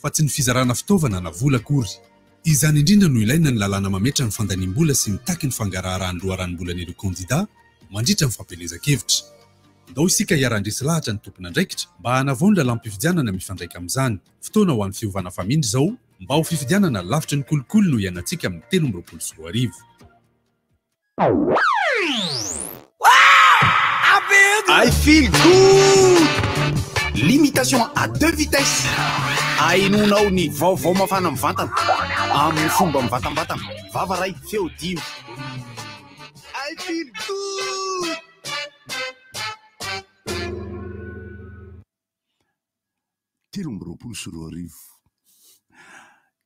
fa tsy ny fizarana fitaovana na vola akory. Izany indrindra no ilaina ny lalàna mametra ny fandaniam-bola sy mitaky ny fangaraharahan'ny loharan'ny-bolan'ireo kandida mandritra ny fampielezan-kevitra. Ndao isika hiara-handresy lahatra ny tompona andraikitra mba hanavondra lampifidianana mifandraika amin'izany. Fotoana ho an'ny fiovana famindry izao mba ho fifidianana lavitra ny kolokolo no ianantsika amin'ny 13 I feel good! Limitation à 2 vitesses. Ainonao ny vaovao mafana amin'ny vatana amin'ny fomba mivatambatana. Vava ray feo 10. I feel good! Telo amby roapolo sy roa arivo.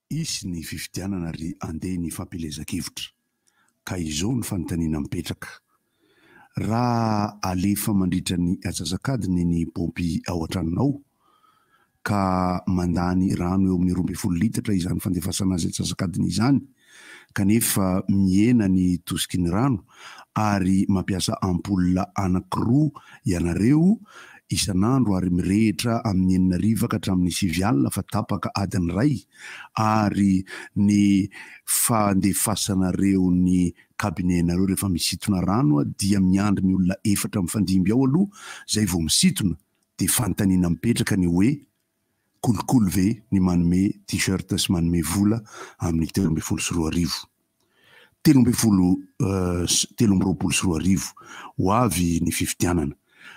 Isy ny fifidianana ary andeha ny fampilezan-kevitra. Ka izao ny fanontaniana mipetraka. Raha alefa mandritra ny atsasakadiny ny pompy ao an-tranonao ka mandany rano eo amin'ny 12 litatra izany fandefasana azy atsasakadiny izany, kanefa miena ny tosiky ny rano ary mampiasa ampola anankiroa ianareo isan'andro ary mirehitra amin'ny 9 ka hatramin'ny 5 alina fa tapaka adiny ray, ary ny fandefasanareo ny kabinenareo rehefa misitona rano dia miandry ny olona 4 mifandimby ao aloha zay vao misitona. Dia fanontaniana mipetraka ny hoe kolokolo ve ny manome t-shirt sy manome vola amin'ny 13 sy roa arivo. 13 sy roa arivo ho avy ny fifidianana.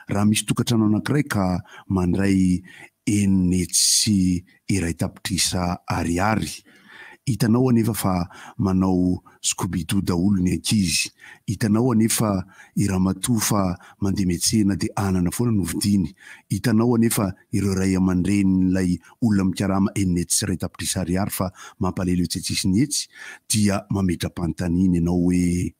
Raha misy tokantrano anankiray ka mandray enetsy sy iray tapitrisa ariary, hitanao anefa fa manao Scooby-Doo daholo ny ankizy, hitanao anefa iramatoa fa mandeha miantsena dia anana foana no vidiny, hitanao anefa ireo ray aman-dren'ilay olona mikarama enetsy sy iray tapitrisa ariary fa mampalahelo etsetsisy ny etsy, dia mametra-panontaniana ianao hoe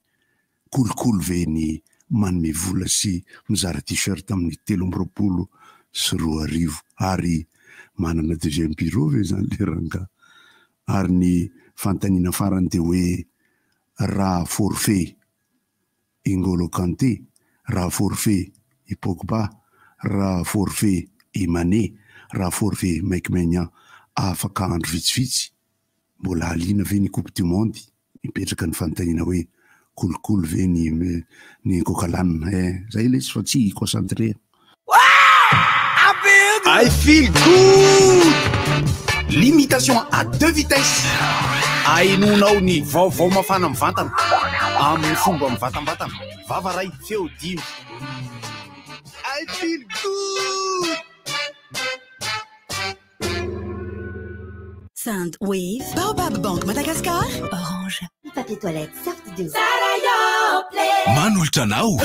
kolokolo ve ny manome vola sy mizara t-shirt amin'ny 13 sy roa arivo, ary manana deuxième bureau ve zany le ranga. Ary ny fanontaniana farany dia hoe raha forfait i N'Golo Kanté, raha forfait i Pogba, raha forfait i Mané, raha forfait Mike Maignan afaka andro vitsivitsy, mbola aliana ve ny Coupe du Monde? Mipetraka ny fanontaniana hoe kolokolo ve ny kokalanina. Zay ilay tsy fa tsy concentré. I feel good! Limitation à 2 vitesses. Ainonao ny vaovao mafana amin'ny vatana amin'ny fomba mivatambatana. Vava ray feo 10. I feel good! Sandwave, Baobab Bank Madagascar, Orange. Papier toilette, Soft-Do. Manolotra anao.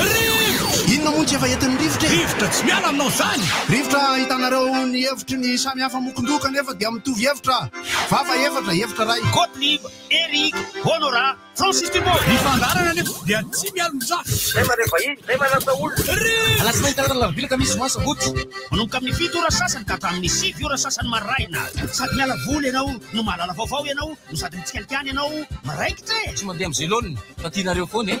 Inona moa tsy efa entin'ny rivotra? Rivotra tsy miala aminao zany. Rivotra hitanareo ny hevitry ny samy hafa mokondoka nefa dia mitovy hevitra. Vava hevitra ray. Gottlieb, Eric, Honora, Francis Thibault. Ny fandarana nefa dia tsy miala mizaha. Zay manefa iny, zay manasa olona. Alasina hitanarana lavilaka misy moa sabotsy. Manomboka amin'ny 7 ora sasany ka hatramin'ny 6 ora sasany maraina. Sady miala voly ianao, no mahalala vaovao ianao, no sady mitsikalikany ianao, maraikitra e. Tsy mandeha amin'izay laoniny, fa tianareo foana e.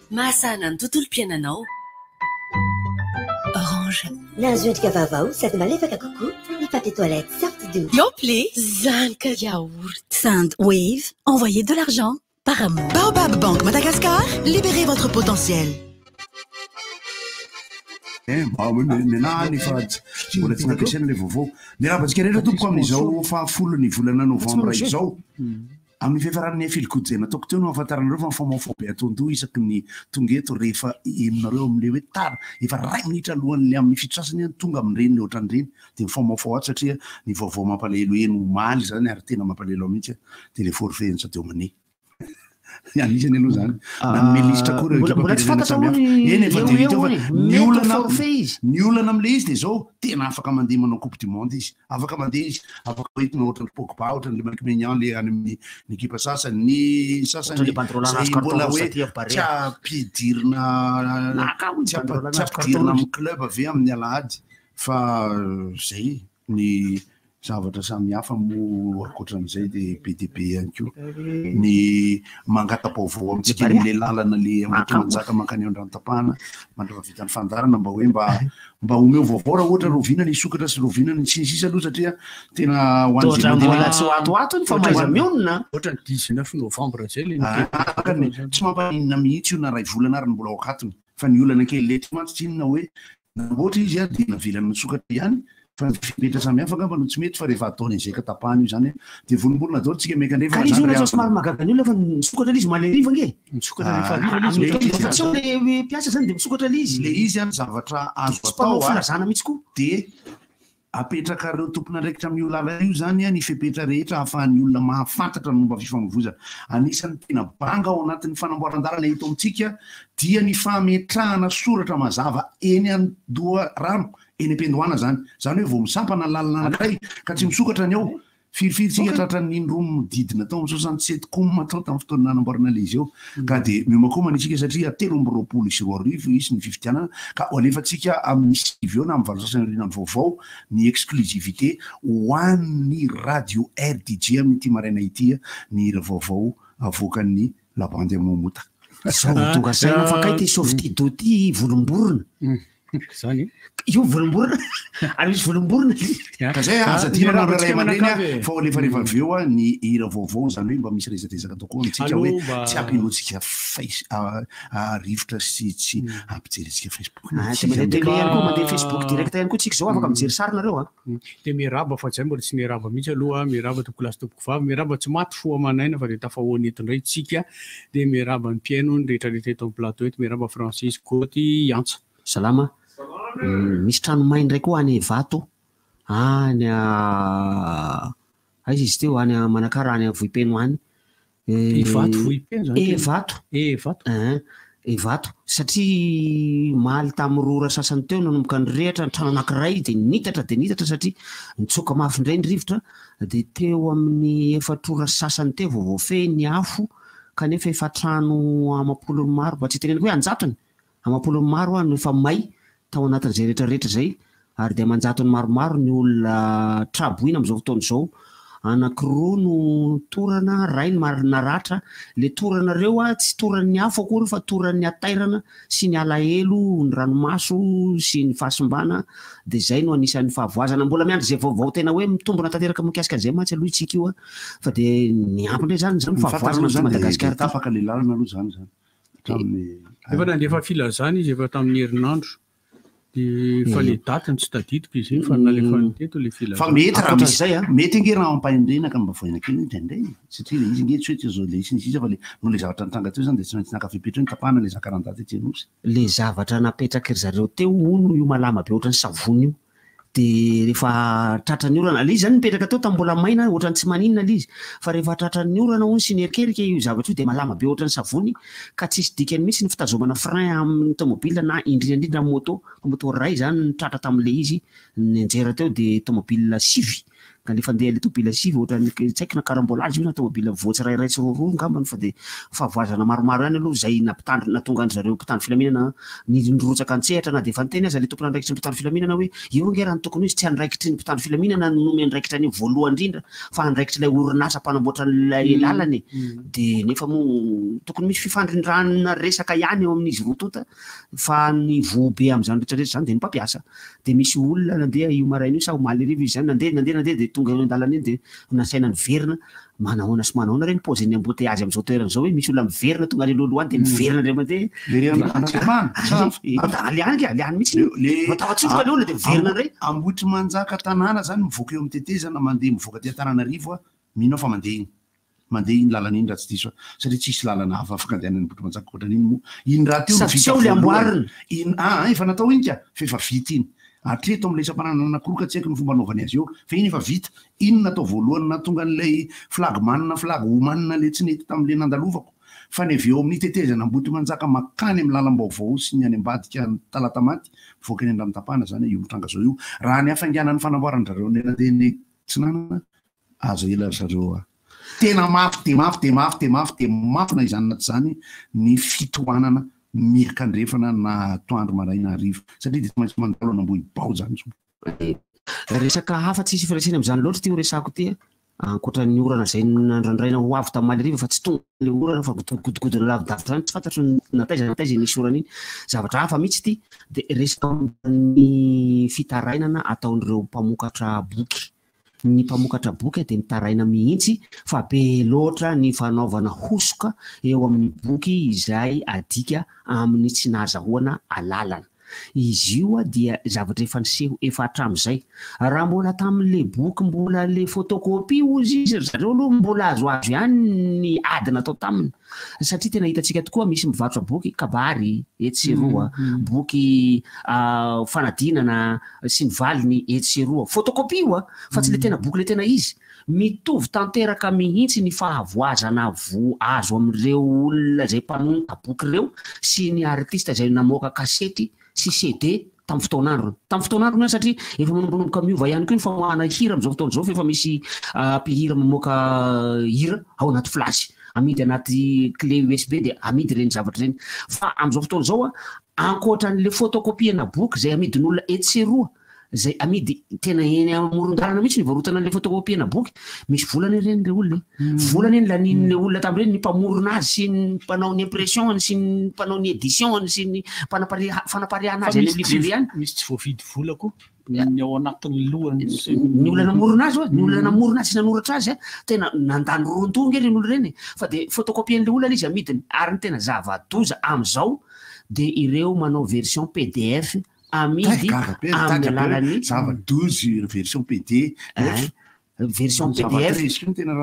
Mahasana ny tontolom-piainanao. Orange. Nahazoendrika vaovao sady malefaka kokoa ny papier toilette Soft-Do. Yoplait, Zanka Yaourt. Sandwave, envoyez de l'argent par amour. Baobab Bank Madagascar, libérez votre potentiel. Menany fa mbola tsy nampiasaina le vaovao. Ny rabantsika rehetra tompoko amin'izao fahafolo ny volana novambra izao. Amin'ny fiafaran'ny fil-good zay nataoko teo no ahafantaranareo fa mifamaofao be atondo isaky ny tonga eto rehefa enonareo amin'le hoe tara efa 2 minitra alohan'le amin'ny fitrasany tonga amin'ireny le ohatran'ireny dia mifamaofao ato satria ny vaovao mampalahelo eno maly zany ary tena mampalahelo mihitsy dia le forfait ny Sadio Mané. Anisany aloha zany nanome lisitra koa reo mbola tsy fantatra aloha eny efa dia hita fa ny olana amin'le izy dia zao tena afaka mandeha manao Coupe du Monde izy, afaka mandeha izy, afaka hoentina ohatran'ny Pogba, ohatran'le Mike Maignan le any amin'ny ekipa sasany, ny sasany mbola hoe tsy ampidirina amin'ny club avy amin'ny alahady fa zay ny zavatra samihafa mo akoatran'izay de BDB ihany koa ny mangata-baovao amintsika le lalana le ohatra manjaka mankany an-drano-tapahana mandrava vitan'ny fandarana mba hoe mba omeo vaovao raha ohatra roviana ny isokatra sy roviana ny tsy nisisa aloha satria tena hoan'mbola tsy hoatoato ny fa maiza mionona ohatra ny 19 novembre zay le tsy mampaninona mihitsy io na ray volana ary ny mbola ao akatony fa ny olana kely le tsy mantsy inona hoe naboatra izy a de navilany misokatra ihany fa fipetra samihafa ngamba no tsy mety fa rehefa ataony an'izay ka tapahany io zany de volombolona daholo tsika meka ka izy io raha somary mahagaga ny olona fa misokatra le izy maleriva nge misokatra rehefa tsy le piasa zany de misokatra le izy le izy any zavatra azo atao filazana mihitsy koa de apetraka reo tompony andraikitra amin'io lala io zany a ny fepetra rehetra ahafahan'ny olona mahafantatra ny momba fifamoivoza anisan'ny tena banga ao anatin'ny fanamboaran-dalana eto amintsika dia ny fametrahana soratra mazava eny an-doha rano eny am-pendohana zany hoe vao misampana ny lalana anankiray ka tsy misokatra ny ao firifiritsika tratran'ny indroa mididina tao amin'ny 67 komma tao tamin'ny fotoana nanamboarana le izy eo ka de miomakoma anitsika satria 3 isy ny fifidianana ka ho alefatsika amin'ny sivy eo na amin'ny 6 ny vaovao ny exclusivité ho an'ny radio RDJ amin'ity maraina ity ny vaovao avoakan'ny labandy amomota zao tonga saina fa kay ty sauvetydo ty volomborona zany io volomborona ary misy volomborona ka zay azadinana ray aman-dreny fa alefa rehefa avy eo a ny hira vaovao zany hoe mba misy rezatezaka toko amintsika hoe tsy ampinoantsika rivotra sy tsy ampijerentsika Facebook mandeha Facebook direct ihany koa tsika zao afaka mijery sarina reo de miraba fa zay mbola tsy miraba mihitsy aloha miraba tokolasy tompoko vavy miraba tsy maty fo amanaina fa de tafahoany etindray tsika de miraba ny piaino ny rehetrarehetra eto amin'ny plateau eto miraba Francis Côty Antsa salama misy trano may ndray koa any Vato any aiza izy teo any Manakara any Vohipeno any Vato Vohipeno zany Vato satria maly tamin'ny rora sasany teo nanomboka ny rehatra ny trano anankiray de nitatra satria nitsoka mafy indray ny rivotra de teo amin'ny 4 ora sasany teo vao fe ny afo kanefa efa trano amam-polony maro mba tsy teneniko hoe anjatony amam-polony maro no efa may tao anatin'izay rehetrarehetra zay ary de manjatony maromaro ny olona traboina amin'izao fotoana izao anankiroa no torana ray ny naratra le toranareo tsy toran'ny afo akory fa toran'ny atairana sy ny alahelo ny ranomaso sy ny fahasimbana de zay no anisan'ny fahavoazana mbola miandry zay vaovao tena hoe mitombona tanteraka mikasika an'izay matsy aloha itsika io fa de ny ampindray zany fahavoazana amin'y Madagasikara tapaka le lalana aloha zany efa nandefa filazana izy efa tamin'ny herinandro fa le datany tsy tadidiko izy fa nalefany teto le filazana fa mety raha misy zay mety nge raha mampahendrena ka mba voina kely indray satria le izy nge tsy hoe zao le isinisisa fa le no le zavatra nitranga teo zany de tsy maintsy nakafipetra ny tapahana le zakarandaty ty anosy le zavatra napetraka ry zareo teo ono io malama be ohatrany savony io de rehefa tratrany orana le izy zany mipetraka teo tamin'ny mbola maina ohatrany tsy maninona le izy fa rehefa tratrany orana hono sy nerikerika io zavatra io de malama be ohatrany savony ka tsisy dikany mihitsy ny fitazomana frein amin'ny tomobile na indrindrindrindra moto ray zany nitratra tamin'le izy nianjera teo de tomobile sivy ka le fandeha le tomobile sivy ohatrany tsy haiko na karambolage io na tomobile voatsy rairay tsy roroa ngambany fa de fahavoazana maromaro ihany aloha zay nampitandry natonga andry zareo mpitandro filaminana nirorotsaka antsehatra na de efa niteny aza le tompony andraikitry ny mpitandro filaminana hoe io nge raha ny tokony izy tsy andraikitry ny mpitandro filaminana nome andraikitra ny voalohany indrindra fa andraikitry lay orinasa mpanamboatra lay lalany de nefa mo tokony misy fifandrindrana resaka ihany eo amin'izy rotota fa ny vobe am'izany rehetrarehetra zany de ny mpampiasa de misy olona nandeha io maraina io sa omaly rivo izy zany nandeha de tonga eo an-dalana iny de nasaina niverina manahoana sy manahoana reny paozin'ny embouteillage am'izao toerana zao hoe misy olona miverina tonga le lolo any de miverina ndray mandeha aliany mihitsy matavatsofoka le olona de miverina ndray ambotry manjaka tanàna zany mivoaka eo amin'ny tetezana mandeha mivoaka ty Antananarivo minao fa mandeha iny lalana iny raha tsy diso satria tsisy lalana hafa afaka andehanany ambotry manjaka koatran'iny mo iny raha teo le amboarina efa natao iny ka fa efa vita iny atreto am'le isam-pananana anankiroa ka tsy haiko ny fomba anaovany azy eo fa iny efa vita iny natao voalohany natonga an'ilay flag omanina le tsy nety tam'le nandalovako fa ny avy eo amin'ny tetezana ambotry manjaka makany amin'ny lalam-baovao sy ny any ambadika talata maty mivoaka eny andramintapahana zany io mitranga zao io raha ny hafainganany fanamboaran-drareo ny eladeany tsy nanana azo ela zareo tena mafy de mafy na izany naty zany ny fitohanana mirika andrefana na toandro maraina hariva satria de tsy maintsy mandalo anambohy bao zany resaka hafa tsisy firesena am'izany loatra ty ho resako ty ankoatra ny orana zay nandrandraina ho avy tamin'ny Maliriva fa tsy tonga le orana fa godigodina lavidavitra zany tsy fantatro nataiza nisy orana iny zavatra hafa mihitsy ty de resaka ny fitarainana ataon'ireo mpamokatra boky ny mpamokatra boky de mitaraina mihitsy fa be loatra ny fanaovana hosoka eo amin'ny boky izay adika amin'ny tsy nahazahoana alalana izy io dia zavatra efa niseho efa hatramin'izay raha mbola tamin'le boky mbola le photocopie ozy izy zareo aloha mbola azo ihany ny ady natao taminy satria tena hitantsika tokoa misy mivarotra boky kabary etseroa boky fanadinana sy ny valiny etseroa photocopie io fa tsy le tena boky le tena izy mitovy tanteraka mihitsy ny fahavoazana azo amin'ireo olona zay mpanomboka boky ireo sy ny artiste zay namoaka kasety sy CD tamin'ny fotoan'andro satria efa manombonomboka miova ihany koa ny famoahana hira amin'izao fotoana izao fa efa misy mpihira mamoaka hira ao anaty flasy amidy anaty clé USB de amidy reny zavatra reny fa amin'izao fotoana izao ankoatran'le photocopiena boky zay amidin'olona etseroa zay amidy tena eny amoron-dalana mihitsy ny varotana le photocopiena boky misy volany reny le olona volany eny lanin'le olona tamin'ireny ny mpamorona azy sy ny mpanao ny impression sy ny mpanao ny édition sy ny fanapariahana azy any livre ihany misy tsy voavidy vola koa ny ao anatin'ny lohany ny olona namorona azy ny olona namorona azy sy nanoratra azy tena nandany rontonga reny olo reny fa de photocopien'le olona izy amidiny ary ny tena zava-doza am'izao de ireo manao version PDF amidy amin'ny alalan'ny zava-dozy version PDF version PDF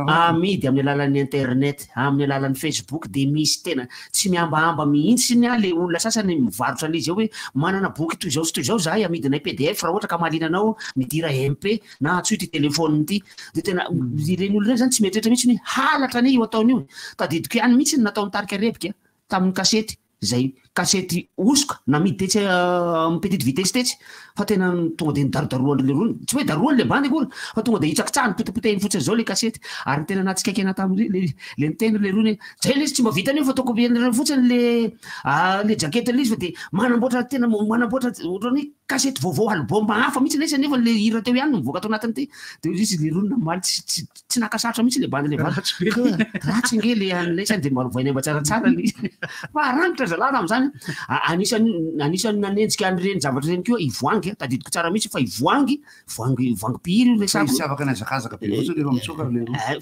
amidy amin'ny alalan'ny internet amin'ny alalan'ny Facebook de misy tena tsy miambahamba mihitsy ny le olona sasany mivarotra an'izy ao hoe manana boky toy izao zahay amidinay PDF raha ohatra ka mahalinanao midira MP na atsoy ty telefôny ty de tena ireny olona reny zany tsy mieritreritra mihitsy ny halatra io ataon'io tadidiko ihany mihitsy ny nataony tarika repika tamin'ny kasety zay kasety osoka namidy tetsy petite vitesse tetsy fa tena tonga de nidarodaroany le rony tsy hoe daroany le bande akory fa tonga de hitsakitsahany potepotehiny fotsiny zao le kasety ary tena natsikakena tamin'le niteny le rony zay le izy tsy mba vitany photocopie fotsiny le jakety le izy fa de manamboatra tena manamboatra ohatrany kasety vaovao album hafa mihitsy lesy nefa le hira teo ihany mivoaka atao anatiny ty de izy le rony namaly tsy nakasatra mihitsy le bande le ratsy nge le an'lesany de marovainy amba tsaratsara le fa ranitra zalana am'zany anisany nanenjika an'ireny zavatra reny koa ivoangy tadidiko tsara mihitsy fa ivoangy pihiry io resako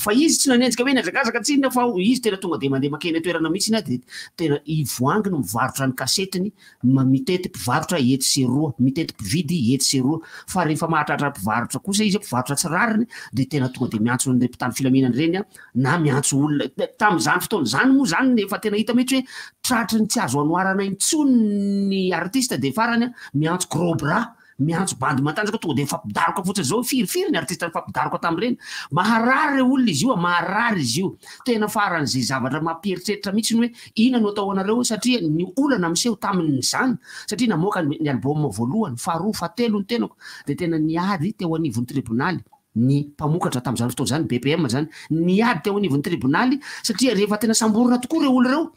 fa izy tsy nanenjika hoe nazakazaka tsinona fa izy tena tonga de mandeha makeny toerana mihitsy ina de tena ivoangy no mivarotra ny kasetiny mitety mpivarotra etseroa mitety mpividy etseroa fa rehefa mahatratra mpivarotra kosa izy mpivarotra tsy rariny de tena tonga de miantso le mpitany filaminany reny na miantso olona tam'izany fotoana zany moa zany efa tena hita mihitsy hoe tratry ny tsy azo anoarana intsony ny artiste de farany miantso gros bras miantso bandy matanjaka tonga de mifampidaroka fotsiny zao firifiry ny artiste mifampidaroka tamin'ireny maharary olona izy io maharary izy io tena faran'izay zavatra mampieritreritra mihitsy ny hoe ina no atao anareo satria ny olana miseho tamin'izany satria namoaka ny album voalohany faharoa fahatelo ny tenako de tena niady teo anivon'ny tribonaly ny mpamokatra tamin'izany fotoana zany BPM zany niady teo anivon'ny tribonaly satria rehefa tena samborona tokoa reo olona reo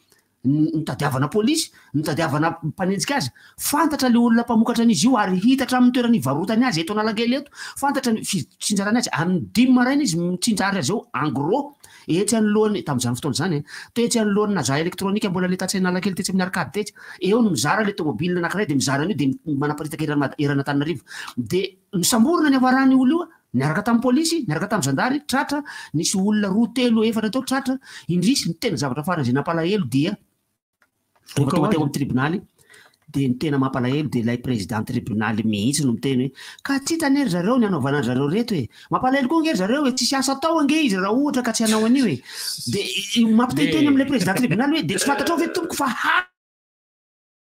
nitadiavana polisy nitadiavana mpanenjika azy fantatra le olona mpamokatra an'izy io ary hitatra amin'ny toerany varotany azy eto analakely eto fantatra ny tsinjarany azy amin'ny 10 maraina izy mitsinjary azy eo en gros etsy anoloany tamin'izany fotoana zany toetsy anoloany naza elektronika mbola le tatsy analakely tetsy amin'ny arkady tetsy eo no mizara le tomobilina anankiray de mizara an'io de manaparitaka Eranantananarivo de misamborona ny avarany olo io niaraka tamin'ny polisy niaraka tamin'ny zandary tratra nisy olona roa telo efatra tao tratra indrisy ny tena zavatra farany zay nampalahelo dia rehefa tonga teo amin'ny tribonaly de ny tena mampalahelo de lay président tribonaly mihitsy no miteny hoe ka tsy tanery zareo ny anaovana zareo reto hoe mampalahelo koa ngery zareo hoe tsisy asa atao ange izy raha ohatra ka tsy hanao an'io de mampiteny am'le président tribonaly hoe de tsy fantatrao ve tompoko fa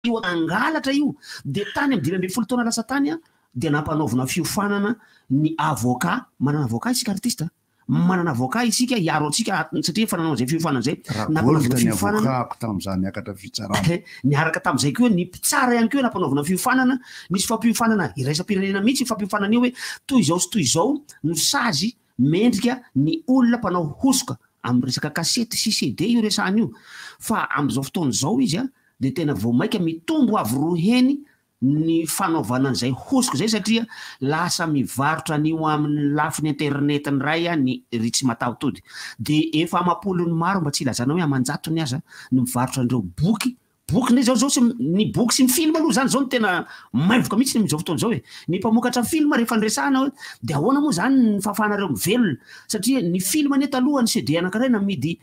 io angalatra io de tany amin'ny 20 taona lasa tany de nampanaovina fiofanana ny avocat manana avocat isika artiste manana avocat isika iaro atsika satria efa nanao zay fiofanana zay nampanaovina fiofanana tam'izany niakatra fitsarana niaraka tam'izay koa ny mpitsara ihany koa nampanaovina fiofanana misy fampiofanana iraisam-pirenena mihitsy fampiofanana io hoe toy izao sy toy izao no sazy mendrika ny olona mpanao hosoka amin'ny resaka kasety sy CD io resahany io fa am'izao fotoana izao izy de tena vao maika mitombo avy roa heny ny fanaovana an'izay hosiko zay satria lasa mivarotra an'io amin'ny lafiny internetiny ray ny Ritsy Mataotody de efa amapolony maro mba tsy ilazana hoe amanjato ny aza ny mivarotra an'ireo boky ne zao ny boky sy ny film aloha zany zao ny tena maivoka mihitsy n'izao fotoana zao ny mpamokatra film rehefa ndresahana hoe de ahoana moa zany ny fahafahanareo mivelona satria ny film neto aloha ny CD anankiray namidy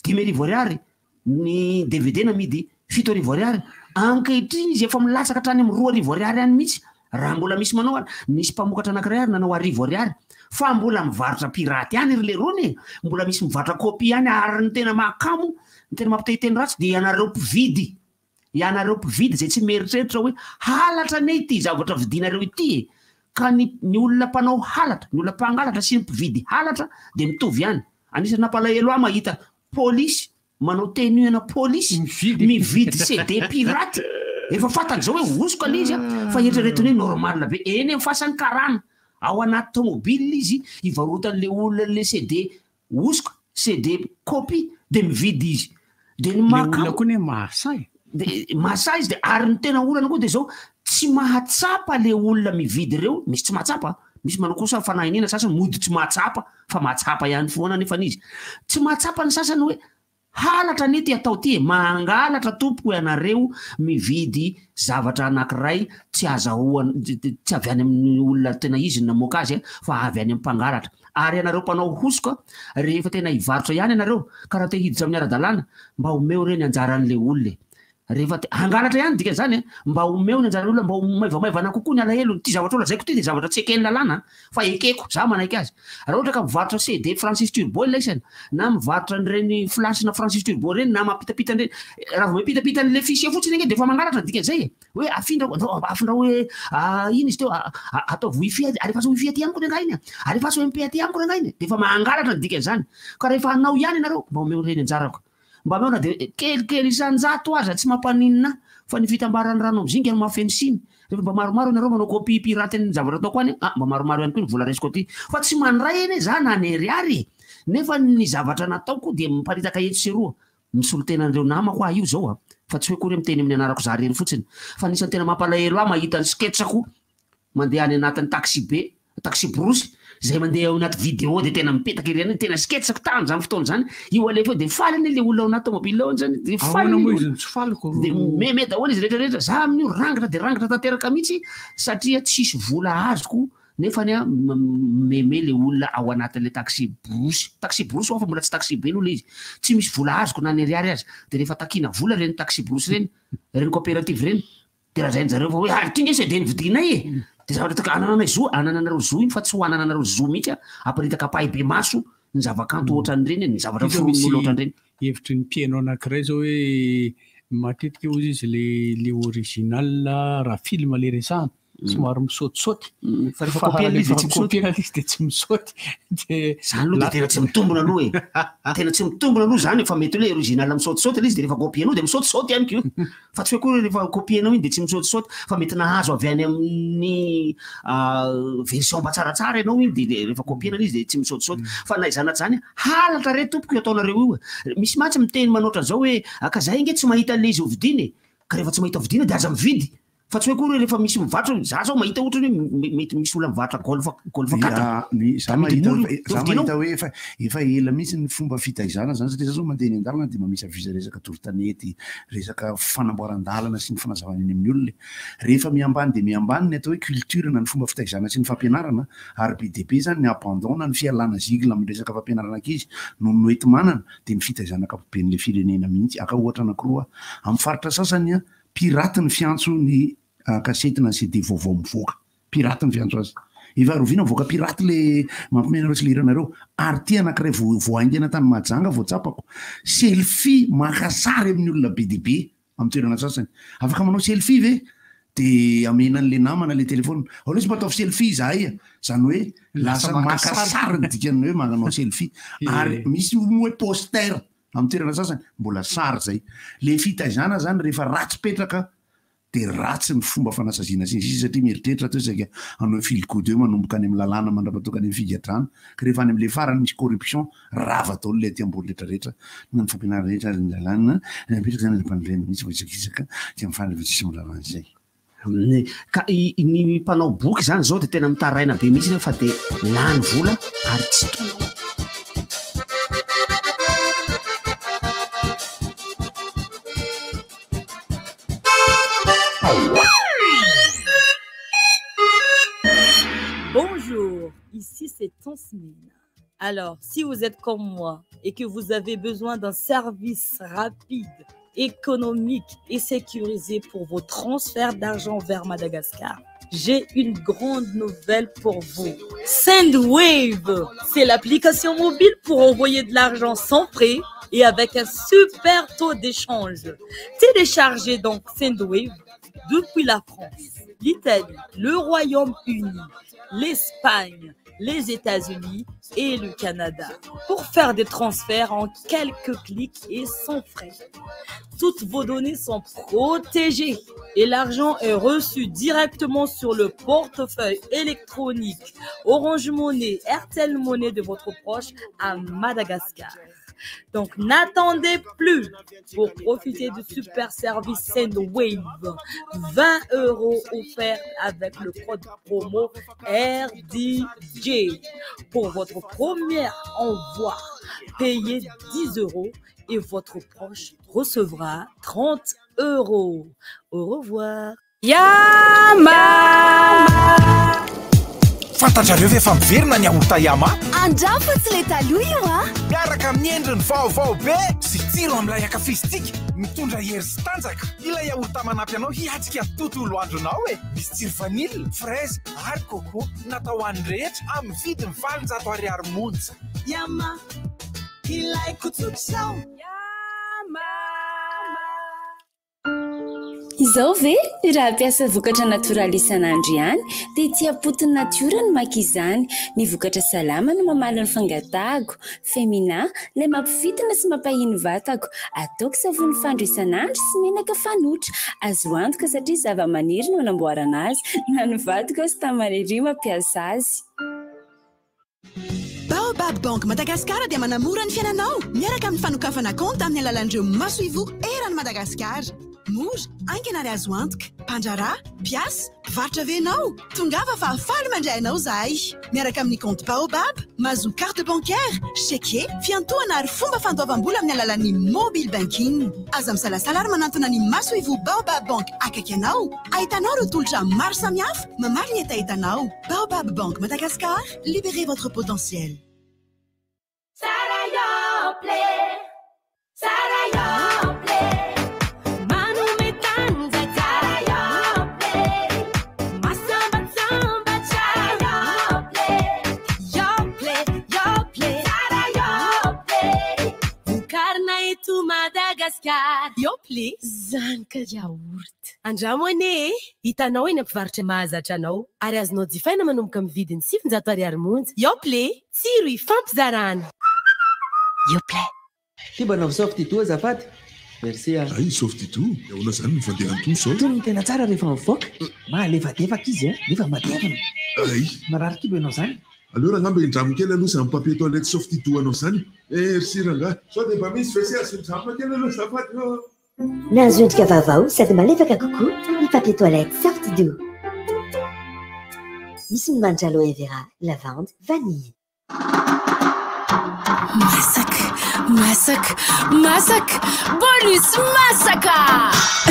10,000 ariary ny DVD namidy 7,000 ariary ankehitriny izy efa milatsaka hatrany amin'ny 2,000 ariary any mihitsy raha mbola misy manao ary nisy mpamokatra anankiray ary nanao 1,000 ariary fa mbola mivarotra piraty any ry le rony mbola misy mivarotra copie any ary ny tena mahakamo ny tena mampitahiteny ratsy de ianareo mpividy zay tsy meritreritra hoe halatra ne ity zavatra vidinareo ity ka ny olona mpanao halatra ny olona mpangalatra sy ny mpividy halatra de mitovy ihany anisany nampalahelo mahita polisy manao tenuena polisy mividy CD piraty efa fantany zao hoe osoko alizy fa eritreretiny hoe normal be eny fasany karana ao anaty tomobile izy ivarotan'le olona le CD osoko CD copy de mividy izy de ny olona koa ne mahasay izy de ary ny tena olana koa de zao tsy mahatsapa le olona mividy reo misy tsy mahatsapa misy manao kosa fanahinina sasany mody tsy mahatsapa fa mahatsapa ihany foana nefa izy tsy mahatsapa ny sasany hoe halatra nety atao ty mangalatra tompoko ianareo mividy zavatra anankiray tsy azahoana tsy avy any amin'ny olona tena izy namoaka azy fa avy any amin'ny mpangalatra ary ianareo mpanao hosoka rehefa tena hivarotra ihany ianareo karaha te hiditra amin'ny ara-dalàna mba omeo reny anjaran'le olona rehefa hangalatra ihany dika zany mba omeo ny anjaran'le olona mba maivamaivana kokoa ny alahelo ty zavatra olazaiko ty de zavatra tsy ekeny lalàna fa ekeko za manaiky azy raha ohatra ka mivarotra CD Francis Turbo ilaisany na mivarotra n'ireny flashina Francis Turbo reny na mampitapita n'ireny raha vao mipitapita n'le fichier fotsiny enge de efa mangalatra dika zay hoe afindra hoe ino izy teo atao wifi alefaso wifi aty ihany ko nengainy alefaso MP aty ihany ko nengainy de efa mangalatra dika zany ka rehefa anao ihany ianareo mba omeo reny anjarako mba meona de kelikely isan-jato aza tsy mampaninina fa ny fitambarany rano amzinga no mahafeno siny rehefa mba maromaro ianareo manao copie pirate ny zavatra atao koa any mba maromaro ihany koa ny vola raisiko aty fa tsy mandray eny za nanery ary nefa ny zavatra nataoko de miparitaka eto sy roa misolo tenan'ireo namako io zao fa tsy hoe kory miteny amin'ny anarako za rery fotsiny fa nisany tena mampalahelo mahita ny sketsako mandeha any anatin'ny taxi brosy zay mandeha ao anaty vidéo de tena mipetaka ireny tena sketsako tany zany fotoana zany io alefa de falany le olona ao anaty tomobile ao zany de de meme daholo izy rehetrarehetra za amin'io rangitra tanteraka mihitsy satria tsisy vola azoko nefa ny meme le olona ao anatin'le taxi brosy fa mbola tsy taxi be n'olona izy tsy misy vola azoko na neriary azy de rehefa takina vola reny taxi brosy reny coopérative reny de raha zay ny zareo fa hoe ty nge CD nividinay de zavatra anananareo zo iny fa tsy ho anananareo zo mihitsy amparitaka pahy be maso ny zavakanto ohatran'ireny ny zavatra foron'olo ohatran'ireny hevitry ny mpiaino anankiray zao hoe matetika ozy izy le original raha film le resahana somary misaotisaoty fa rehefa copiena izy de tsy misaoty zany aloha de tena tsy mitombona aloha tena tsy mitombona aloha zany fa mety hoe original misaotisaoty izy de rehefa copienao de misaotisaoty ihany kio fa tsy hoe koa rehefa copienao iny de tsy misaotisaoty fa mety nahazo avy any amin'ny version mba tsaratsara ianao iny de rehefa copiena izy de tsy misaotisaoty fa naizana zany halatra re tompoko ataonareo io misy matsy miteny manoatra zao hoe aka zay nge tsy mahita le izy hovidiny ka rehefa tsy mahita hovidiny de aza mividy fa tsy hoe koa rehefa misy mivarotra za zao mahita ohatra hoe mety misy olona mivarotra golfa 4 za mahita hoe efa ela mihitsy ny fomba fitaizana zany satria za zao mandeha ny an-dalana de mamisa viza resaka torotanety resaka fanamboaran-dalana sy ny fanazavana eny amin'ny olona rehefa miambany de miambany ny atao hoe culture na ny fomba fitaizana sy ny fampianarana ary be de be zany ny abandon na ny fialana zigla amin'ny resaka fampianarana ankizy no noetimanana de ny fitaizana akapoben'le firenena mihitsy aka ohatra anankiroa amin'ny faritra sasany piraty ny fiantso ny kasety na CD vaovao mivoaka piraty ny fiantso azy efa roviana mivoaka piraty le mampimenareo tsy liranareo ary ty anankiray voaingana tany majanga voatsapako selfie makasary amin'ny olona be de be amin'ny toerana sasany afaka manao selfie ve de amenan'le namana le telefona aloha izy mba ataovy selfie zahay zany hoe lasa makasary ny dikany hoe mananao selfie ary misy hoe poster amin'ny toerana sasany mbola sary zay le fitaizana zany rehefa ratsy petraka de ratsy ny fomba fanasaziana sy izy satria mieritreritra to zaka anao filgody eo manomboka any amin'ny lalàna mandrapatoka any amin'ny figadrana ka rehefa any amin'le farany misy corruption rava daholo le aty ambony rehetrarehetra na ny fampianarana rehetra ny lalàna mipetraka zany mpanireny mihitsy voazakizaka ty amin'ny farany tsisy milalàna zay ka ny mpanao boky zany zao de tena mitaraina be mihitsy fa de lany vola ary tsy tonga. Bonjour, ici c'est Tansmine. Alors, si vous êtes comme moi et que vous avez besoin d'un service rapide, économique et sécurisé pour vos transferts d'argent vers Madagascar, j'ai une grande nouvelle pour vous. Sendwave, c'est l'application mobile pour envoyer de l'argent sans frais et avec un super taux d'échange. Téléchargez donc Sendwave depuis la France, l'Italie, le Royaume-Uni, l'Espagne, les États-Unis et le Canada pour faire des transferts en quelques clics et sans frais. Toutes vos données sont protégées et l'argent est reçu directement sur le portefeuille électronique Orange Money, RTL Money de votre proche à Madagascar. Donc, n'attendez plus pour profiter du super service Sendwave. 20 € offerts avec le code promo RDJ. Pour votre premier envoi, payez 10 € et votre proche recevra 30 €. Au revoir. Yama! Fantatrareo ve fa miverina ny aorta Yama? Andrafo tsy le taloha io a? Miaraka amin'ny endriny vaovao be sy tsiro amin'ilay akafisitsika mitondra hery sy tanjaka. Ilay yaorta manampy anao hiatsika tontolo andronao e. Misy tsiro vanille, fraise ary coco natao ho an'ny rehetra amin'ny vidiny 700 € monja. Yama, ilaiko tsotsotra. Izao ve raha ampiasa vokatra natoraly isan'andro ihany dia tia potin'ny natiora ny maka izany. Ny vokatra salama no mamaly ny fangatahago. Femina, ilay mampifitina sy mampahiny vatako. Ataoko savony fandro isan'andro sy menaka fanotra. Azo antoka satria zava-maniry no nanamboarana azy. Na ny vatako sy tamariri mampiasa azy. Baobab Bank Madagascar dia manamora ny fiainanao. Miaraka amin'ny fanokafana konta amin'ny alalan'ireo masoivo eran'ny Madagascar. Mora, aingana ary azo antoka. Mpandrarà, mpiasa, mpivarotra venao. Tongava fa afaly mandray anao zahay. Miaraka amin'ny compte Baobab, mahazo carte bancaire, chèque, fiantohana ary fomba fandoavam-bola amin'ny alalan'ny mobile banking. Aza misalasala ary manantona ny masoivo Baobab Bank akaiky anao. Ahitanao ireo tolotra maro samihafa mamaly ny entahitanao. Baobab Bank Madagascar, libérez votre potentiel. Madagascar. Yoplay zanaka yaourt. Andramo ane, hitanao eny ampivarotra mahazatra anao ary azonao jifaina manomboka amin'ny vidiny 700 € monja. Yoplay, tsiro ifampizarana. Yoplay. Kibanao softito azafady. Merci ah. Ay softito, yaona zany ny fandehanto sao. Tony tena tsara rehefa mivoaka. Malefadefaka izy nefa matevana. Ay, marary kibanao zany. Alors ngamba indramo kely aloha sa papier toilette softito anao zany. Merci ranga. So de ba misy fese asindramo kely aloha zafady. Nahazo endrika vaovao sady malefaka kokoa ny papier toilette Softidoo. Misy ny manitra aloe vera, lavande, vanille. Masak, bonus masaka!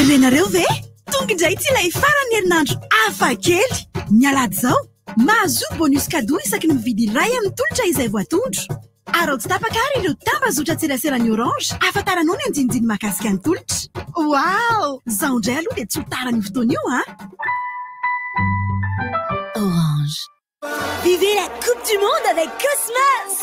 Renareo ve? Tonga indray tsy ilay farany herinandro hafa kely. Mialady zao, mahazo bonus cadeau isaky ny mividy iray amin'ny tolotra izay voatondro. Ary tsy tapakary ireo tambazotra tserasera-ny orange ahafantaranao ny anjinijiny mahakasika ny tolotra. Wow! Zaho indray aloha dia tsy ho tarany fotoana io Orange. Vivez la Coupe du Monde avec Cosmos!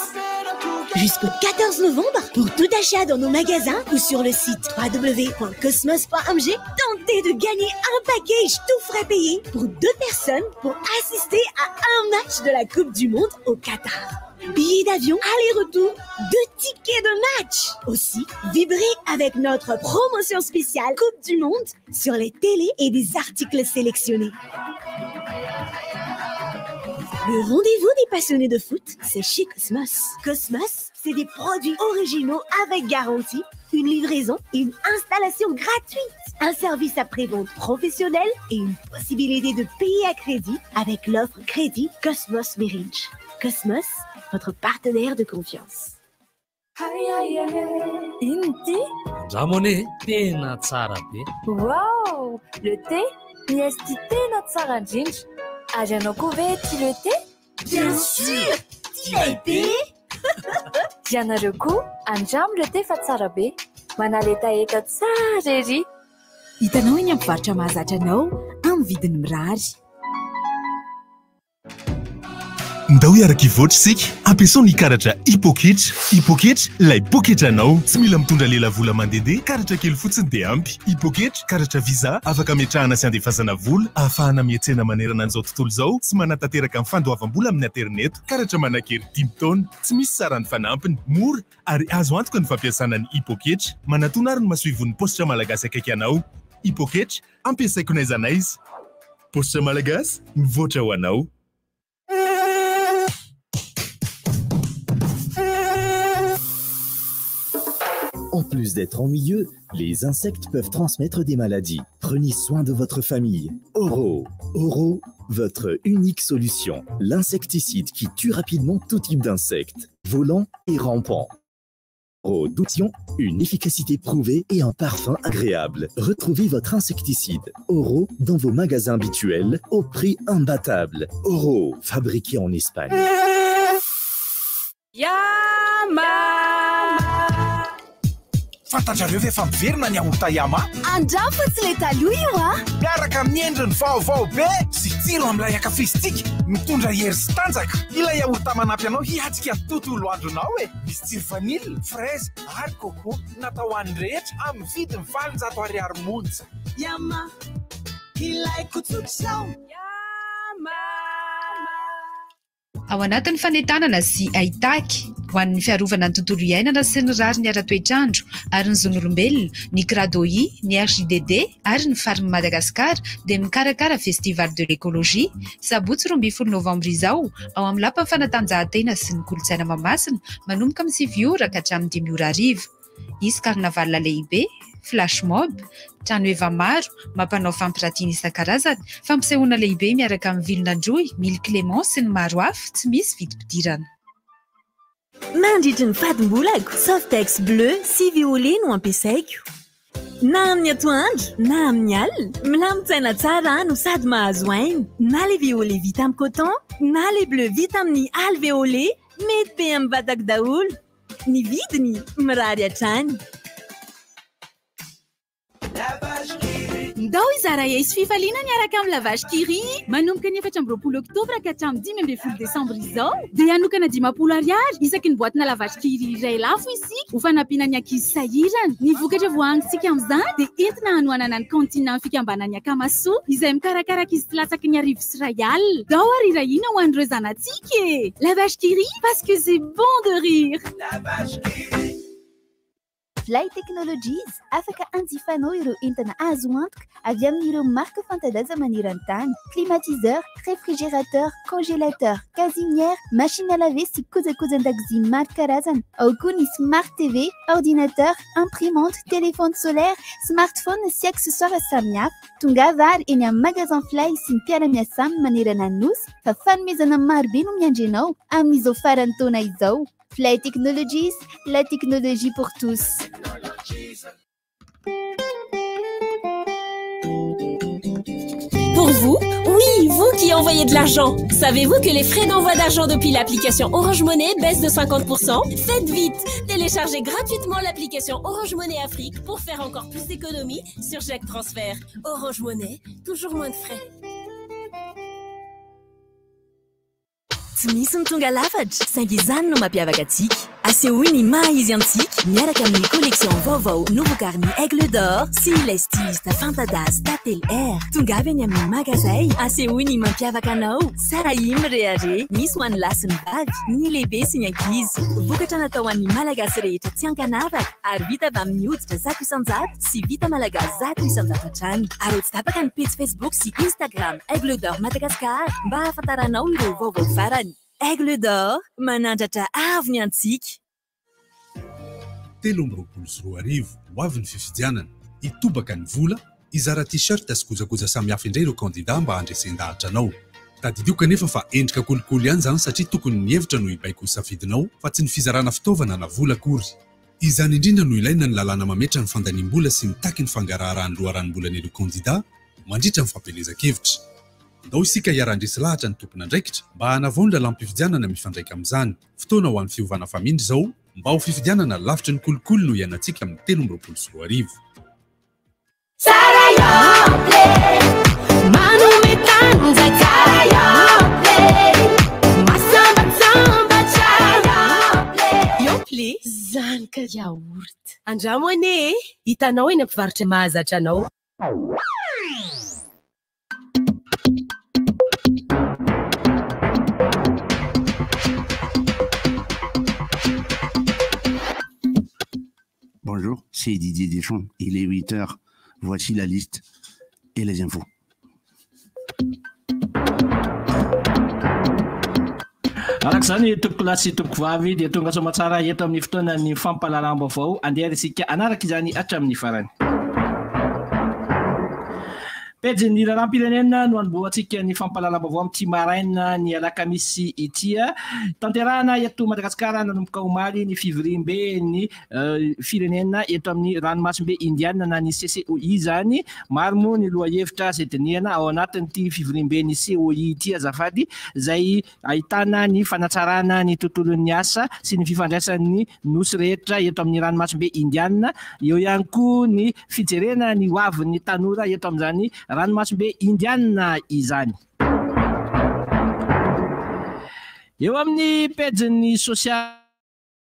Jusqu'au 14 novembre, pour tout achat dans nos magasins ou sur le site www.cosmos.mg, tentez de gagner un package tout frais payé pour 2 personnes pour assister à un match de la Coupe du Monde au Qatar. Billets d'avion, aller-retour, 2 tickets de match. Aussi, vibrez avec notre promotion spéciale Coupe du Monde sur les télés et des articles sélectionnés. Le rendez-vous des passionnés de foot, c'est chez Cosmos. Cosmos, c'est des produits originaux avec garantie, une livraison et une installation gratuite. Un service après-vente professionnel et une possibilité de payer à crédit avec l'offre crédit Cosmos Merrinch. Cosmos, votre partenaire de confiance. Inti? Ramone, tena tsara be. Wow, le thé? Miesty tena tsara indrindra. Ary ianao koa ve tia le thé? Bien sûr! Tia be! Ianareo koa andramo le thé fa tsara be. Manaletaeta tsara ery. Hitanao eny amin'ny mpivarotra mahazatra anao amin'ny vidiny mirary. Ndao iaraka ivoatra isika ampiasao ny karatra hipoketra. Hipoketra ilay poketra anao. Tsy mila mitondra lela vola mandehandeha, karatra kely fotsiny dia ampy. Hipoketra karatra visa afaka ametrahana sy andefasana vola, ahafahana miantsena manerana an'izao tontolo izao sy manatanteraka amin'ny fandoavam-bola amin'ny internet. Karatra manankery 10 taona, tsy misy sarany fanampiny, mora ary azo antoka ny fampiasana ny hipoketra. Manatona ary ny masoivon'ny positra malagasy akaiky anao. Hipoketra ampiasaiko n'aiza n'aiza. Positra malagasy mivoatra ho anao. En plus d'être ennuyeux, les insectes peuvent transmettre des maladies. Prenez soin de votre famille. Oro. Oro, votre unique solution. L'insecticide qui tue rapidement tout type d'insectes, volants et rampants. Oro d'Oution, une efficacité prouvée et un parfum agréable. Retrouvez votre insecticide Oro dans vos magasins habituels au prix imbattable. Oro, fabriqué en Espagne. Fantatrareo ve fa miverina ny aorta Yama? Andramo fa tsy le taloha io a! Miaraka amin'ny endriny vaovao be sy tsiro amin'ilay akafistika mitondra hery sy tanjaka. Ilay aorta manampy anao hiatrika tontolo andronao e. Misy tsiro vanille, fraise ary coco natao ho an'ny rehetra amin'ny vidiny 700 ariary monja. Yama, ilaiko tsotsotra. Ao anatin'ny fanentanana sy ahitaky ho an'ny fiarovana ny tontolo iainana sy ny rariny ara-toetrandro ary ny zon'olombelona, ny CRADOI, ny RJDD ary ny Farm Madagascar dia mikarakara Festival de l'écologie sabotsy 12 novambra izao ao amin'ny lapan'ny fanatanjahantena sy ny kolontsaina Mahamasina manomboka amin'ny 7 ora ka hatramin'ny 5 ora hariva. Isy carnaval lehibe, flash mob, trano eva maro, mampanao fampiratiana isan-karazany, fampisehoana lehibe miaraka amin'ny vilon'Androy, Mille Clément sy ny maro hafa tsy misy vidim-pidirana. Mandritry ny fadim-bolako, Softex bleu sy violet no ampiasaiko. Na amin'ny atoandro, na amin'ny alina, milamintsaina tsara no sady mahazo aina. Na le violet vita amin'ny coton, na le bleu vita amin'ny alvéolé, mety be amin'ny vatako daholo. Ny vidiny mirary hatrany. Ndao izara isy fifaliana niaraka amin'ny lavage Kiri manomboka ny 14 oktobra ka hatramin'ny 15 desambra izao dia hanokana 500 ariary isaky ny boatina lavage Kiri iray lafo isika ho fanampiana ny ankizy sahirana. Ny vokatra voahangintsika amin'izany dia entina hanoanana ny kantina amin'ny fikambanan'ny Akamasoa izay mikarakara ankizy tsy latsaky ny arivo sy ray alina. Ndao ary irahina ho an'ireo zanantsika e. Lavage Kiri parce que c'est bon de rire. Lavage Kiri. Fly Technologies afaka anjifanao ireo entana azo antoka avy amin'ireo marque fanta-daza maneran-tany: climatiseur, réfrigérateur, congélateur, gazinière, machine à laver sy kojakojan-dakozia maro karazana. Ao koa ny smart TV, ordinateur, imprimante, téléphone solaire, smartphone sy accessoires samihafa. Tongava ary eny amin'ny magasin Fly sy ny mpiara-miasa aminy manerana ny nosy fa fanomezana maro be no miandry anao amin'izao faran'ny taona izao. Fly Technologies, la technologie pour tous. Pour vous, oui, vous qui envoyez de l'argent. Savez-vous que les frais d'envoi d'argent depuis l'application Orange Money baissent de 50%? Faites vite! Téléchargez gratuitement l'application Orange Money Afrique pour faire encore plus d'économies sur chaque transfert. Orange Money, toujours moins de frais. Tsy misy tonga lafatra saingy izany no mampiavaka antsika. Asehoy ny maha izy antsika miaraka amin'ny collection vaovao nouveau garni Aigle d'Or sy ilay styliste fanta-daza Tatel Air. Tongavy any amin'ny magazay asehoy ny mampiavaka anao. Sara imrehare misy ho an'ny lahy sy ny vavy, ny lehibe sy ny ankizy. Vokatra natao an'ny malagasy rehetra tsy ankanavaka ary vita avy amin'ny hoditra 100% sy vita malagasy 100% hatrany. Ary tsy tapaka ny page Facebook sy Instagram Aigle d'Or Madagascar mba hahafantaranao ireo vaovao farany. Aigle d'Or, manandratra avy ny antsika. 3:20 ho avy ny fifidianana itobaka ny vola izara t-shirt sy kojakoja samihafa indray ireo kandida mba handresen-dahatra anao. Tadidio kanefa fa endrika kolikoly ihany zany satria tokony ny hevitra no hibaiko ho safidinao fa tsy ny fizarana fitaovana na vola akory. Izany indrindra no ilaina ny lalàna mametra ny fandanim-bola sy mitaky ny fangaraharahan'ny loharan'ny-bolan'ireo kandida mandritra ny fampielezan-kevitra. Ndao isika hiara-handresy lahatra ny tompona andraikitra mba hanavondra lampifidianana mifandraika amin'izany. Fotoana ho an'ny fiovana famindry izao mba ho fifidianana lavitra ny kolikoly no ianantsika amin'ny 3:20. Yoplay zanaka yaourt. Andramo ane hitanao eny ampivarotra mahazatra anao. Bonjour, c'est Didier Deschamps. Il est 8h. Voici la liste et les infos. Araka zany tompoko lahy sy tompoko vavy dia tonga soa matsara eto amin'ny fotoana ny fampalalam-baovao andeha isika anaraka izany hatramin'ny farany. Pejy ny raharam-pirenena no anomboantsika ny fampalalam-baovao amin'ity maraina ny alakamisy ity. Tanterahana eto Madagasikara nanomboka omaly ny fivoriam-be ny firenena eto amin'ny ranomasimbe indiana na ny CCOI zany. Maro moa ny lohahevitra izay tenehana ao anatin'ity fivoriam-be ny COI ity azafady izay ahitana ny fanatsarana ny tontolon'ny asa sy ny fifandraisan'ny nosy rehetra eto amin'ny ranomasimbe indiana. Eo ihany koa ny fijerena ny hoavin'ny tanora eto amin'izany ranomasimbe indiana izany. Eo amin'ny pejin'ny sosialy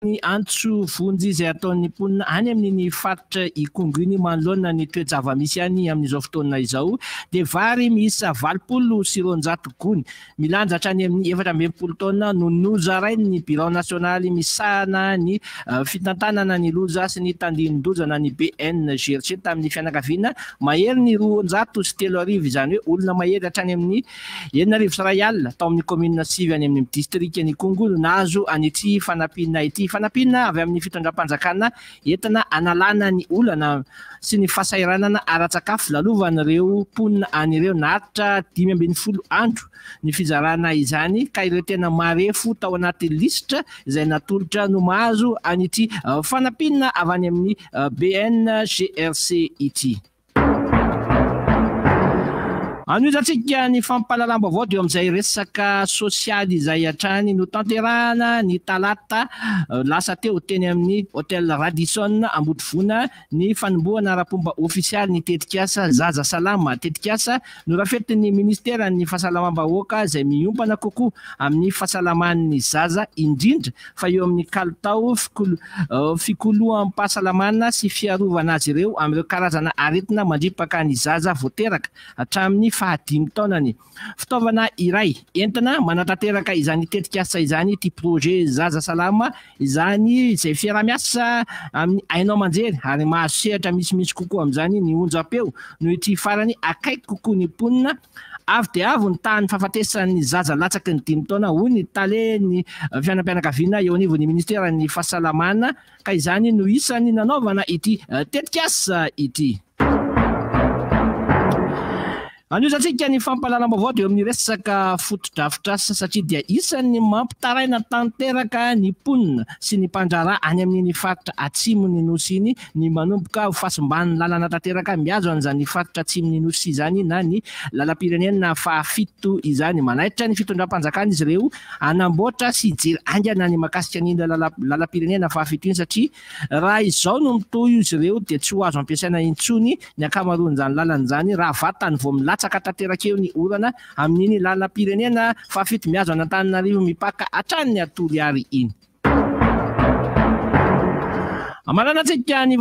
ny antso vonjy izay ataon'ny mponina any amin'ny faritra ikongony manoloana ny toejava misy any amin'izao fotoana izao dia vary miisa 20 gony milanjatra any amin'ny 220 taona no nozarainy ny Bureau nasionaly misahana ny fitantanana ny loza sy ny tandinin-dozana ny BNGRC tamin'ny fianakaviana mahery ny 203 izany hoe olona mahery hatrany amin'ny 900 tao amin'ny commune sivy any amin'ny district ny Kongo nazo an'ity fanampiana ity. Fanampiana avy amin'ny fitondram-panjakana entina analana ny olana sy ny fasairanana ara-tsakafo lalovan'ireo mponina an'ireo naritra 520 andro ny fizarana izany ka ireo tena marefo tao anaty listra izay natolotra no mahazo an'ity fanampiana avy any amin'ny BNGRC ity. Anonjatsika ny fampalalam-baovao dia amin'izay resaka sosialy izay hatrany no tanterahana ny talata lasa teo teny amin'ny hôtel Radisson Ambodivoana ny fanombohana ara-pomba ofisialy ny tetikasa Zaza Salama tetikasa no rafetin'ny ministera ny fahasalamam-bahoaka izay miompana kokoa amin'ny fahasalaman'ny zaza indrindra fa eo amin'ny kalitao fikoloham-pahasalamana sy fiarovana azy ireo amin'ireo karazana aretina mandripaka ny zaza voateraka hatramin'ny 5 taonany. Fitaovana iray entina manatanteraka izany tetikasa izany ity projet Zaza Salama izany izay fiara-miasa amin'ny ainao manjery ary mahazo sehatra misimisy kokoa amin'izany ny onjam-peo no ity farany akaiky kokoa ny mponina avy dia avy ny tany fahafatesan'ny zaza latsaky ny 5 taona hoy ny tale ny fianam-pianakaviana eo anivon'ny ministera ny fahasalamana ka izany no isany nanaovana ity tetikasa ity. Anonjatsika ny fampalalam-baovao dia amin'ny resaka foto-drafitrasa satria dia isan'ny mampitaraina tanteraka ny mponina sy ny mpandraharaha any amin'ny faritra atsimon'ny nosy iny ny manomboka ho fahasimban'ny lalana tanteraka mihazo an'izany faritra atsimon'ny nosy izany na ny lalam-pirenena fahafito izany. Manaitra ny fitondram-panjakana izy ireo anamboatra sy hijery aingana ny makasika ny lalam-pirenena fahafito iny satria raha izao no mitohy izy ireo dia tsy ho azo ampiasaina intsony ny akamaroan'izany lalan'izany raha vatany vao milatsaka tanteraka eo ny orana amin'iny lalam-pirenena fahafito mihazo an'Antananarivo mipaka hatrany ny Toliary iny. Maranantsika ny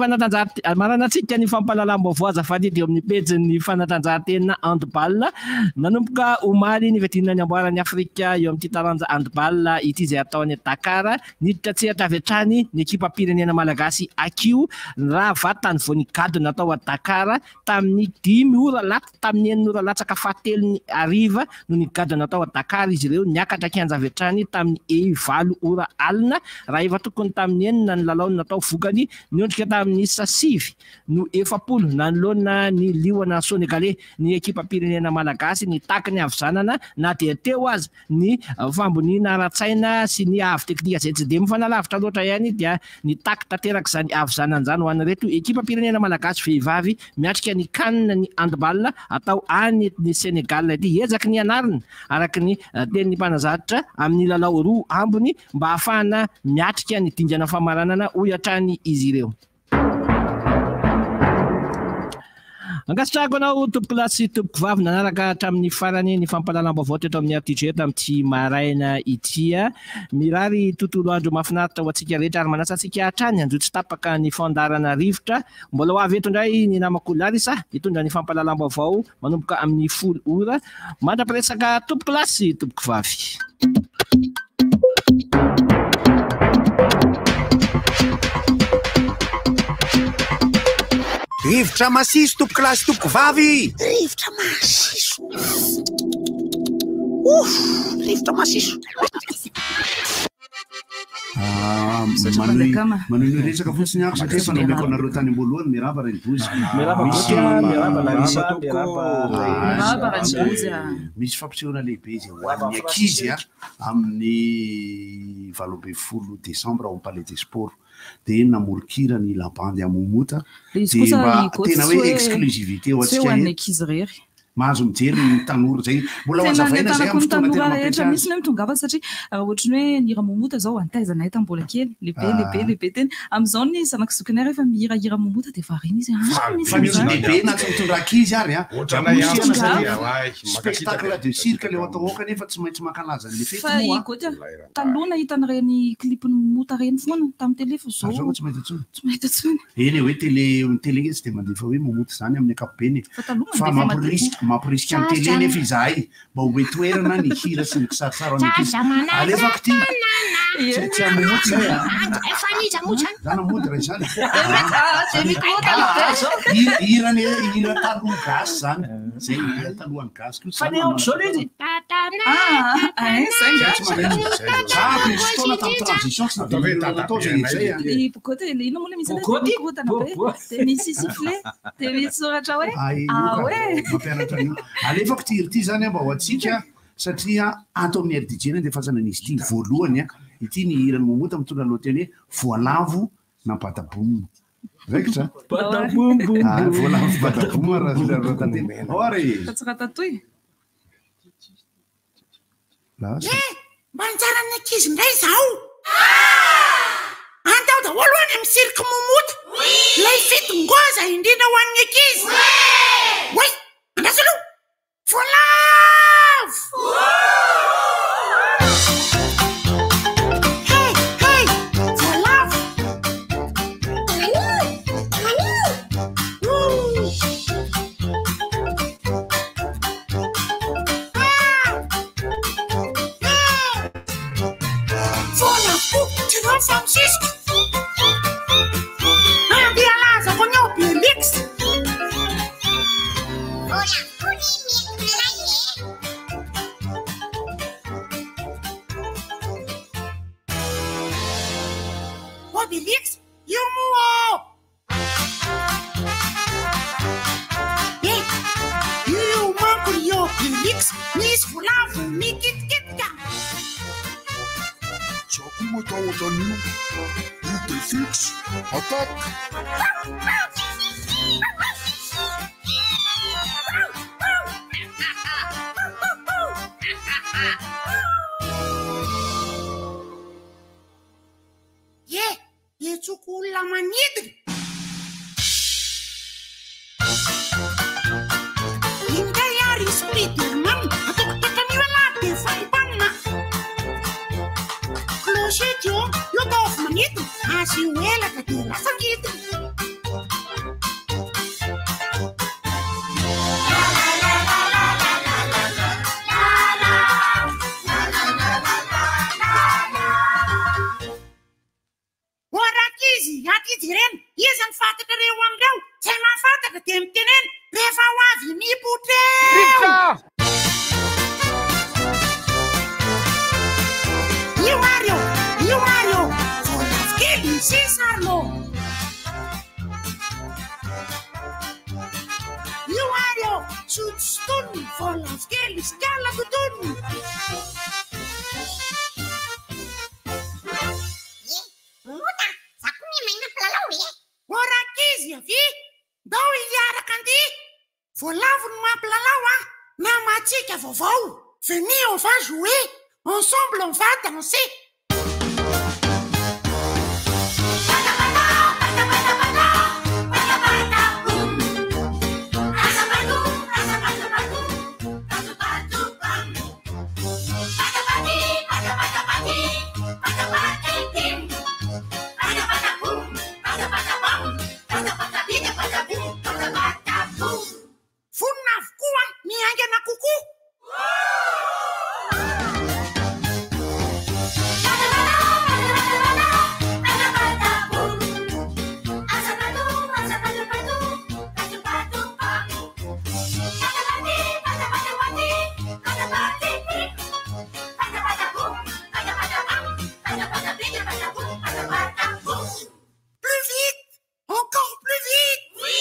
fampalalam-baovao azafady dia amin'ny pejin'ny fanatanjahantena handball nanomboka omaly ny vedinina ny amboaran'ny Afrika eo amin'ity taranja handball ity izay ataony Dakar niditra tsehatra avy hatrany ny ekipa pirenena malagasy AQ raha vatany vao nigadona natao a Dakar tamin'ny 10 ora latsaka tamin'ny 9 ora latsaka fahatelony ariva no nigadona natao a Dakar izy ireo niakatra kianja avy hatrany tamin'ny 4 ora alina raha efa tokony tamin'ny 9 ny lalaony natao voka fany niondrika tamin'ny sasivy no 70 nanoloana ny liona Sénégalais ny ekipa pirenena malagasy ny taky ny avizanana na dia teo azy ny fambonina ara-tsaina sy ny avy teknika zay tsy de mifanalavitra loatra ihany dia ny taky tanteraka izany avizanan'izany ho an'ireto ekipa pirenena malagasy vehivavy miatrika ny kanina ny handball atao any ny Sénégal ity ezaky ny anarina araky ny tenin'ny mpanazatra amin'ny lalao roa ambony mba ahafahana miatrika ny dingana famaranana hoatrany izy ireo. Angasitrako anao tompoko lahy sy tompoko vavy nanaraka hatramin'ny farany ny fampahalalam-baovao teto amin'ny RTG tamin'ity maraina ity mirary tontolo andro mahafinaritra ho antsika rehetra ary manasa antsika hatrany andro tsy tapaka ny fandarana rivotra mbola ho avy eto indray ny namako Larisa hitondra ny fampahalalam-baovao manomboka amin'ny 10 ora mandra-piresaka tompoko lahy sy tompoko vavy. Rivotra masiso tompoko lahy sy tompoko vavy. Rivotra masiso. Rivotra masiso. Manohy resaka fotsiny ako satria fa nameko anareo tany amboalohany mirava Renivozy. Misy fampisehoana lehibe izay ho an'ny ankizy amin'ny 20 Desambra ao amin'ny Palais des Sports dia namorokira ny labandy amomota dia mba tena hoe exclusivité ho antsika mahazo mijery ny tanora zay mbola hazavaina zay amin'ny fotoana tena rehetra misy hoe mitongava satria ohatrany hoe nira momota zao antaizana eto mbola kely lehibe teny amin'izao ny zanako zokinay rehefa mihirahira momota dia varina izy fa misy lehibe na tsy mitondra ankizy ary spectacle de cirque le ataoka nefa tsy maintsy mankalaza le fety fa igota taloha nahitan'ireny clipny momota reny foana tamin'ny télé fa zao tsy mahita tsony eny hoe télé tsy dia mandefa hoe momota zany amin'ny ankapobeny fa mampirisika amin'ny télé nefa izahay mba ho toerana ny hira sy ny kisarisary an'ankizy alefako ty tsy amomota zany amody ray zany hira taloha gasy zany zay hira talohan'ny gasy fotoana tamin'ny transition tsy natao zay zay bokoty ino moa le misy dia misy sifflet dia misy soratra hoe mampianatra an'io alefako ty hira ty zany mba ho antsika satria ato amin'ny RDJ dia fasana n'izy ity voalohany ity ny hirany momota mitondra lohateny hoe voalavo na batabomo raikitra voalavo batabomo rahatanteny ory ratsiratatoi mba nitsara ny ankizy ndray zaho andao daholo any amin'ny sirika momota lay fitongoza indrindra ho an'ny ankizy way andraso aloha voalavo Francisco dia laza con io Felix Obelix io muo io manco io Felix nis volavo mi kitkitka Como tá o Danilo? Item fix, ataque! E tsukulla manidri! Ingayari Spiderman, atok takaniwalate faibanna! Clochetiu, eu tô manito, a ciuela que tem lá sanguito. Ora kizi, ati tiren, isan fata que eu andau, sem uma fata que tem tenen, leva o avi mi putreu. Io Mario, Cesarlo. Voalavo no mampilalao namatsika vaovao. Venez, on va jouer. Ensemble, on va danser. Funna avokoa miangana kokoa. Plus vite, encore plus vite. Oui.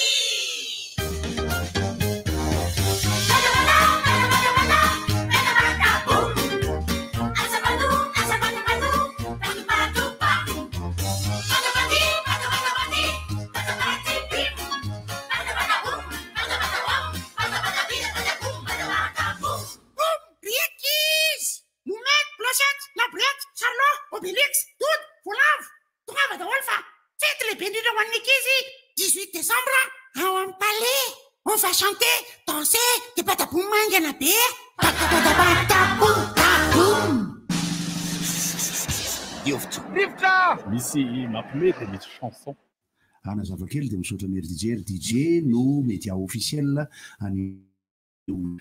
Obélix, Doud, Voulave, Trava de Wolfa, faites les bénis de Wannikizi, 18 décembre, à un palais. On va chanter, danser, des patapoum manganapé, patapatapoum, tapoum. Rivotra! Misy mampimety misy chanson. Ana zavakely dia misaotra ny ry DJ no média officiel any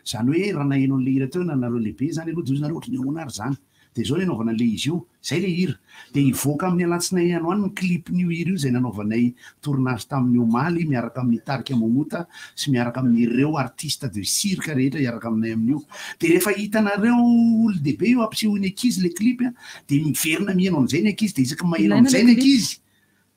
zany hoe raha naheno an'le hira teo nanareo lehibe zany aloha dozonareo ohatry ny ahoana ary zany. Dia zao ny anaovana le izy io, zay le hira. Dia hivoaka amin'ny alatsinainy any hoany ny clipn'io hira io zay nanaovanay tournage tamin'ny omaly miaraka amin'ny Tarika Momota sy miaraka amin'ireo artiste de cirque rehetra hiaraka aminay amin'io. Dia rehefa hitanareo olon-dehibe io ampisehoany ankizy le clip dia miverina mihaino an'izay ny ankizy dia isaky maheno an'izay ny ankizy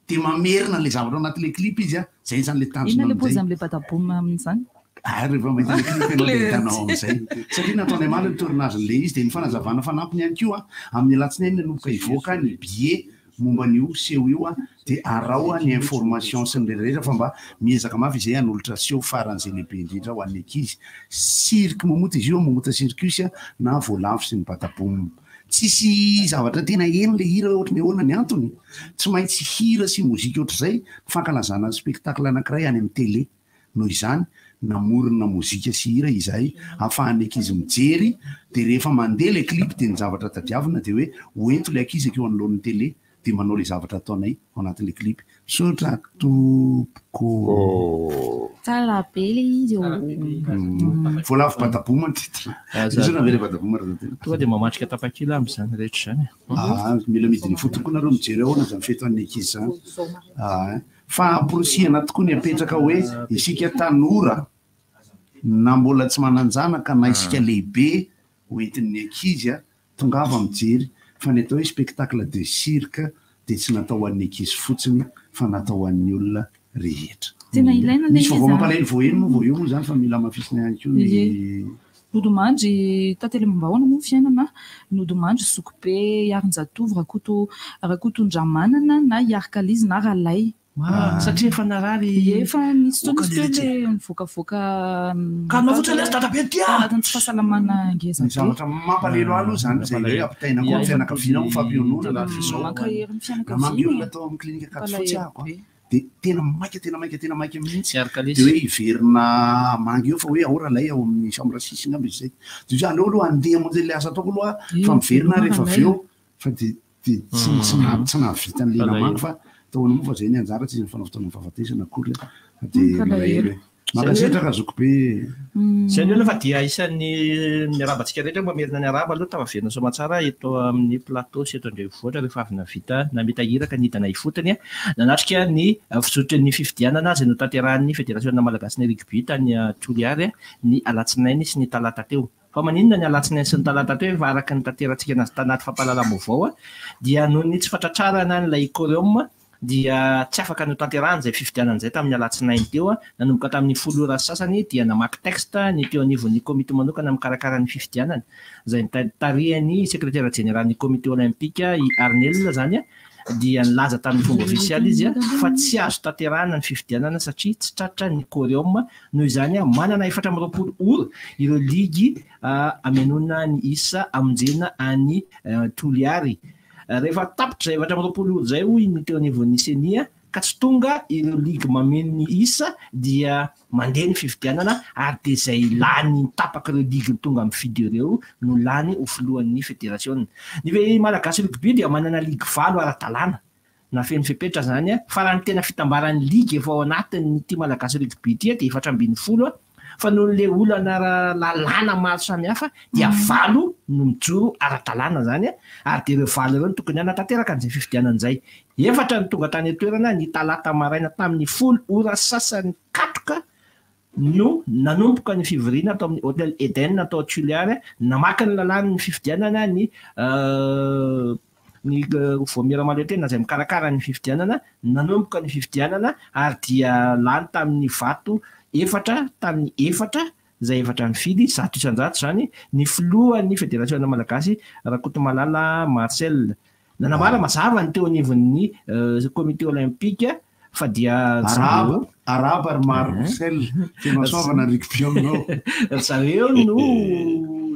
dia mamerina le zavatra anaty le clip izy zay zany le tanjona amin'izay. Inona le pozy amin'le pataboum amin'izany? Rehefa mahita le clip ianao dia hitanao amin'izay. Satria nataonay maly ny tournagen'le izy dia ny fanazavana fanampiny ihany koa amin'ny alatsinainy nanomboka hivoaka ny billet momban'io seho io dia arao ny information sy ny rehetra fa mba miezaka mafy izay hanolotra seho faran'izay lehibe indrindra ho an'ny ankizy. Cirque Momota izy io, Momota Circus na Voalavo sy ny pataboum. Tsisy zavatra tena eno le hira ohatry ny ahoana ny antony. Tsy maintsy hira sy mozika ohatr'izay fankalazana spectacle anankiray any amin'ny télé. Noho izany namorona mozika sy hira izay ahafahan'ny ankizy mijery dia rehefa mandeha le clip dia ny zavatra tadiavina dia hoe hoento le ankizy akeo anoloan'ny télé dia manao le zavatra ataonay ao anatin'le clip. Misaotra tompoko. Tsara be le izy Voalavo pataboum ny titre. Izona ve le pataboum raha tena. Tonga dia mamatrika tapakila amin'izany rehetra izany. Mila midiny fotoko nareo mijery ahoana izany feto an'ny ankizy izany. Fa amporosihana tokoa ny apetraka hoe isika tanora na mbola tsy mananjanaka na isika lehibe hoentin'ny ankizy tongava mijery fa ny atao hoe spectacle de cirque dia tsy natao ho an'ny ankizy fotsiny fa natao ho an'ny olona rehetra. Tena ilaina le izy. Misy vaovao mampalahelo voaeno moa eo moa zany fa mila mafisina ihany koa ny Nodomandry tantely mombahoana moa fiainana Nodomandry Sokobe Yarinjatovo Rakotondramanana na Yarkalizy na Ralay. Satria efa narary efa nisy fotoana le mivokavoaka ka navotra le dadabe ty anatin'ny tsy fahasalamana ngeza ny zavatra mampalahelo aloha zany zay hoe ampitaina koa ny fianakaviana ho fampionona na fizao mankahery ny fianakaviana atao amin'ny klinika akafotsy ako dia tena maika mihitsy dia hoe hiverina mangy eo fa hoe ao Ralay ao amin'ny chambre sisina aby izay dia zany eo aloha andeha monjeny le asa ataoko aloha fa miverina rehefa avy eo fa dia tsy nahavita ny lena mangy fa taona moa fa zay ny anjara tsy izy ny fanaovitana ny fahafatesana akory dia malahelo makasitraka zoko be zay ny fa dia isan'ny ny arabantsika rehetra mamerina ny araba aloha tavaverina somatsara eto amin'ny plateau sy eto Andrenivohitra rehefa avy navita nameta hiraka ny hidana ifotany nanatrika ny fizotran'ny fifidianana izay notanterahan'ny fédération malagasy ny rugby tany Toliary ny alatsinainy sy ny talata teo. Fa maninona ny alatsinainy sy ny talata teo fa araka ny tanterantsika nazy tanaty fampahalalam-baovao dia noho ny tsy fatratrarana n'ilay Coreum dia tsy afaka no tanterahana izay fifidianan'izay tamin'ny alatsinainy teo nanomboka tamin'ny 10 ora sasany dia namaky texte ny teo anivon'ny komité manokana mikarakara ny fifidianana izay tarihany secrétaire général ny komité olympique i Arnel zany dia nilaza tamin'ny fomba ofisialy izy fa tsy azo tanterahana ny fifidianana satria tsy tratra ny Coreum noho izany manana 420 ora ireo ligy amenona ny isa amonjena any Toliary. Rehefa tapitra 420 ora zay hoy ny teo anivon'ny Senia ka tsy tonga ireo ligy mameno ny isa dia mandeha ny fifidianana ary dia zay lany tapaka ireo ligy tonga mifidy ireo no lany ho filohan'ny fédération. Ny Malagasy rugby dia manana ligy 5 ara-dalàna na feno fepetra zany fa raha ny tena fitambaran'ny ligy efa ao anatin'ny ty Malagasy rugby ty dia 410 fa noho le olana lalàna maro samihafa dia 9 no mijoro ara-dalàna zany ary dia ireo 9 ireo tokony hanatanteraka an'izay fifidianana izay. 4 ny tonga tany atoerana ny talata maraina tamin'ny 10 ora sasany katroka no nanomboka ny fivoriana atao amin'ny Hôtel Eden atao Toliary namaka ny lalàna ny fifidianana ny Vomera Maletena izay mikarakara ny fifidianana nanomboka ny fifidianana ary dia lany tamin'ny vato 4 tamin'ny 4 zay 4 mifidy 100 isan-jato zany ny filohan'ny Fédération Malagasy Rakotomalala Marcel nanambara mazava ny teo anivon'ny comité olympique fa dia araba ary Marcel fimasovana rugby aminao zareo no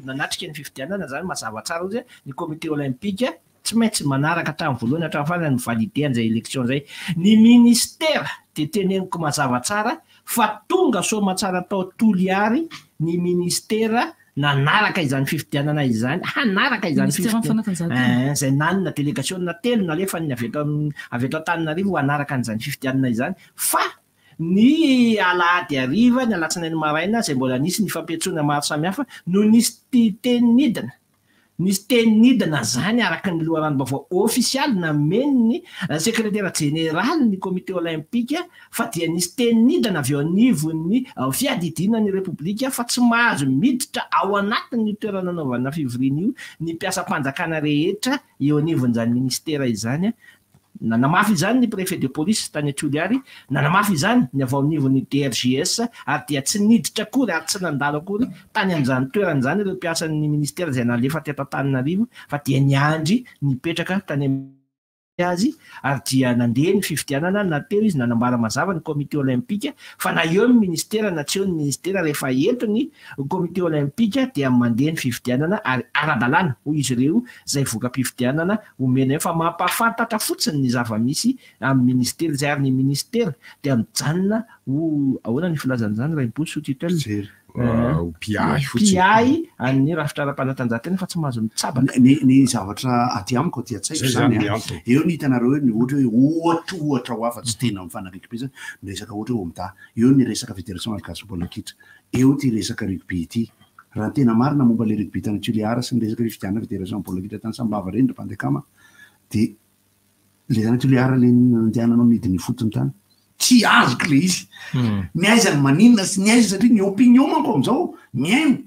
nanatrika ny fifidianana zany mazava tsara izy ny comité olympique tsy maintsy manaraka hatramin'ny voalohany hatramin'ny farany validé an'izay élection zay. Ny ministère dia teneniko mazava tsara fa tonga soamantsara tao Toliary ny ministère nanaraka izany fifidianana izany hanaraka izany fifidianana zay nanina délégation na telo nalefa ny avy eto Antananarivo hanaraka an'izany fifidianana izany fa ny alahady hariva ny alatsinainy maraina zay mbola nisy ny fampiantsoana maro samihafa no nisy tenidina zany araka ny loharano-baovao ofisialy nameny ny secrétaire général ny comité olympique fa dia nisy tenidina avy eo anivon'ny fiadidinany république fa tsy mahazo miditra ao anatin'ny toerana anaovana fivoriana io ny mpiasam-panjakana rehetra eo anivon'izany ministère izany. Nanamafy izany ny préfet de police tany Toliary, nanamafy izany ny avy ao anivon'ny DRGS ary dia tsy niditra akory ary tsy nandalo akory tany amin'izany toerana izany ireo mpiasan'ny ministère izay nalefa teto Antananarivo fa dia niandry nipetraka tany azy ary dia nandeha ny fifidianana nateo izy nanambara mazava ny comité olympique fa na eo ny ministère na tsy eo ny ministère rehefa eto ny comité olympique dia mandeha ny fifidianana ary ara-dalàna hoy izy ireo zay voka-pifidianana omena fa mampafantatra fotsiny ny zava-misy amin'ny ministère zay ary ny ministère dia mijanona ho ahoana ny filazan'izany raha impoly sous tutelle piay amin'ny rafitra ara-panatanjahantena fa tsy mahazo mitsabaka ny zavatra aty amiko aty an-tsaiko zany eo ny hitanareo ny ohatra hoe ohatra ho afa tsy tena mifanaraiky be zany miresaka ohatra hoe omda eo ny resaka fédération malagasy baolina kitra eo ty resaka rugby ity raha tena marina momba le rugby tany Toliary sy ny resaka fifidianana fédération baolina kitra tany Sambava reny ndra mpandekama dia le tany Toliary le andehananao midiny fotony tany tsy azoko le izy miaizany maninona sy niaiza satria ny opinion manko amizao miaino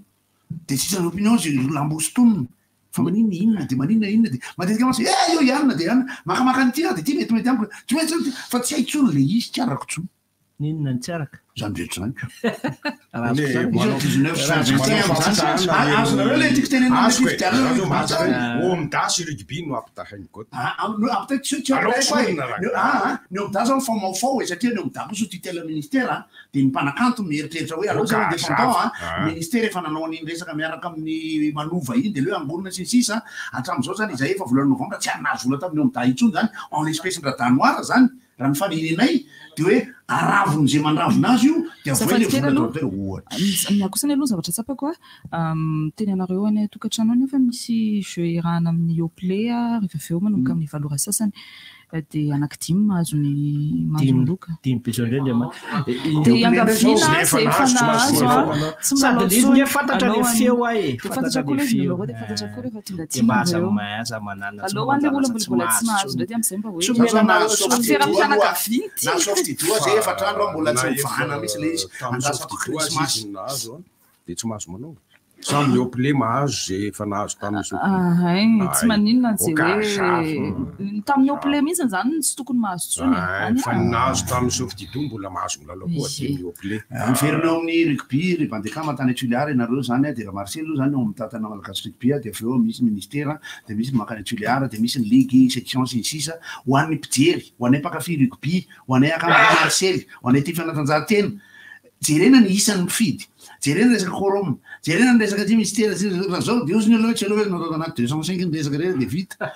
dia tsisany opinion zy lambostonina fa maninona inona dia maninona dia matetika masa eo ianona dia ianona makamaka nyty dia ty metimety amiko tsy maintsy fa tsy haitsony le izy tsy arako tsony ninona ny tsy araka zany rehetra zany omdasy rugby no ampitahainy ny omda zao famafao satria ny omda koso tutelle ministère dia ny mpanakanto mieritreritra hoe aloha defendant ministère efa nanao an'iny resaka miaraka amin'ny manova iny dia leo angorona sy ny sisa hatramin'izao zany izay efa volana novambra tsy anazo vola tamin'ny omda intsony zany en espèce ndra danoara zany raha ny farirenay dia hoe aravony zay mandravona azy io dia miakosany aloha zavatra tsapako teny anareo any tokantrano any efa misy jeu irahana amin'ny oplay rehefa avy eo manomboka amin'ny valora sasany dia anankidimy mahazo ny loka dia angaviana zay efa nahazo tsy malaotsony fantatra le feo fantatra koa le numéro dia fantatra koa rehefa tonga dimy aloha an'le olona mbola tsy mahazo ndraty amin'izay mba hoe ampiarapianakaviany ty na softidoa zay efatrandro mbola tsy mivahana misy le izy andasa Christmas dia tsy mahazo manao Samy Yoplait mahazo zay efa nahazo tamin'ny tsy maninona zay hoe tamin'ny Yoplait mihitsy zany tsy tokony mahazo tsony fa nahazo tamin'ny Sofididou mbola mahazo milalao koa team Yoplait. Miverinao amin'ny rugby revandeca matany Tuileries ianareo zany de Marcelo zany ao amin'ny tatana malagasy rugby de avy eo misy ministère de misy makany Tuileries de misy ligue section sy ny sisa ho an'ny mpijery ho anay mpakafy rugby ho anay akamaka Marcel ho anay ty fanatanjahantena jerena ny isan'ny mpifidy jerena resaka quorum jerena ny resaka ty ministère zao de osy ny aloha tsy aloha hoe natao anaty 205 ny resaka reny de vita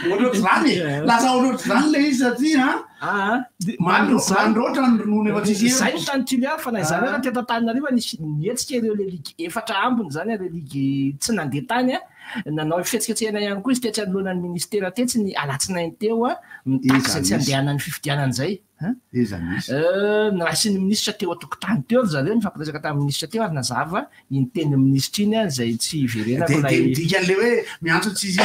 ohatroatra zany lasa ohatroatra zany le izy satria mandroatra ny ronono efa tsisy zay ny tany Tuileries fa na zany raha teto Antananarivo nisy nietsika ireo le ligue efatra ambiny zany le ligue tsy nandeha tany nanao fihetsikehtsehana ihany koa izy tetsy anoloanan'ny ministère tetsy ny alatsinainy teo mitaky tsy andehanany fifidianana zay nasin'ny ministra teo atokotany teo zareo nifampiresaka tamin'ny ministra teo ary nazava iny teny ministra iny zay tsy iverenadikale hoe miantso tsisy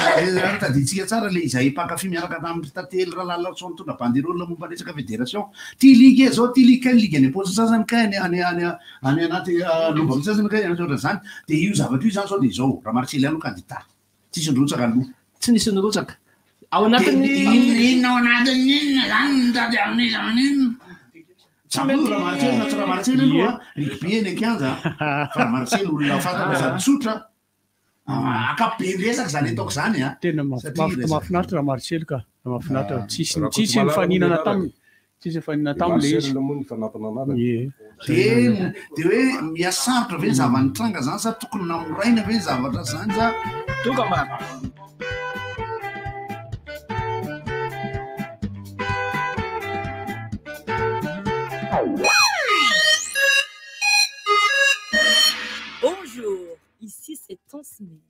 taditsika tsara le izay mpankafy miaraka tamin'ny tately raha lalaso mitondra banderole momba resaka fédération ty ligue zao ty ligue ligue any aposy sasany ka any anaty lombako sasany ka anaty zany de io zavatra io zany sao de zao raha Marcel ano candidat tsisy nrotsaka aloha tsy nisy nrotsaka ao anatin'ny ao anatin'ny inona zany mitady amin'izy amin'inona raha Marcel aloha rugby eny an-kianja fa Marcel olona fatana sady tsotra akapobe resaka zany ataoko zany tena mahafinaritra raha Marcel ka mahafinaritra tsisy nifaninana taminy tsisy nifaninana taminy le izy de hoe miasarotra ve ny zavanitranga zany sa tokony namoraina ve ny zavatra zany za toka maro. Bonjour, ici c'est Tansmina.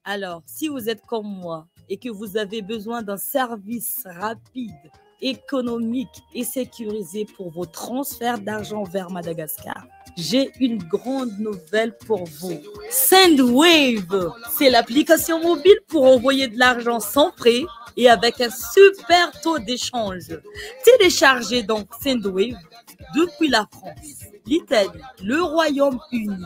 Alors, si vous êtes comme moi et que vous avez besoin d'un service rapide, économique et sécurisé pour vos transferts d'argent vers Madagascar, j'ai une grande nouvelle pour vous. Sendwave, c'est l'application mobile pour envoyer de l'argent sans frais et avec un super taux d'échange. Téléchargez donc Sendwave depuis la France, l'Italie, le Royaume-Uni,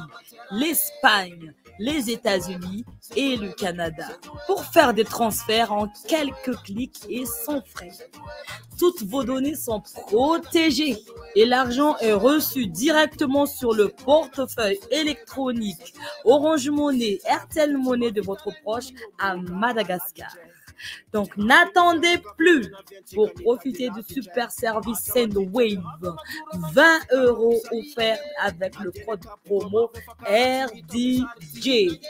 l'Espagne, les États-Unis et le Canada pour faire des transferts en quelques clics et sans frais. Toutes vos données sont protégées et l'argent est reçu directement sur le portefeuille électronique Orange Money, RTL Money de votre proche à Madagascar. Donc n'attendez plus pour profiter du super service Sendwave. 20 € offerts avec le code promo RDJ.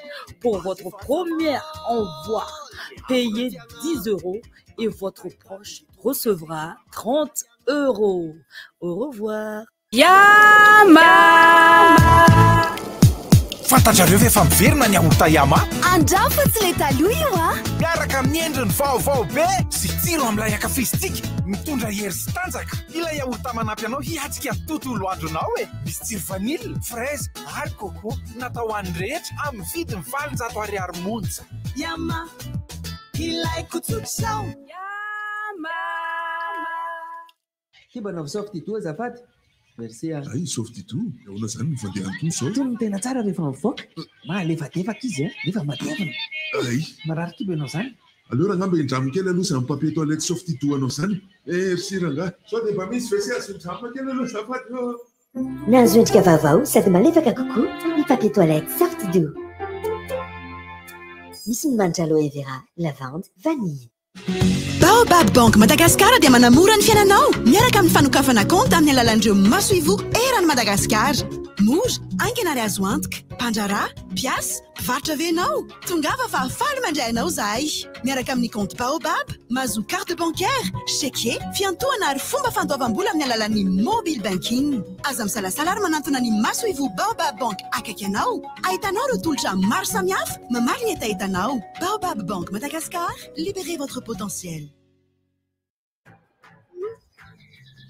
Pour votre premier envoi, payez 10 € et votre proche recevra 30 €. Au revoir. Yama! Fantatrareo ve fa miverina ny aorta Yama? Andra fa tsy le taloha io miaraka amin'ny endriny vaovao be sy tsiro amin'ilay akafistika mitondra hery sy tanjaka. Ilay aorta manampy anao hiatsika tontolo andronao misy tsiro vanille, fraise ary coco natao ho an'ny rehetra amin'ny vidiny 700 € monja. Yama, ilaiko tsotrao. Kibanao Sofididou azafady. Merci. Ay, Sofididou, ahoana zany ny fandehan'ny toso zao? Tony tena tsara rehefa mivoaka. Malefadefaka izy rehefa matevina. Ay. Marary kibo ianao zany. Aleo rangamba indramo kely aloha zany papier toilette Sofididou anao zany. Merci ranga. Sao de mba misy vese azo indramo kely aloha azafady. Nahazo endrika vaovao sady malefaka kokoa ny papier toilette Sofididou. Misy ny manitra aloe vera, lavande, vanille. Baobab Bank Madagascar dia manamora ny fiainanao miaraka amin'ny fanokafana compte amin'ny alalan'ireo masoivo eran'ny Madagascar. Moja, aingana ary azo antoka, mpandrarà, mpiasa, mpivarotra venao. Tongava fa afaly mandray anao zahay. Miaraka amin'ny compte Baobab, mahazo carte bancaire, chèque, fiantohana ary fomba fandoavam-bola amin'ny alalan'ny mobile banking. Aza misalasala ary manantona ny masoivo Baobab Bank akaiky anao. Ahitanao ireo tolotra maro samihafa mamaly ny entahitanao. Baobab Bank Madagascar, libérez votre potentiel.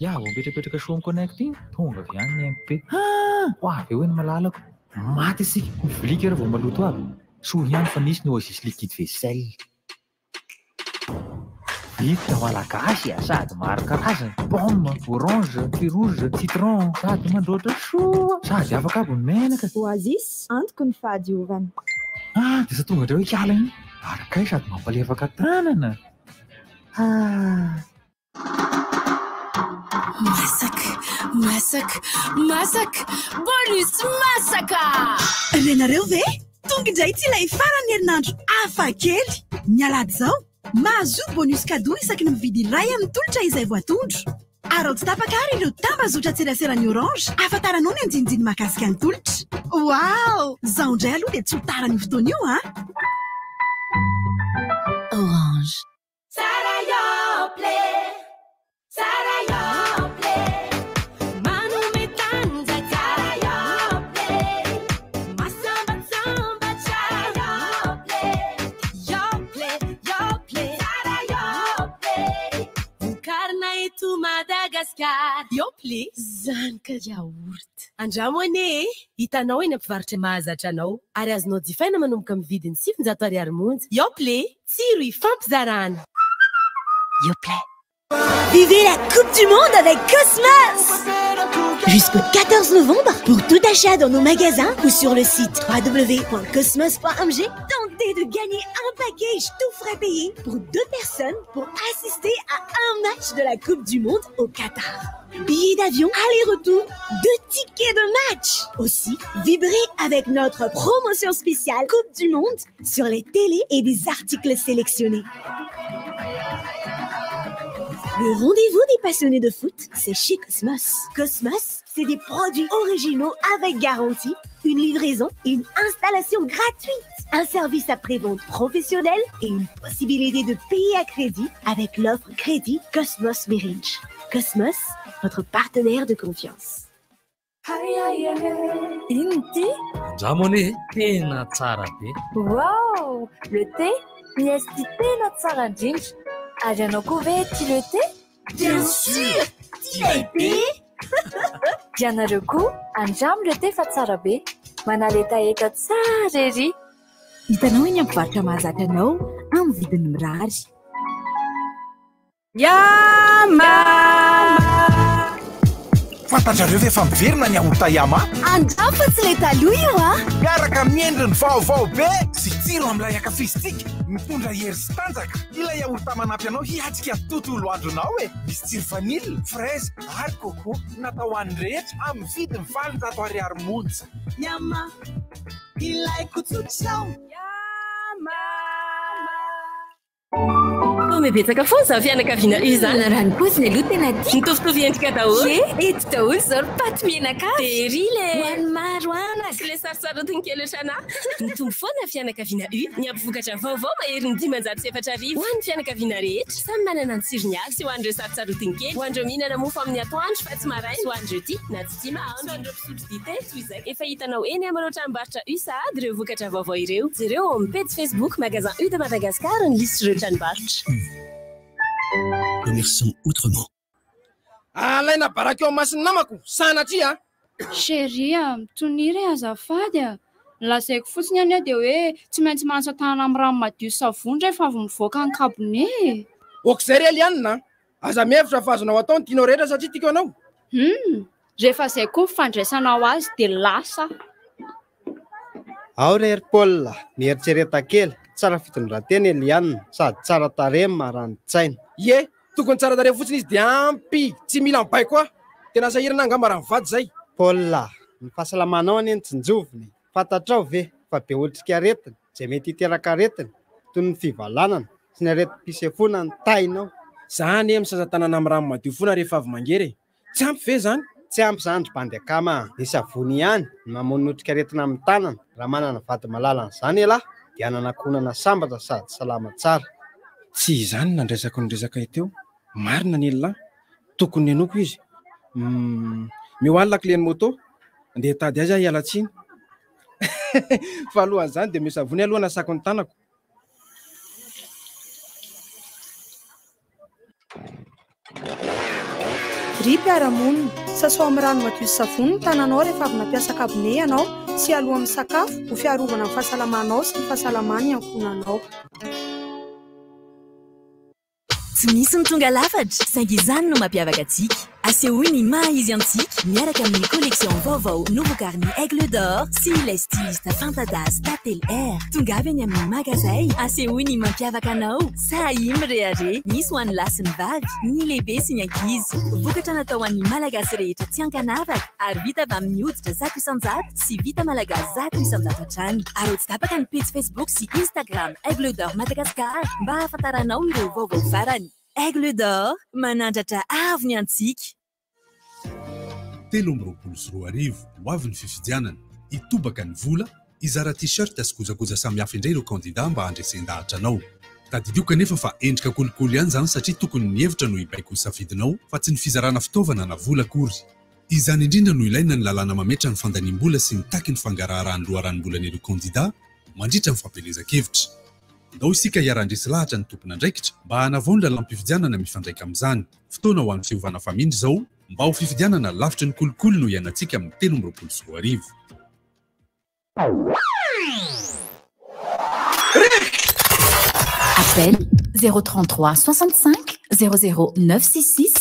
Ya, mipetrapetraka soa connect iny tonga avy any ny MP. Ho avy hoe ny malalako. Maty isika vilika rehefa vao maloto avy. Soa ihany fa nisy ny oasis liquide vaisselle. vita malagasy sady maro karazany pomme, orange, fruit rouge, citron sady mandroatra soa sady afaka aby ny menaka. Oasis, antoko ny fahadiovana. Dia sa tonga indray hoe hiala iny arakay sady mampalefaka tanana. Masaka bonus masaka renareo ve tonga indray tsy ilay farany herinandro hafa kely mialady zao mahazo bonus cadeau isaky ny mividy ray amin'ny tolotra izay voatondro ary tsy tapakary ireo tambazotra tserasera-ny orange afantaranao ny anjinijiny mahakasika ny tolotra. Wow, zaho indray aloha dia tsy ho tarany fotoana io Orange. Madagascar. Yoplay zanaka yaourt. Andramo ane, hitanao eny ampivarotra mahazatra anao ary azonao jifaina manomboka amin'ny vidiny 700 ariary monja. Yoplay, tsiro ifampizarana. Yoplay. Vivez la Coupe du Monde avec Cosmos! Jusqu'au 14 novembre, pour tout achat dans nos magasins ou sur le site www.cosmos.mg, tentez de gagner un package tout frais payé pour 2 personnes pour assister à un match de la Coupe du Monde au Qatar. Billets d'avion, aller-retour, 2 tickets de match. Aussi, vibrez avec notre promotion spéciale Coupe du Monde sur les télés et des articles sélectionnés. Le rendez-vous des passionnés de foot, c'est chez Cosmos. Cosmos, c'est des produits originaux avec garantie, une livraison et une installation gratuite, un service après-vente professionnel et une possibilité de payer à crédit avec l'offre crédit Cosmos Marriage. Cosmos, votre partenaire de confiance. Inti? Jamone, tena tsara be. Wow, le thé? Miesty tena tsara indrindra. Ary ianao koa ve tia le thé? Bien sûr! Tia thé? Dianareo koa andramo le thé fa tsara be. Manala etaeta tsara ery. Hitanao eny ampivarotra mahazatra anao amin'ny vidiny mirary. Fantatrareo ve fa miverina ny yaourt Yama? Andramo fa tsy le taloha io miaraka amin'ny endriny vaovao be sy tsiro amin'ilay akafistika mitondra hery sy tanjaka. Ilay yaourt manampy anao hiatrika tontolo andronao misy tsiro vanille, fraise ary coco natao ho an'ny rehetra amin'ny vidiny 700 ariary monja. Yama, ilaiko tsotsotra. Mebetsaka foana za fianakaviana io zany. Raha ny poziny aloha tena tia. Mitovitovy endrika daholo. Eto daholo zao paty menaka. Tery le. Hoan'ny maro ana. Sy le sarotsarotiny kely otrana. Mitombo foana fianakaviana io. Ny ampivokatra vaovao mahery ny 10,700 arivo. Ho an'ny fianakaviana rehetra. Samy manana ny tsirony avy sy ho an'ireo sarotsarotiny kely. Ho an'ireo mihinana mofo amin'ny atoandro fa tsy maraina. Sy ho an'ireo tia na tsy tia mahandro. Ho an'ireo mpisotro dite toy izay. Efa hitanao eny amin'ireo tranombarotra U sady ireo vokatra vaovao ireo. Jereo amin'ny page Facebook magasin U de Madagascar ny listy ireo tranombarotra. Commerçons autrement. Alaina baraka eo masiny namako, sanatria. Chérie, mitoniry azafady. Lazaiko fotsiny any dia hoe tsy maintsy manasa tanana amin'ny rano madio savony rehefa avy mivoaka ny kabone. Okizay rely ihany aza mihevitra fa azonao atao ny tianao rehetra satria tiako anao. Rehefa izay koa mifandraisanao azy dia lasa. Ao ry Paul, mieritsereta kely, tsara fitondran-teny Eliane, sady tsara tarehy marani-tsaina. Ie, tokony tsara tarehy fotsiny izy dia ampy, tsy mila mibay koa. Tena sahirana angamba raha mivady zay. Paul, ny fahasalamanao any tsinjoviny, fantatrao ve fa be otrika aretina, izay mety hiteraka aretina, toy ny fivalanana, sy ny aretim-pisefona ny tainao. Zany misasatanana amin'ny rano madio foana rehefa avy mangery. Tsy ampy ve zany? Tsy ampy zany bandekama, ny savony ihany, ny mamono otrika aretina amin'ny tanana, raha manana vady malalana zany lahy, dia nanankonana sambatra sady salama tsara. Tsy izany nandraisako ny resaka teo. Marina ny lehilahy, tokony nenoko izy. Mioalina clé-ny moto, andeha tady azy hiala tsiny. Fa alohan'izany dia misavony aloha nasako ny tanako. Ry mpiara-monina, sasao amin'ny rano madio sy savony ny tananao rehefa avy nampiasa kabone ianao sy aloha amin'ny sakafo ho fiarovana amin'ny fahasalamanao sy ny fahasalaman'ny ankonanao. tsy misy ny tonga lafatra saingy izany no mampiavaka antsika asehoy ny maha izy antsika miaraka amin'ny collection vaovao nouveau garni aigle d'or sy les stylistes fantadas tatel air tongavy any amin'ny magazay asehoy ny mampiavaka anao sahim rehare misy ho an'ny lasy ny vavy ny lehibe sy ny ankizy vokatra natao an'ny malagasy rehetra tsy ankanavaka ary vita avy amin'ny hoditra zato isanjato sy vita malagasy zato isanjato hatrany ary tsy tapaka ny page Facebook sy Instagram aigle d'or Madagascar mba hafantaranao ireo vaovao farany aigle d'or manandratra avy ny antsika 3 ho avy ny fifidianana itobaka ny vola izara t-shirt sy kojakoja samihafa indray ireo kandida mba handresendahatra anao tadidio kanefa fa endrika kolokolo ihany zany satria tokony ny hevitra no ibaiko ny safidinao fa tsy ny fizarana fitaovana na vola kory izany indrindra no ilaina ny lalàna mametra ny fandanimbola sy ny taky ny fangaraharahan'ny loharanom-bolan'ireo kandida mandritra ny fampielezan-kevitra ndao isika hiara-ndresy lahatra ny tompona andraikitra mba hanavao ny lalam-pifidianana mifandraika amin'izany fotoana ho an'ny fiovana famindry zao mba ho fifidianana lavitra ny kolokolo no ianantsika amin'ny 3 Appel 033 65 00 966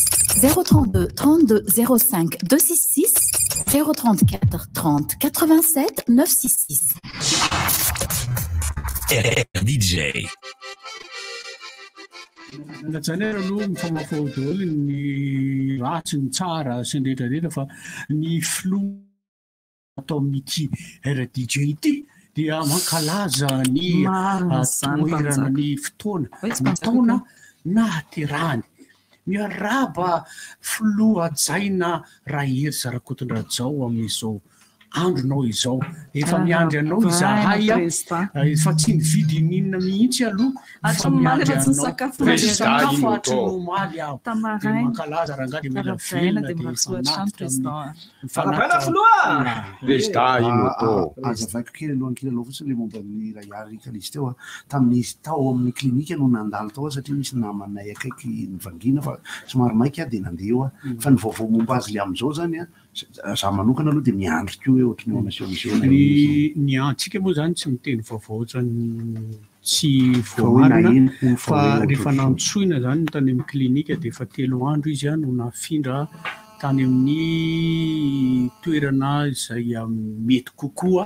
032 32 05 266 034 30 87 966 DJ zany aloha mifamafao daholo ny ratsy ny tsara sy ny rehetrarehetra fa ny flo atao amin'ity RDJ ity dia mankalaza ny toerana ny fotoana taona nahaterahany miaraba filohajaina raha hery zara-kotondrajao amin'izao andronao izao efa miandry anao izahay fa tsy mividy ninona mihitsy aloha fa miandry anao atrynomaly aho dia mankalaza raha ngady mila velona dia azavaiko kely alohan'ny kely aloha fotsiny le momba amin'ny rayary kalizy teo tamin'ny tao amin'ny klinika no nandalo tao satria misy namanay akaiky nivangina fa somary maika dia nandeha fa ny vaovao momba azy le amin'izao zany za manokana aloha dia miandry ko hoe ohatrany onasionisiona ny antsika moa zany tsy miteny vaovao zany tsy voamarina fa rehefa nantsoina zany tany amin'ny klinika dia efa 3 andro izy no nafindra tany amin'ny toerana izay mety kokoa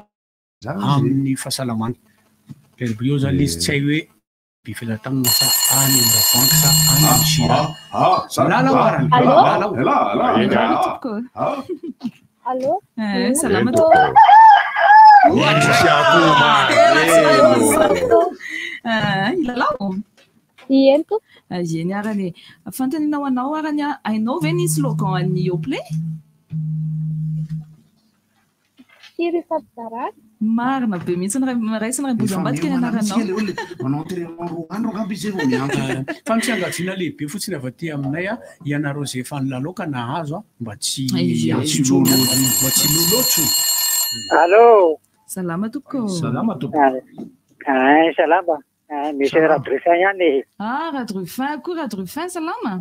amin'ny fahasalamana eo zany izy tsy hay hoe bifilatanana sa any amravanky sa any amin'ny sira lalamarany Allô? Salama ilalao Iento? Zeny arany fantaninao anao arany ainao ve ny slogan an'ny Yoplait? Firy fampizarana? Marina be mihitsy raisiny ray bozy ambadika ny anaranao. Manao entraînement roa andro angamba izy vao mianatra. Fa mitsiangaviana lehibe fotsiny avy aty aminay ianareo zay efa nylalaoka nahazo mba tsy mba tsy lolotso. Allô? Salama toko. Salama toko. Salama. Misy Radrufin ihany. Radrufin, koa Radrufin salama?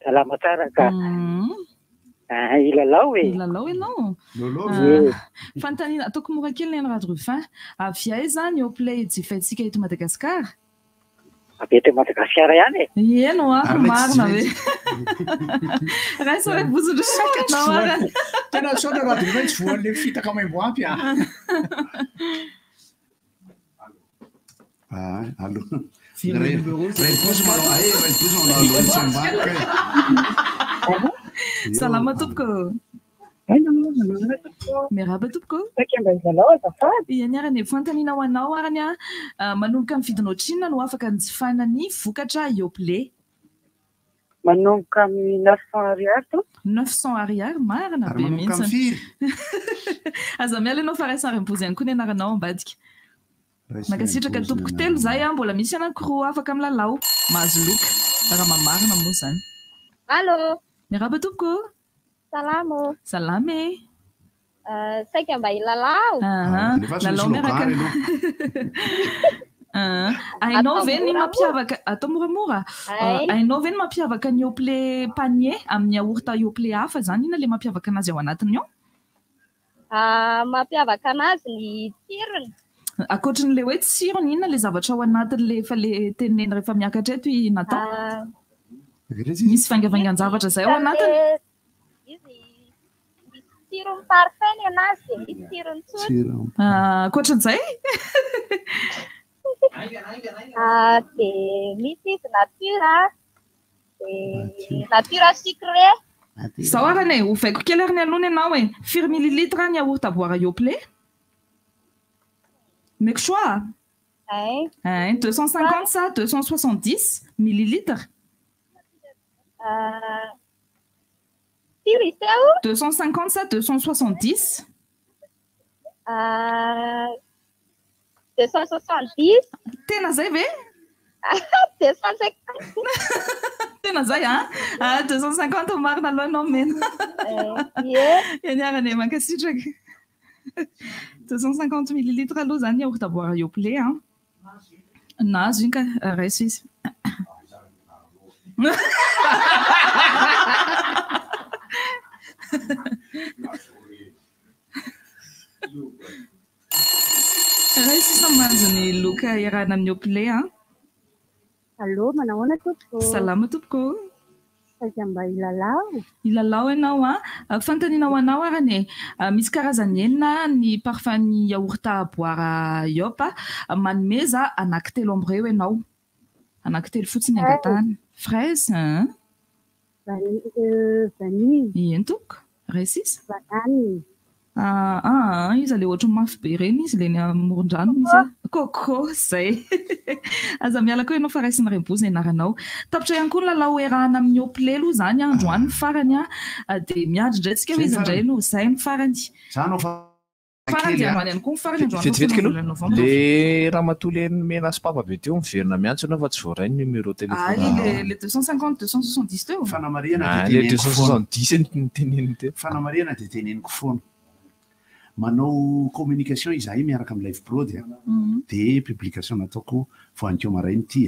Salama tsara ka. Ilalao e. Ilalao ianao. Fantanina ataoko mora kely ny Radrufin. Avy aiza ny Yoplait jifaintsika eto Madagasikara? Avy eto Madagasikara ihany e. Ieno marina hoe. Raisa ray bozondrosanao. Tena saona Radrufin tsy voan'le fitaka maimbo ampy Allô. Salama topko. Miraba topko. Iany arany fantanina ho anao arany manomboka amin'ny vidinao tsinona no afaka nijifaina ny vokatra Yoplait? Manomboka amin'ny 900 ariary to. 900 ariary marina be mihitsy. Aza miala ianao fa raisary mbozy ihany koa ny anaranao ambadika. Nakasitraka tompoko 3 zay mbola misy anankiroa afaka milalao mahazo loka raha mamarina moa zany. Allô? Miraba tompoko. Salamo. Salame. Saika mba ilalao. Lalao miaraka. Ainao ve ny mampiavaka atao moramora? Ainao ve ny mampiavaka ny Yoplait panier amin'ny yaourt Yoplait hafa zany ina le mampiavaka anazy ao anatiny ao? Mampiavaka anazy ny tsirony. Akoatrin'le hoe tsirony inona le zavatra ao anatin'le efa le tenenina rehefa miakatra eto natao? misy vangavangan-javatra zay ao anatiny tsirony parfum anazy misy tsirony tsotra koatran'izay dia misy izy nature dia nature sucré zao arany e ovaiko kely ariny alony ianao e 4 millilitre ny yaourt à boire Yoplait make choix 250 ça 270 millilitres 250 ça 270 270 tena zay ve 250 tena zay 250 marina aloha anao mena ianiarany mankasitraka 250 millilitres aloha zany yaourt à boire Yoplait nazo iny ka raiso izy raiso samanjony loka iarahana amin'ny Yoplait Allô, manahoana tompoko? Salama tompoko. Saiza mba ilalao? Ilalao ianao fantaninao anao arany misy karazany enina ny parfum ny yaourt à boire Yop manomeza anankitelo amby ireo ianao. Anankitelo fotsiny angatahany. Fraise, vanille. Ien tompoko? Ray sisa? Banane. Izy le ohatry mafy be reny izy le ny amoron-drano izy coco zay aza miala koa ianao fa raisiny rembozina ianaranao tapitra ihany koa ny lalao erahana amin'ny Yoplait aloha zany androany ny farany dia miandry indrayntsika izy indray no zay ny farany farany dia androany ihany koa ny farany androany le raha matoly mena spapa be teo miverina miantso anao fa tsy voarainy numéro téléphone le 250 270 teo fanamariana le 270 ny teneniny teo fanamariana dia teneniko foana manao communication izahay miaraka amin'ny live prod dia publication nataoko voaniko marainy ity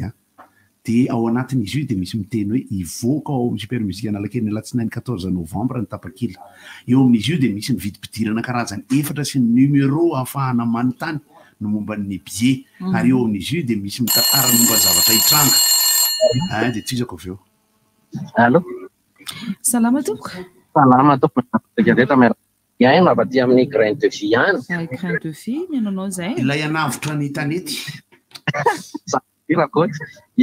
dia ao anatin'izy io dia misy miteny hoe ivoaka ao amin'ny super musique analakely ny alatsinainy 14 novembre ny tapakila eo amin'izy io dia misy ny vidim-pidirana karazany efatra sy ny numéro ahafahana manontany no momba ny billet ary eo amin'izy io dia misy mitantara momba zavatra hitranga dia tsizako avy eo allo salama tompoko salama tompoko iaino afaty amin'ny grain de vie any grain de vie miananao zay ilay anavotra ny tanety irako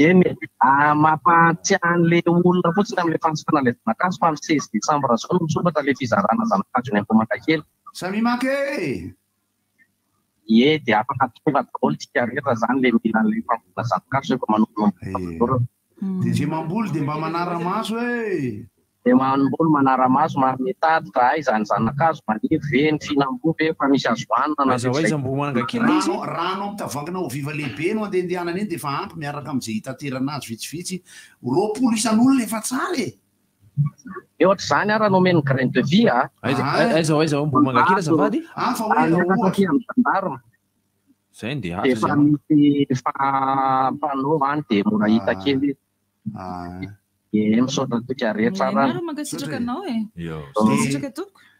eny mampatsiahan'le olona fotsiny amin'le fansikana le zanak'azo fa amin'ny 16 décembre zao no misokatra le fizarana zanak'azo ny ampomakakely samy make dia afaka tonga daholo tsika rehetra zany le mila le fambolona zanak'azo efa manombono dia zay mamboly dia mba manara-maso dia manomboly manara-maso mametady ka izany zanak'azo manivy ny fihinam-bovy fa misy azoanina rano mitavangana ho viva lehibe no andehandehanana eny dia efa ampy miaraka amin'izay hitaterana azy vitsivitsy 20 isan'olona efa tsara e ohatra zany ara nomeny grain de vie aiza mbo mangakely azafady fa hoe jandarma zay dia efa misy fampanao any dia mora hita kely misaotra toka rehetra mankasitraka anao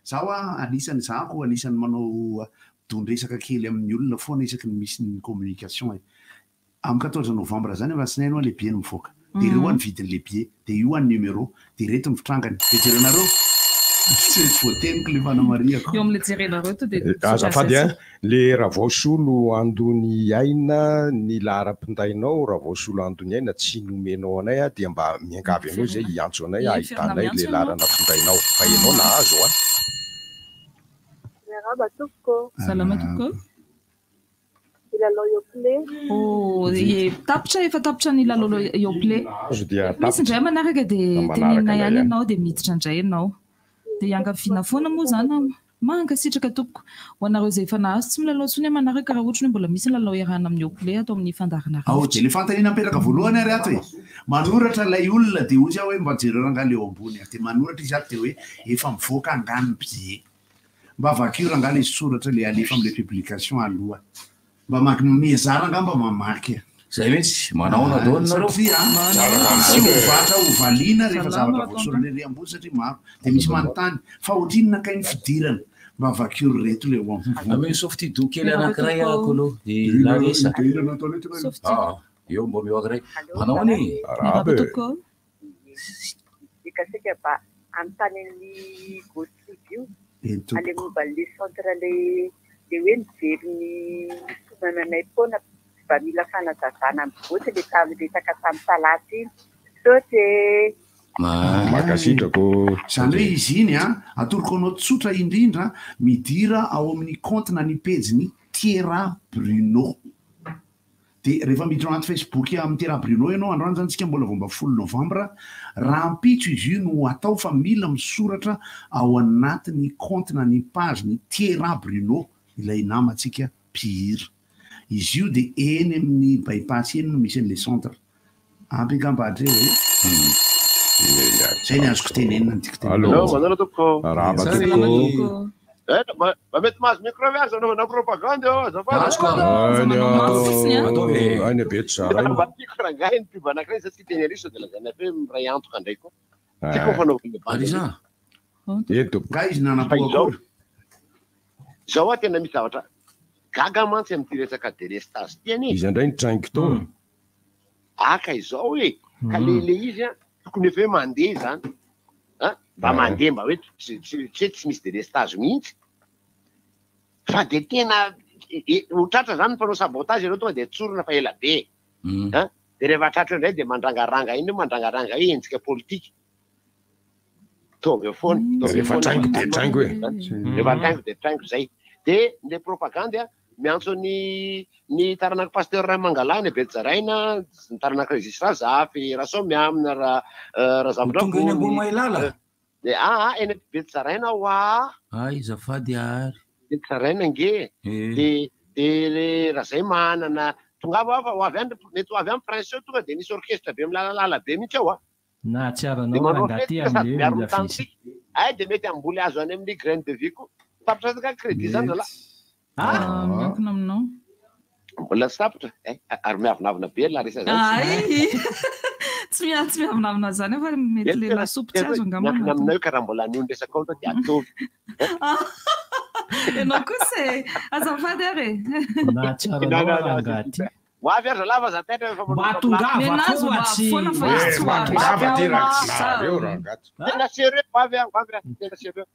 zaho anisany zako anisany manao dondresaka kely amin'ny olona foana isaky ny misy ny communication amin'ny 14 novembre zany efa sinainy hoa le billet no mivoaka dia ireo any vidiny le billet dia io any numéro dia reto ny fitrangany dia jerenareo tsy voateniko le fanamariako eo amin'le jerenareo to dia azafady le ravosolo andony aina ny lahara-pindainao ravosolo andony aina tsy nomenao anay dia mba miangavy anao zay hiantso anay ahitanay le larana findainao fa ianao nahazo salama tompoko ilalao Yoplait tapitra efa tapitra ny lalao Yoplait misy indray manaraka dia tenenina ihany ianao dia miditra indray ianao dia iangaviana foana moa zany mankasitraka tompoko ho anareo izay efa nahazo tsy milalao tsony manaraka raha ohatra hoe mbola misy lalao iarahana amin'ny Yoplait atao amin'ny fandarana dia le fantaniana apetraka voalohany ary ato hoe manoratra ilay olona dia ozy aho hoe mba jereo rangala eo ambony dia manoratra izy ato dia hoe efa mivoaka angano billet mba vakio rangala izy soratra le alefa amin'le publication aloha mba mezara angamba mamaky zay mihitsy manao nadona zareo sy movatra ovaliana rehefa zavatra voasorana re ambony satria maro dia misy manontany fa ohatrinona kay ny fidirana mba vakio reto le ame softido kely anankiray akolo dia laresa eo mba meo ankiray manao any dikasika ba amin'ny tany amin'ny gosivy io ale momba le centre le hoe mijery ny tomananay foana mba mila fanazavana amin'ny goty le resaka tamin'ny talaty iny sote makasitrako zany hoe izy iny a atoroko anao tsotra indrindra midira ao amin'ny comptena ny pejiny Tiera Bruno de rehefa miditra anaty Facebook amin'ny Tiera Bruno ianao androany zany tsika mbola vomba 10 novambra raha mpitso izy io no atao fa mila misoratra ao anatin'ny comptena ny page ny Tiera Bruno ilay namatsika pihira izy io de eny amin'ny bypass eny no misy an'le centre ampikambatra hoe zay ny azoko tenenina ny manana toko mety mahazo micro azy anaovana propagande any be tsara rangahy ny piba anankiray zay tsy teny ariso de lazana hoe miray antoka ndray koa tiako fanaovana izy nanapao zao a tena misy zavatra gaga mantsy amin'ty resaka délestage tiany izy andray ny traingto aka izao e ka le izy a tokony efa hoe mandeha zany mba mandeha mba hoe tsy misy délestage mihitsy fa de tena hotratra zany mpanao sabotage ianao tonga de tsorona fa ela be de rehefa tratra indray de mandrangaranga iny mandrangaranga hoe ensika politika tonga eo foana rehefa traingo de traingo e rehefa traingo de traingo zay de le propagande a miantso ny taranaka pasteur ray mangalany Betsaraina ny taranaka Régis Razafy Rasomiam amina Razamdrabony de eny Betsaraina wa zafady ary Betsaraina nge de le razay manana tonga fa ho avy any mety ho avy amin'ny Prince tonga de nisy orchestre be milalala be mihitsy ao na tsy aranao angaty amle ay de mety amboly azo any amin'ny graine de vie ko tapitra ka crédit zany zala miankina aminao mbola tsy tapitra ary miavinavina be la resa zany tsy miavinavina zany fa mety le lasopy tsy azo miankina aminao karaha mbola anio ny resaka ao de atovy ianao kosa azafady ary na tsy aranao angaty ho avy ary zalava za tena efa tena sérieux ho avy tena sérieux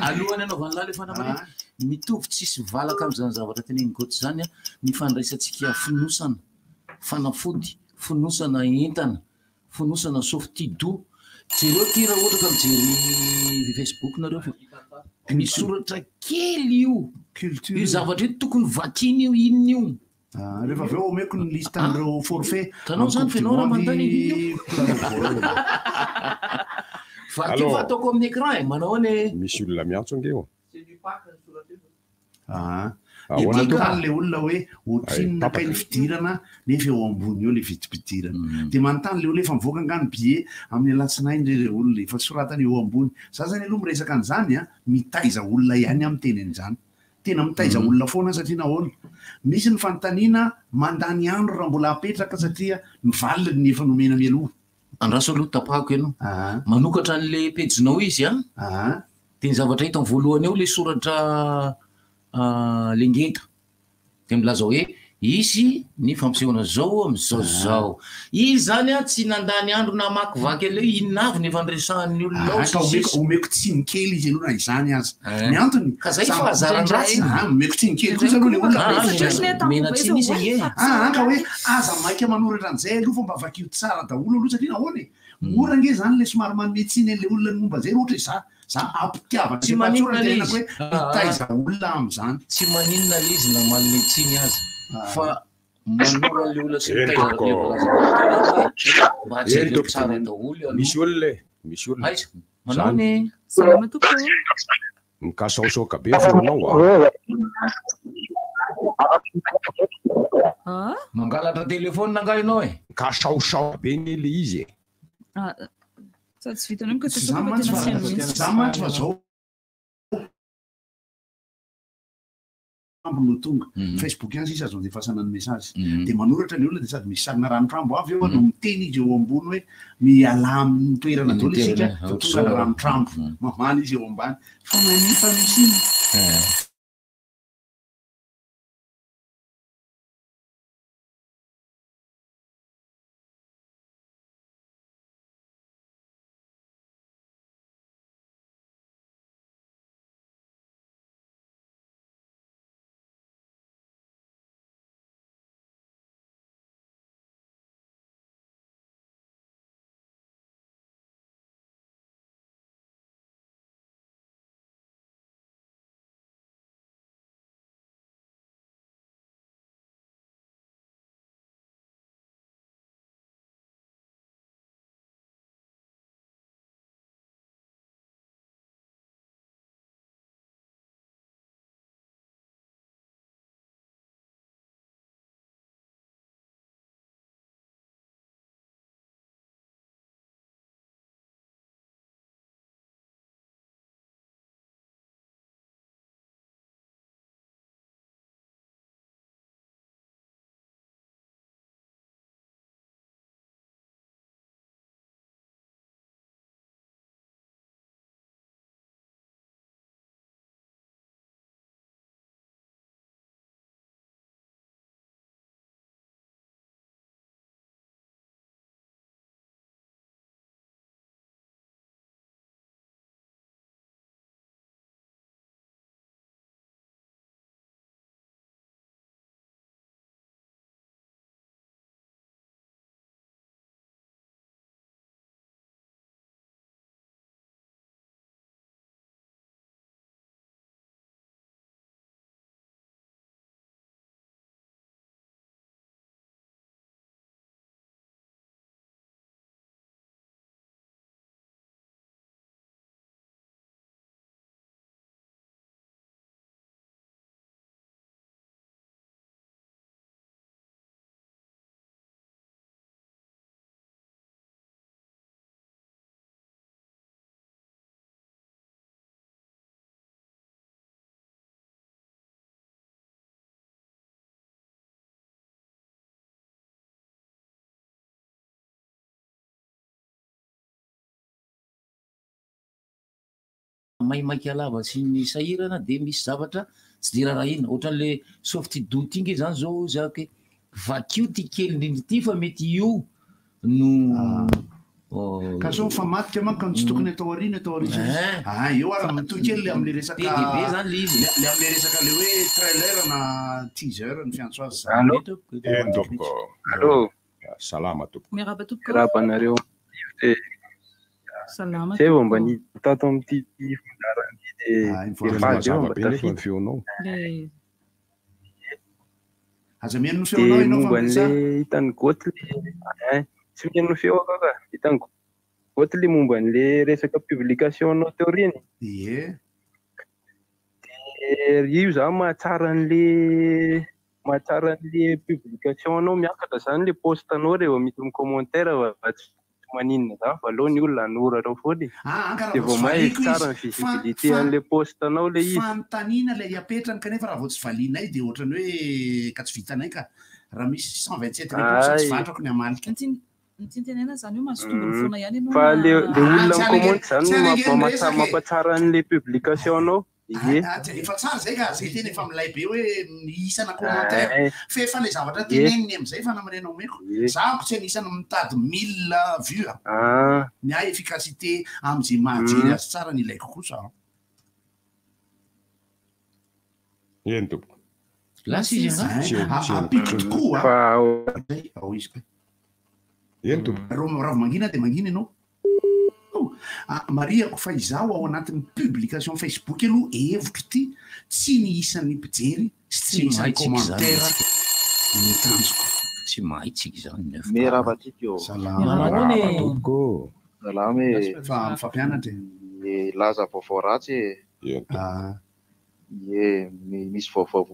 alohany anaovana le fanamaria mitovy tsisy valaka am'zany zavatra teneny goty zany a ny fandraisantsika finosana fanafody finosana entana finosana softido jereo ty raha ohatra ka mijery Facebook nareo fa misoratra kely io io zavatra io tokony vakiny io inona io rehefa avy eo omeko ny listan'ireo forfait tanao zany fenao raha mandany vaky fa ataoko amin'ny écran e manao ane misy olona miantso angeo itany le olona hoe otrinona kay ny fidirana nefa eo ambony eo le vidipidirana de manontany le olona efa mivoaka angany billet amin'ny alatsinainy le olona efa soratany eo ambony za zany aloha miresaka an'izany a mitaiza olona ihany amin'ny tenen'izany tena mitaiza olona foana satria nahoana misy ny fanontaniana mandany andro raha mbola apetraka satria mivalina ny efa nomena mialoha andraso aloha tapahako ianao manokatra an'le pejinao izy de ny zavatra hita ny voalohany eo le soratra lengenta de milaza hoe izy ny fampisehoana zao am'zao zao izy zany a tsy nandany andro na makivaky aleo inona avy ny fandraisahan'ny olonaaomeko tsiny kely izy aloha na izany azy ny antony ka zay fahazarandratsy omeko tsiny kely kosa aloha le olona menatsiny izy e ka hoe aza maika manoratra an'izay aloha fa mba vakio tsara daholo aloha satria nahoana mora nge zany le somary manmetsiny an'le olona ny momba zay rohatra za ampitiavana tsy maninona le izy mitaiza olona am'zany tsy maninona le izy na manmetsiny azy fa manora le olona sy mitaiza tsara daholo misy olona misy olona aiza manao ny salama toko mikasaosaoka be fonao mangalatra telefôny nangaha ianao e mikasaosaoka be ny le izy sa tsy vitanao ka za mantsy fa zao no tonga Facebook ihany sisa azo andefasana ny message de manoratra ny olona de sady misy sarina ranotrambo avy eo no miteny izy eo ambony hoe miala amin'ny toerana dolo isika fa tonga na ranotrambo mamana izy eo ambany fa manifa misiny maimaika lava sy ny sahirana dia misy zavatra tsy dia raha ina ohatran'le softy doty ingy zany zao zaka vakio ty kely indrindra ity fa mety io no ka so famatika manko ny tsy tokony atao arina eo ary mitokely le am'le resaka le am'le resaka le hoe trailer na teaser ny fiantso azy allo salama tompoko miaraba nareo salama zay vao mba nitato am'ty fondaranty feonao aza mihaino feonao ianao momba an'le hitany goty tsy mihaino feo akaka hitany goty le momba an'le resaka publication anao teo reny io za mahatsara an'le publication anao miakatra zany le poste anao rehefa misy ny commentaire maninona za voalohany io lanora reo foany dia vao mahay tsara ny visibilité an'le poste anao le izy fantanina le apetrany kanefa raha vao tsy valinay dia ohatrany hoe ka tsy vitanay ka raha misy 127 tsy vatrako ny amalika nitentenena zany io mahazotonga ny foana ihany fa le olona mikomonty zany mampatsara an'le publication anao efa tsara zay ka zay tena efa milay be hoe isana commentaire fefa le zavatra teneniny am'izay fa namanena omeko zako tsy anisana mitady 1000 vues ny a efficacité am'zay mahajery azy tsara ny ilaiko kosa eny tompoko apiko tokoa izy eny tompoko raha mangina dia mangina ianao mariako fa izaho ao anatin'ny publication Facebook aloha evoko ity tsy ny isan'ny mpijery sy tsy ny isan'ny commentaire mitanjoko tsy mahay tsika zany meravatiko salama fa mifampianatra laza vaovao ratsy misy vaovao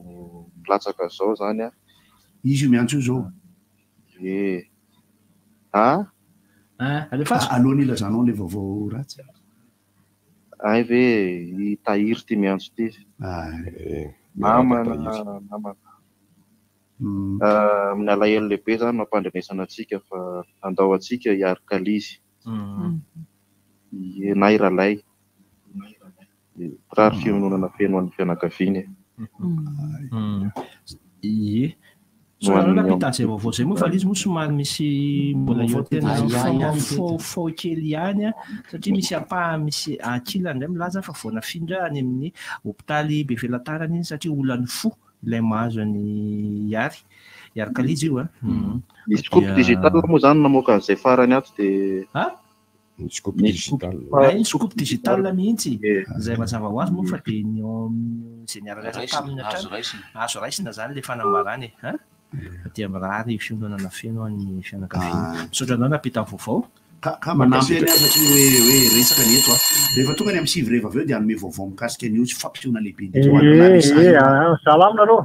milatsaka zao zany izy io miantso io zao aloha nilazanao le vaovao ratsy ay ve itahiry ty miantso ty namana amin'ny alahelo lehibe zany mampandrenesana atsika fa andao atsika hiarikalizy nairalay rary fiononana feno an'ny fianakaviany napitasy vaovao zay moa fa izy moa somary misy mbola eo tena fao kely ihany satria misy misy akila indray milaza fa vao nafindra any amin'ny hôpitaly be velatarany iny satria olany fo ilay mahazo any iarikalizy io misy coupe digital moa zany namoaka an'izay farany ato dia nisy coupe digital mihitsy zay mazava ho azy moa fa dia zay niararasa taminy azo raisina zany le fanambarany dia mirary fiononana feno any fianakaviana misaotra anao napita vaovao ka manampy any azy satria hoe resaka ny eto rehefa tonga ny amin'ny sivy rehefa avy eo dia anome vaovao mikasika an'io tsy fampisehoana lehibe salama nareo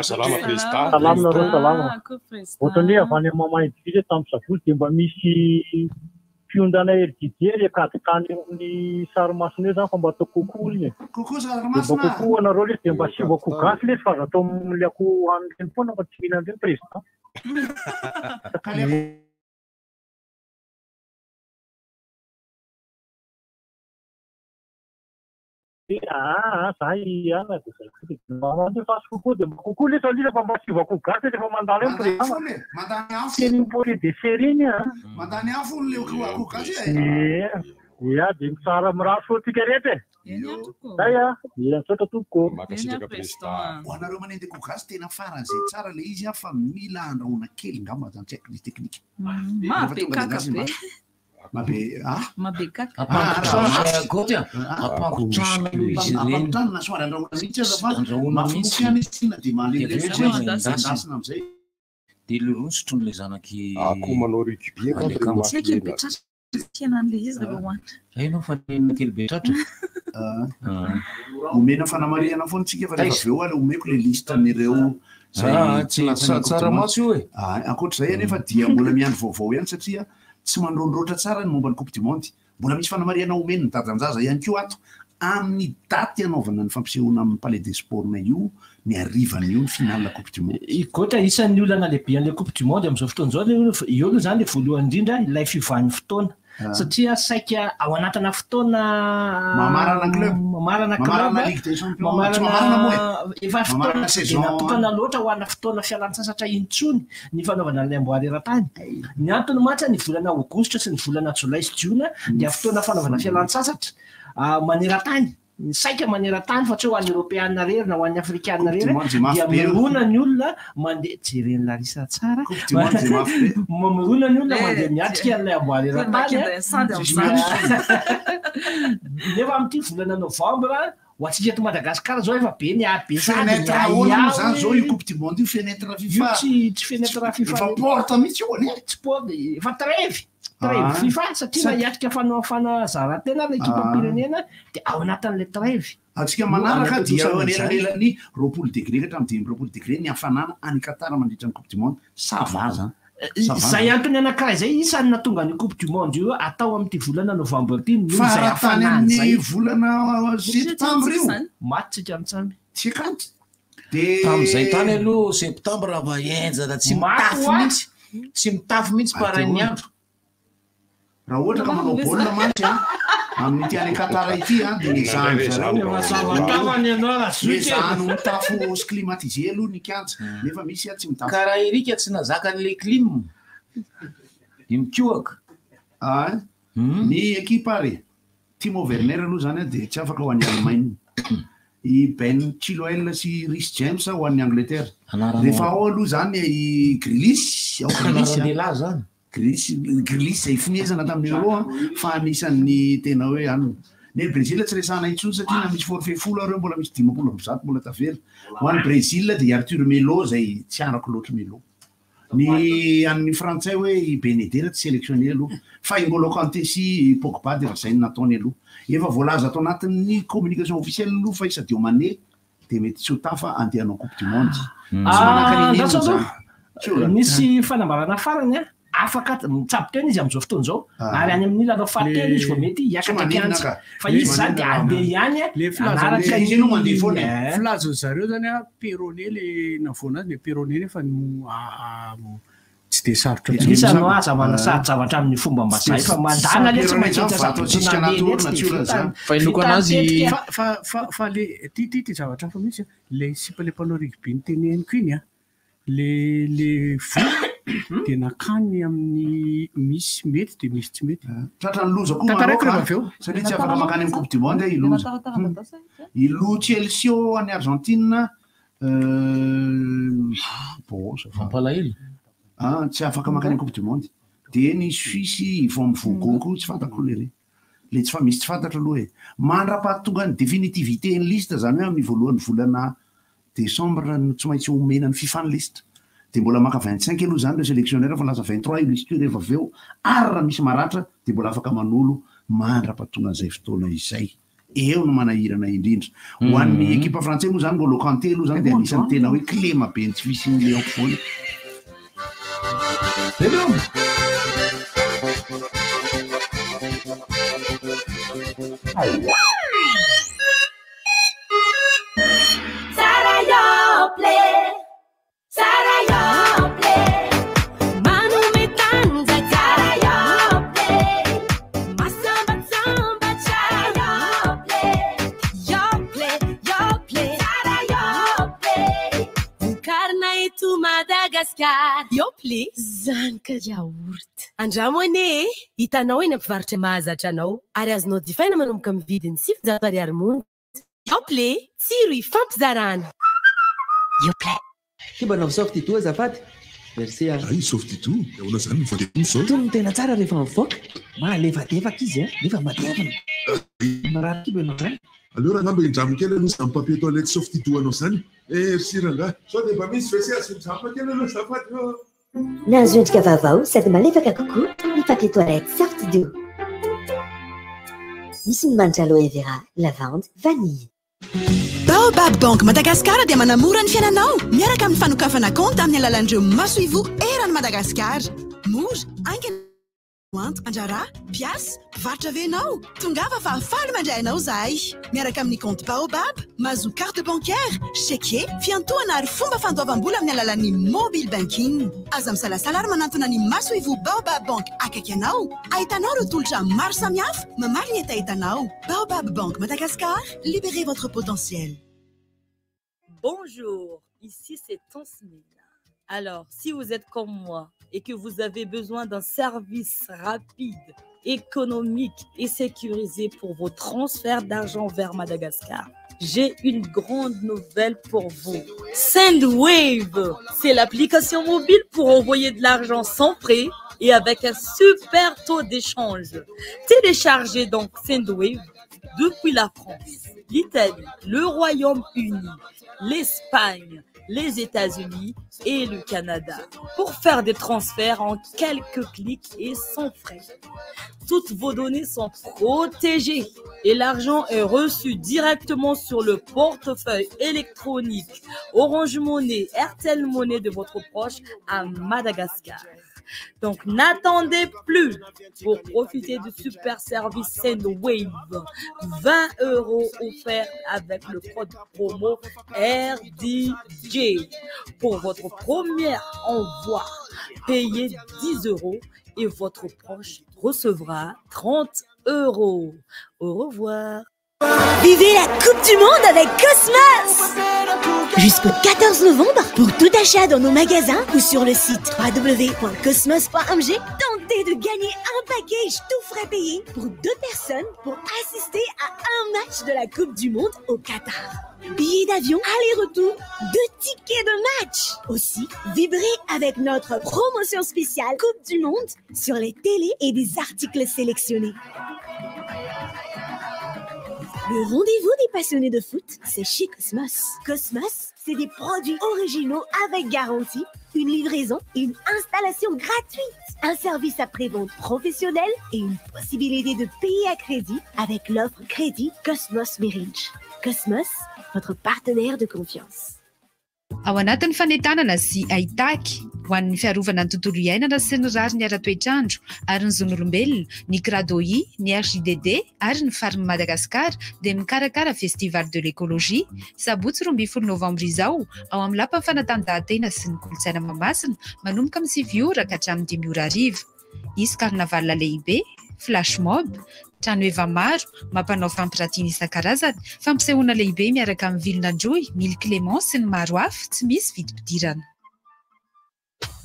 salama président salama nareo salama ohatrany avy any mamaindivisa tamin'ny savoly dia mba misy fiondana herdidier akadikany amin'ny sarymasina eo zany fa mba atao kokoa iny mba kokoa anareo lesy dia mba sivako gasy lesy fa azo atao miliako an'ireny foana fa tsy mihinan'ireny président fasy kokoa dia mba kokoa lesy alina fa mba sivako gasy rehefa mandany eo président mpoté de série iny mandany afo le akoho gasy dia mitsara mirary sotika rehetra misaotra tompoko ho anareo manendy akoho gasy tena faran'izay tsara le izy fa mila andrahoana kely ngamba zany tsy haiko ny teknika mabekakabeapampitrano soary andrahoana mihitsy aza fa mafiany izy tsina dia malendasina am'izay dia le roa sotrony le zanaky akoho manao rugby tianan'le izy rehefa hoanitra ainao fa kely be tratra omena fanamariana foana tsika fa rehefa avy eo ale omeko le listen'ireo tsara maso io e ankoatr'izay anefa dia mbola miandro vaovao ihany satria tsy mandrondroatra tsara ny momba ny coupe du monde mbola misy fanamariana omeny ny dadanjaza ihany koa ato amin'ny daty anaovana ny fampisehoana amin'ny palais des sports-na io ny arivany io ny finale la coupe du monde koatra isan'ny olana lehibe an'le coupe du monde amin'izao fotoana izao eo aloha zany le voalohany indrindra ilay fivan'ny fotoana satria saika ao anatina fotoana mamarana club mamarana efa fotoanatokana loatra ho ana fotoana fialan-tsasatra intsony ny fanaovana an'ilay amboary eran-tany. Ny antony matsa ny volana aogositra sy ny volana jolay sy jiona dia fotoana fanaovana fialan-tsasatra maneran-tany. Ny saika maneran-tany fa tsy ho an'ny Europeana rery na ho an'ny Afrikana rery dia mirona ny olona mandeha jereny Larisa tsara mirona ny olona mandeha miatrika an'ilay amboary eran-tany nefa amin'ity volana novambra ho atsika eto Madagasikara zao efa be ny abesany zany zao io coupe du monde io fenêtre FIFA tsy fenêtre FIFA efa porte mihitsy io any tsy porte efa trevy FIFA satria hiatrika fanazarantena l'équipe pirenena dia ao anatin'ilay trevy. Atsika manaraka dia anelanelany 20 degré ka hatramin'ny 20 degré ny hafanana any Qatar mandritra ny coupe du monde ça va zany. Zay antony anankiray zay isany natonga ny coupe du monde io atao amin'ity volana novambra ity noho zay hafanana zay volana septembre io matitsika amitsamy tsy kanto de tam'izay tany aloha septembre raha vaenjana tsy mitafy mihitsy parain'ny andro raha ohatra ka manao baolina match amin'ity any Qatar ity dia mizano mitafo climatisé aloha ny kianja nefa misy tsy mitafo karaha irika tsy nazaka an'ilay clim dia mikoaka ny équipe ary Timo Werner aloha zany dia tsy afaka ho an'ny Allemagne i Ben Chilwell sy Reece James ho an'ny Angleterre rehefa ao aloha zany i Grealish zany Grealish zay fomezana tamin'ny Euro fa anisan'ny tena hoe any ny Brésil tsy resahana intsony satria na misy forfait 10 areo mbola misy 17 mbola tavela ho an'ny Brésil dia Arthur Melo zay tsy arako loatra Melo ny an'ny frantsay hoe i Benedera tsy sélectionné aloha fa i N'Golo Kanté sy Pogba dia zay nataony aloha efa voalaza atao anatin'ny communication officielle aloha fa i Sadio Mané dia mety tsy ho tafa andehanao coupe du monde nisy fanambarana farany afaka mitsapika eny izy amin'izao fotoana zao ary any amin'ny lalao fahatelo izy vao mety hiakatra kianja fa izy zany dia andeha ihany anaraka izy no mandeha foana filazony zareo zany Perronnet le navoana azy le Perronnet nefa tsy dia sarotra isany aza manasary zavatra amin'ny fomba mbazay fa mandana le tsy maintsy fa inoko anazy fa le ty zavatra hafa mihitsy le sipa le mpanao rugby ny teneniko iny le dia nakany amin'ny misy mety dia misy tsy mety tratrany loza koa satria tsy afaka makany amin'ny coupe du monde iloa Chelsea any Argentine mampalahelo tsy afaka makany amin'ny coupe du monde dia ny Suisse vao mivogoko tsy fantako le tsy fa misy tsy fantatra aloha e mandra-pahatonga ny définitivité ny liste zany hoe amin'ny voalohany volana décembre tsy maintsy omena ny FIFA ny liste dia mbola maka 25 aloha zany le sélectionnaire fa lasa 23 io liste io rehefa avy eo ary raha misy maratra dia mbola afaka manolo mandra-pahatonga an'izay fotoana izay eo no manahirana indrindra ho an'ny équipe français moa zany N'Golo Kanté aloha zany dia anisan'ny tena hoe clé mabe ny tsy fisy ny le ampovoany Yoplay zanaka yaourt andramo ane hitanao eny ampivarotra mahazatra anao ary azonao jifaina manomboka amin'ny vidiny 700 monja. Yoplay tsiro ifampizarana. Yoplay kibanao soft ito azafady merci ay soft ito eona zany mivaletiny zao tony tena tsara rehefa mivoaka malevadevaka izy rehefa matevana marary kibanao zany allora ngamba indramikely aloha zany papier toilette soft ito anao zany merci ranga sao dia mba misy wc asimizapakely aloha zafady nahazo endrika vaovao sady malefaka kokoa ny papier toilette soft do misy ny manitra aloe vera lavande vanille. Baobab Bank Madagascar dia manamora ny fiainanao miaraka amin'ny fanokafana compte amin'ny alalan'ireo maso ivo eran'ny Madagasikara. Mora Anjara, piasy, mpivarotra ve ianao? Tongava fa hafaly mandray anao zahay. Miaraka amin'ny compte Baobab, mahazo carte bancaire, chèque, fiantohana ary fomba fandoavam-bola amin'ny alalan'ny mobile banking. Aza misalasala ary manantona ny maso ivo Baobab Bank akaiky anao. Ahitanao ireo tolotra maro samihafa, mamaly ny entahitanao. Baobab Bank Madagascar, libérez votre potentiel. Bonjour, ici c'est Tansmina. Alors, si vous êtes comme moi et que vous avez besoin d'un service rapide, économique et sécurisé pour vos transferts d'argent vers Madagascar, j'ai une grande nouvelle pour vous. Sendwave, c'est l'application mobile pour envoyer de l'argent sans frais et avec un super taux d'échange. Téléchargez donc Sendwave depuis la France, l'Italie, le Royaume-Uni, l'Espagne, les États-Unis et le Canada pour faire des transferts en quelques clics et sans frais. Toutes vos données sont protégées et l'argent est reçu directement sur le portefeuille électronique Orange Money, RTL Money de votre proche à Madagascar. Donc n'attendez plus pour profiter du super service Sendwave. 20 € offerts avec le code promo RDJ. Pour votre premier envoi, payez 10 € et votre proche recevra 30 €. Au revoir. Vivez la Coupe du Monde avec Cosmos! Jusqu'au 14 novembre, pour tout achat dans nos magasins ou sur le site www.cosmos.mg, tentez de gagner un package tout frais payé pour 2 personnes pour assister à un match de la Coupe du Monde au Qatar. Billets d'avion, aller-retour, 2 tickets de match. Aussi, vibrez avec notre promotion spéciale Coupe du Monde sur les télés et des articles sélectionnés. Le rendez-vous des passionnés de foot, c'est chez Cosmos. Cosmos, c'est des produits originaux avec garantie, une livraison et une installation gratuite. Un service après-vente professionnel et une possibilité de payer à crédit avec l'offre crédit Cosmos Marriage. Cosmos, votre partenaire de confiance. Ao anatin'ny fanentanana sy ahitaky ho an'ny fiarovana ny tontolo iainana sy ny rary ny ara-toetrandro ary ny zon'olombelona, ny CRADOI, ny RJDD ary ny Farm Madagascar dia mikarakara festival de l'écologie sabotsy 12 novambra izao ao amin'ny lapan'ny fanatanjahantena sy ny kolontsaina Mahamasina manomboka amin'ny 7 ora ka hatramin'ny 5 ora hariva. Misy karnaval lehibe, flash mob, trano eva maro, mampanao fampiratiana isan-karazany, fampisehoana lehibe miaraka amin'ny Vilonandroy, Mille Clémence sy ny maro hafa tsy misy vidim-pidirana.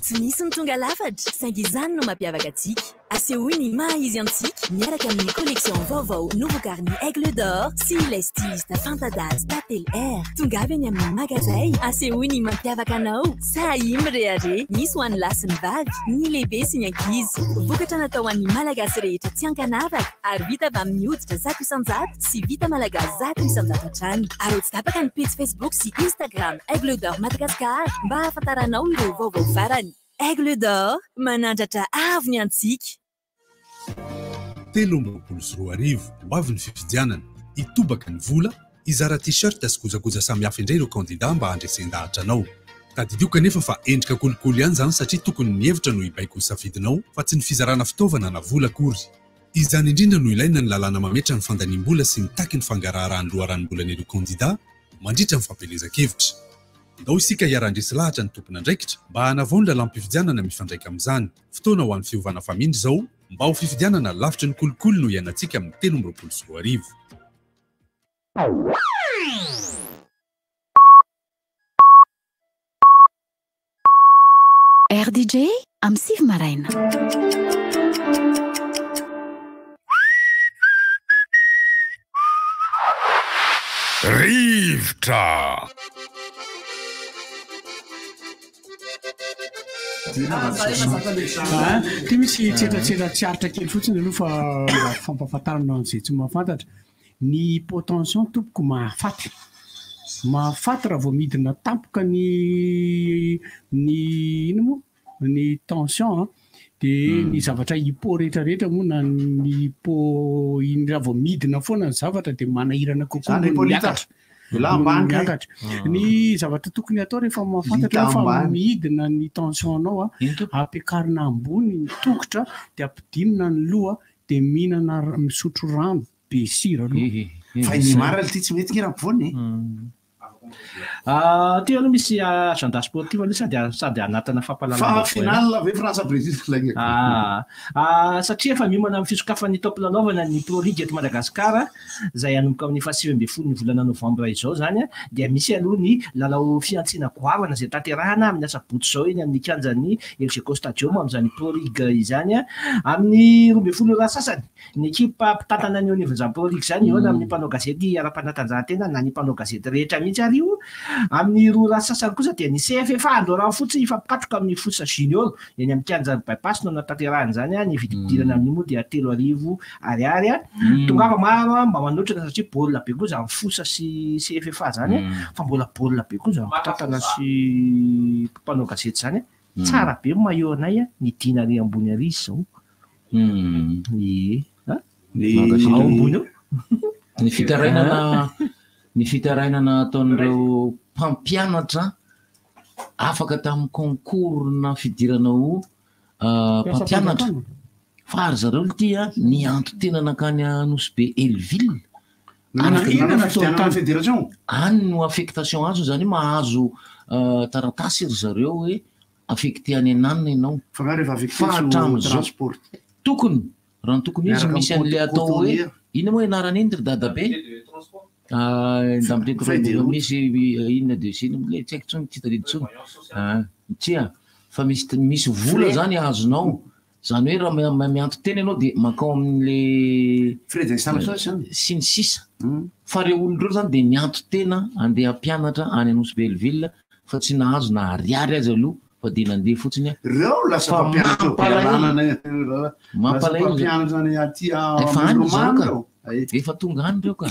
Tsy misy ny tonga lafatra, saingy izany no mampiavaka antsika. Asehoy ny maha izy antsika miaraka amin'ny collection vaovao nouveau garni Aigle d'Or sy les stylistes fantadazy Tatel Air. Tongavy any amin'ny magazay, asehoy ny mampiavaka anao. Sahy mirehare, misy ho an'ny lasy ny vavy, ny lehibe sy ny ankizy. Vokatra natao an'ny malagasy rehetra tsy ankanavaka ary vita avy amin'ny hoditra 100% sy vita malagasy 100% hatrany. Ary tsy tapaka ny page Facebook sy Instagram Aigle d'Or Madagascar mba hahafantaranao ireo vaovao farany. Aigle d'Or, manandratra avy ny antsika. 13 ho avy ny fifidianana, itobaka ny vola, izara t-shirt sy kojakoja samihafa indray ireo kandida mba handresendahatra anao. Tadidio kanefa fa endrika kolokolo ihany zany satria tokony ny hevitra no ibaiko ny safidinao fa tsy ny fizarana fitaovana na vola akory. Izany indrindra no ilaina ny lalàna mametra ny fandanimbola sy mitaky ny fangaraharahan'ny loharanimbolan'ireo kandida mandritra ny fampelezan-kevitra. Ndao isika hiara-handresy lahatra ny tompona andraikitra mba hanavao ny lalam-pifidianana mifandraika amin'izany. Fotoana ho an'ny fiovana famindry izao mba ho fifidianana lavitra ny kolokolo no iainantsika amin'ny 13 RDJ amin'ny 6 maraina. Rivotra. Ty misy tsetratsera tsy aritra kely fotsiny aloha fa fampafantarana an'izay tsy mahafantatra. Ny hypotension tompoko mahafaty raha vao midina tampoka ny ino moa ny tension dia ny zavatra hypo rehetrarehetra moa na ny hypo iny raha vao midina foana ny zavatra dia manahirana kokoa miakatra. miakatra ny zavatra tokony atao rehefa mahafantatra fa midina ny tensionanao ampiakarina ambony ny tongotra de ampidinina ny loha de mihinana misotro rano be sira fa ny marina ty tsy mety ngeram-pony ty aloha misy agenda sportif aloha sady anatana fampalalana final ave France Brésil satria efa miomana amin'ny fisokafan'ny tampilanaovana ny Pro League eto Madagasikara zay anomboka amin'ny faha 9 ny volana novambra izao zany dia misy aloha ny lalao fiantsina goavana zay tanterahana amin'ny asabotsy zao eny amin'ny kianjan'ny Elgeco Stadium amin'izany Pro League izany amin'ny 12 raha sasany ny ekipa mpitantana ny onivon'izany Pro League zany eo na amin'ny mpanao gazety ara-panatanjahantena na ny mpanao gazety rehetra mihitsy ary io amin'ny roa raha sasany kosa dia ny CFFA andorana fotsy ifampipatroka amin'ny fosa junior eny amin'ny kianjan'ny bypass no natanterahany zany ny vididirana amin'ny moa dia 3,000 ariary tongava maro mba manotrana satria baolina be koa zany fosa sy CFFA zany fa mbola baolina be koa zany mpitantana sy mpanao gazety zany tsara be maillot anay ny dina ary ambony ary zao ambony ny fitarainana ataon'ireo mpampianatra afaka tamin'ny concours na fidiranao mpampianatra fa ary zareo ty ny antotenana kany anosy be Elville any no affectation azo zany mahazo taratasy ry zareo hoe affecté any ananina ianao fahatram'zao tokony raha ny tokony izy misy an'le atao hoe ina moa ianarana iny ry dadabe misy inona de siny le tsy haiko tsony titadiditsony tsia fa misy vola zany azonao zany hoe raha miantotena ianao de makao amin'le sy ny sisa fa reo olondreo zany de miantotena andeha ampianatra any anosy Belleville fa tsy nahazo na ariary azy aloha fa de nandeha fotsiny reo lasa mpampianatra efa tonga any reo ka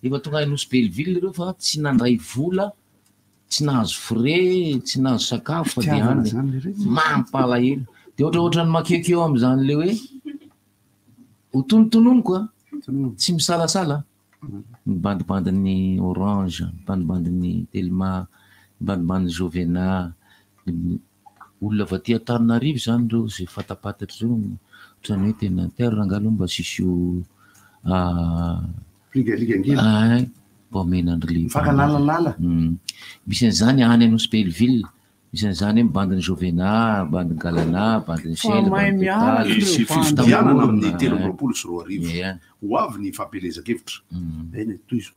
efa tonga anosy Belleville reo fa tsy nandray vola tsy nahazo frais tsy nahazo sakafo fa de any mampalahelo de ohatraohatra ny makeko eo am'izany le hoe hotonotonono koa tsy misalasala mibandibandin'ny Orange mibandibandin'ny Telma mibandibandin'ny Jovena olona vaty Antananarivo zany reo zay fatapatatra reo ohatrany hoe tena terre angalo mba sisio mba omenandry misy an'izany any anosy Belleville misy an'izany hoe bandiny Jovena bandiny Galana bandiny Sela amin'ny 3 sy 4 arivo ho avy ny fampelezakevitra toy izo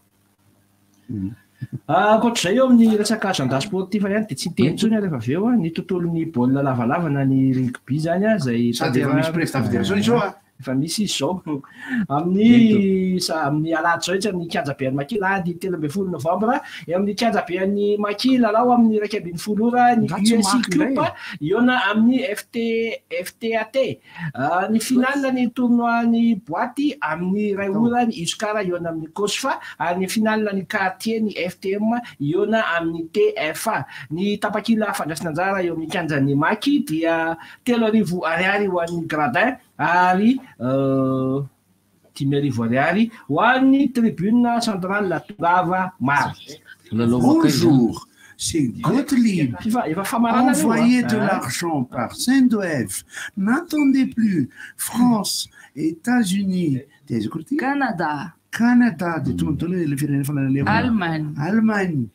ankoatr'izay eo amin'ny resaka agenda sportif ihany de tsy teny tsony rehefa avy eo ny tontolon'ny baolina lavalavana ny rugby zany zay efa misy izy zao amin'ny alahady zao amin'ny kianjabean'ny Makila ny 13 novambra eo amin'ny kianjabean'ny Makila lao amin'ny 1 ora ny USC Club iona amin'ny FTAT ny finale ny tournoi ny boaty amin'ny 2 ora ny Iskara iona amin'ny Kosfa ary ny finale ny quartier ny FTM iona amin'ny TFA ny tapakila fandraisana anjara eo amin'ny kianjan'ny Maki dia 3,000 ariary ho an'ny Gradin ary 10,000 ariary ho an'ny tribune centrale la Tongava Mara. Bonjour, c'est Gottlieb. Envoyez de l'argent par Saint-Doève. N'attendez plus. France, États-Unis, Canada. Canada, Allemagne. Allemagne.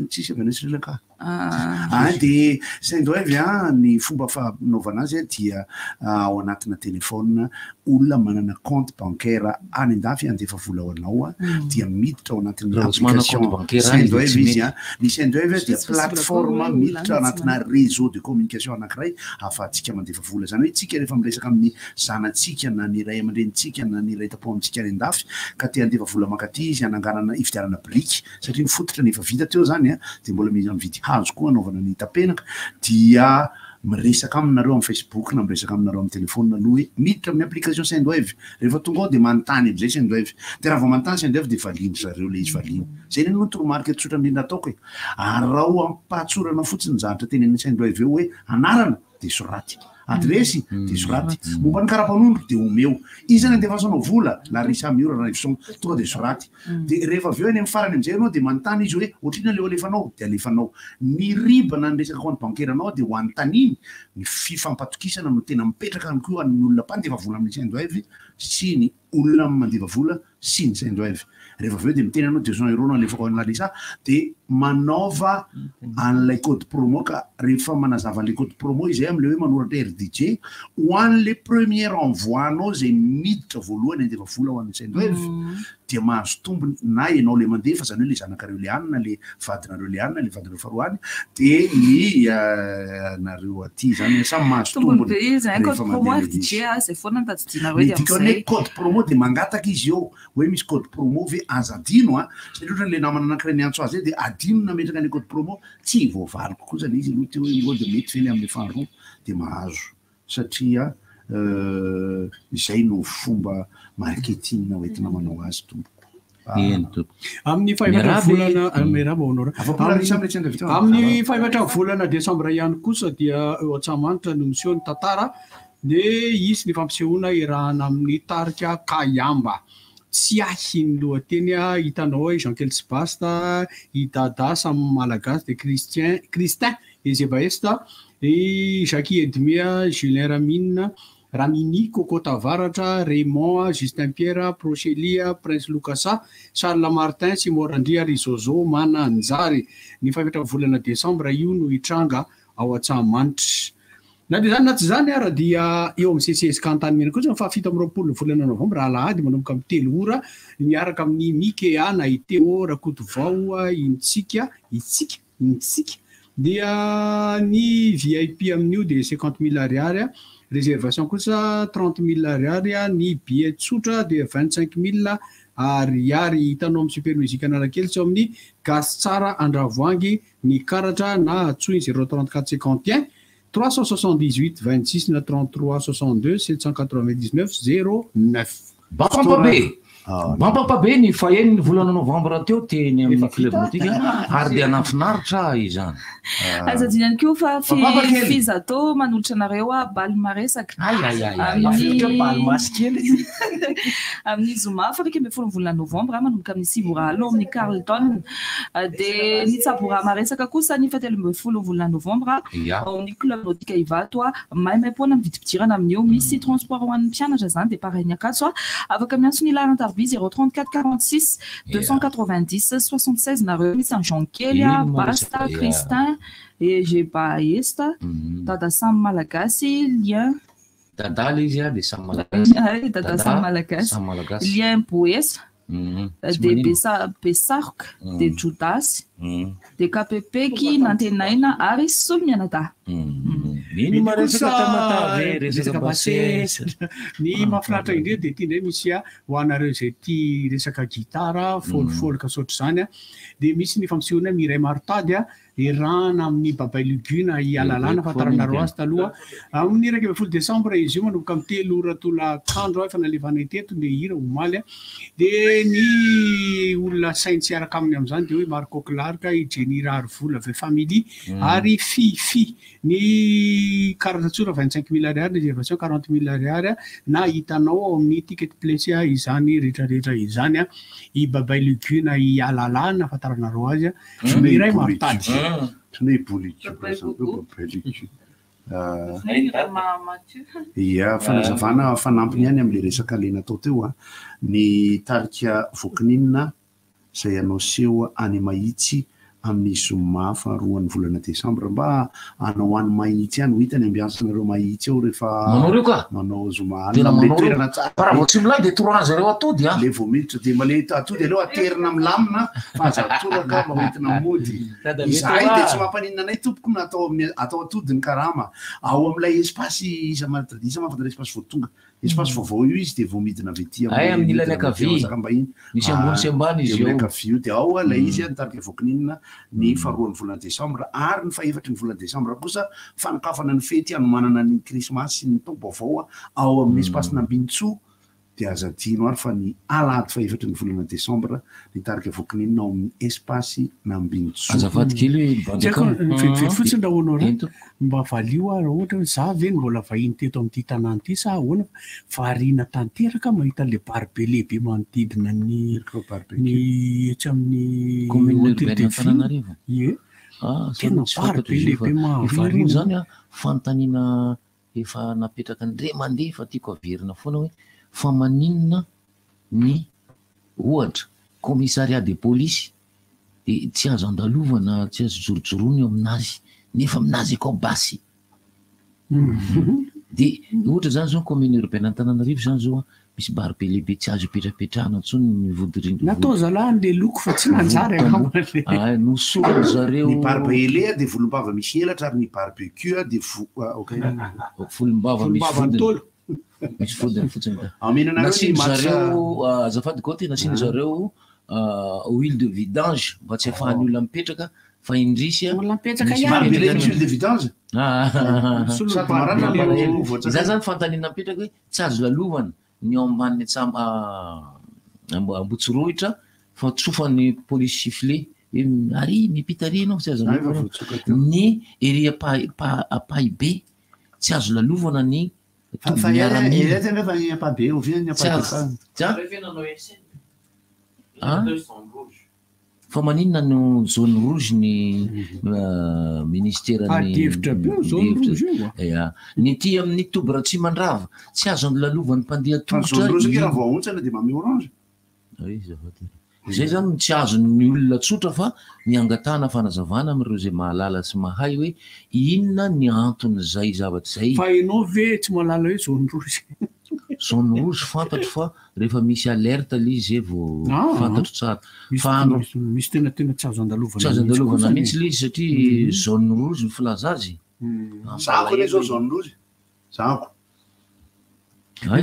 Tsisy avy any Sri Lanka. De Saint-Doève ny fomba fanaovana azy dia ao anatina telefona olona manana compte bancaire any andafy andefa vola ho anao dia miditra ao anatin'ny application Saint-Doève izy ny Saint-Doève dia plateforme miditra anatina réseau de communication anankiray ahafahantsika mandefa vola zany hoe tsika rehefa miresaka amin'ny zanatsika na ny ray aman-drenitsika na ny ray tapoamitsika any andafy ka te andefa vola makaty izy ananganana ifidiarana briky satria mifototra ny efa vita teo zany de mbola mividy hazo koa anaovana ny tapenaka dia miresaka aminareo amin'ny Facebook na miresaka aminareo amin'ny telefona aloha hoe miditra amin'ny application Saint-Doève rehefa tonga ao de manontany am'izay Saint-Doève de raha vao manontany Saint-Doève de valiny zareo le izy valiny zay no toromarika tsotra indrindra ataoko hoe araho ampatsorana fotsiny zavatra tenen'ny Saint-Doève eo hoe anarana de soraty adresy de soraty momba ny karapanondro de omeo izy zany andefasanao vola la risa miora raivson tonga de soraty de rehefa aveo any amin'ny farany amizay anao de manontany izy hoe ohatrina le alefanao de alefanao ny ribana ny resaka compte bancaire anao de ho an'ny taniny ny fifampatokisana no tena mipetraka any koa ny olona mpandefa vola amin'ny saindoivy sy ny olona mandeva vola sy ny saindoivy rehefa aveo de miteny anao 200 € no alefako any larisa de manaova an'ilay code promo ka rehefa manazava an'ilay code promo izay am'le hoe manoratra RDJ ho an'le premier envoi anao zay miditra voalohany andefa vola ho an'ny saindoivy dia mahazo tombony na ianao le mandefa zany hoe le zanakareo le anina le vadinareo le anina le vadinareo faroany de ny nareo aty zany samy mahazo tombony ny code promo de mangataka izy eo hoe misy code promo ve azadino satria ohatra le namana anankiray niantso azy de adino nametraka ny code promo tsy voavaliko koa zany izy aloha teo hoe de mety feny amin'ny faharoa de mahazo satria izay no fomba marketing hoentina manao azy tompoko amin'ny fahavatra volana amin'ny fahavatra volana desambra ihany kosa dia eo Antsahamanitra no miseho ny tantara de isy ny fampisehoana irahana amin'ny tarika Kayamba tsy ahiny lohateny hitanao hoe Jean Kelsbasta Idada samy malagasy de Christin Ezebaesta et Jackie Edmea Julien Ramini Coco Tavaratra Raymond Justin Pierre Prochelia Prince Lucasa Charles Martin Simorandria Rizozo Mana Anjary ny fahavatra volana desambra io no hitranga ao Antsahamanitra na de zany na tsy zany ara dia eo amin'ny sesesika antany kosa fa 7 volana novambra alahady manomboka amin'ny 3 ora miaraka amin'ny Mikea na Iteo Rakotovao itsika dia ny VIP amin'io de 50 000 ariary réservation kosa 30 000 ariary ny billet tsotra de 25 000 ariary hitanao amin'ny supermusique analakely tsy ao amin'ny gasy tsara Andravoangy ny karatra na atsoiny 034 51 378 26 na 33 62 799 09 Bampabe ny faheniny volana novambra teo teny amin'ny club natika ary dia nafinaritra izany azadiny ihany koa fa fizato manolotra anareo baly maresaka amin'ny zoma fa raiky 10 volana novambra manomboka amin'ny 6 oralo amin'ny Carlton de ny tsabora maresaka kosa ny 17 volana novambra ao amin'ny club nautique Ivato maimaimpona mividipidirana amin'io misy transport ho an'ny mpianatra zany de pareil nyakatso afaka miantso ny larana 034 46 290 76 nareo misy Jean Kelia Basta Christin et Gebaesta Dada Sam Malagasy lien Dada izy de Sam Malagasy Dada Sam Malagasy lien Poes de Pesark de Judas de KPP qui nantenaina ary Solmianata ny mahafinaritra indreo de ty ndray misy ho anareo zay ty resaka gitara folka sotry zany de misy ny fampisehoana Miray Martady irahana amin'ny Babay Luguna ialalana fataranareo azy taloha amin'ny 1 desambra izy io manomboka amin'ny 3 ora tolakandro efa nalefana teto le hira omaly de ny olona sainy tsy araka aminy amin'izany de hoe Marco Clark Jenny Rarvola ve famille ary Fifi ny karatra tsora 25 000 ariary réservation 40 000 ariary na hitanao ao amin'ny ticket place izany rehetrarehetra izany i Babay Luguna ialalana fataranareo azy Miray Martady Tenez politique, ia fanazavana fanampiny ihany am'le resaka le natao teo ny tarika vokininina zay anao seho any Mahitsy amin'ny zoma faharoan'ny volana desambra mba anao any Mahitsy any ho hitany ambiansanareo Mahitsy eo rehefa manao zoma any am'le toerana tsara vao tsy milay de tourage reo atody le vao miditra de male atody aleo aterina milamina fa azatoraka mahoentina mody izahay de tsy mampaninana anay tompoko na atao atody ny karama ao am'ilay espace isa mahatradisa mafatana espace vao tonga espace vaovao io izy de vao midina avety amin'ny ilany ankavia misy ambony sy ambany izy io ankavia de ao lay izy nitarika vokininina ny faharoan'ny volana desambra ary ny fahefatry ny volana desambra kosa fanokafana ny fety anomanana ny krismasy sy ny taom-baovao ao amin'ny espace nambintso dia azadino ary fa ny alady fa efatra ny volana desambra nitarika voakininina ao amin'ny espasy azafady kely hoe fotsiny raha hoanao ra mba valio a raha ohatra hoe za ve ny mbola vahiny teto amin'ity tanàna ity sa ahoana variana tanteraka mahita le bar be lehibe manodidina ny etsy amin'ny hôtel de ville tena bar be lehibe mahavariana zany a fanontaniana efa napetraka ny re mandeha fa tiako averina foana hoe fa maninona ny ohatra commissariat de police de tsy azo andalovana tsy azo jorojorony eo aminazy nefa aminazy akao basy de ohatra zany zao commune européenne Antananarivo zany zao misy bar be lehibe tsy azo ipetrapetrahana ntsony ny vodirindro natao zalahy le loko fa tsy nanjary nosorana zareo ny barbe elea de volombava misy elatra ary ny barbecue de volombava misy vodiny misy vodiny fotsiny nasiny zareo azafady koty nasiny zareo huile de vidange mba tsy afahan'ny olona mipetraka fa indrisy za zany fantanina mipetraka hoe tsy azo lalovana ny ambany ambotsirohitra fa tsofan'ny police sifflet ary mipita ary anao tsy azo lalovana ny ery apaibe tsy azo lalovana ny fa maninona no zone rouge ny ministèrany ny ty amin'ny tobra tsy mandrava tsy azo lalovany mpandeha tongotra de mame orange zay zany tsy azo ny olona tsotra fa miangatana fanazavana amireo zay mahalala sy mahay hoe inona ny antony zay zavatra zay fa ianao ve tsy mahalala hoe zone rouge zone rouge fantatro fa rehefa misy alerte le izy vo fantatro tsara misy tena tsy azo andalovana mihitsy le izy satria zone rouge ny filaza azy zako le zao zone rouge zako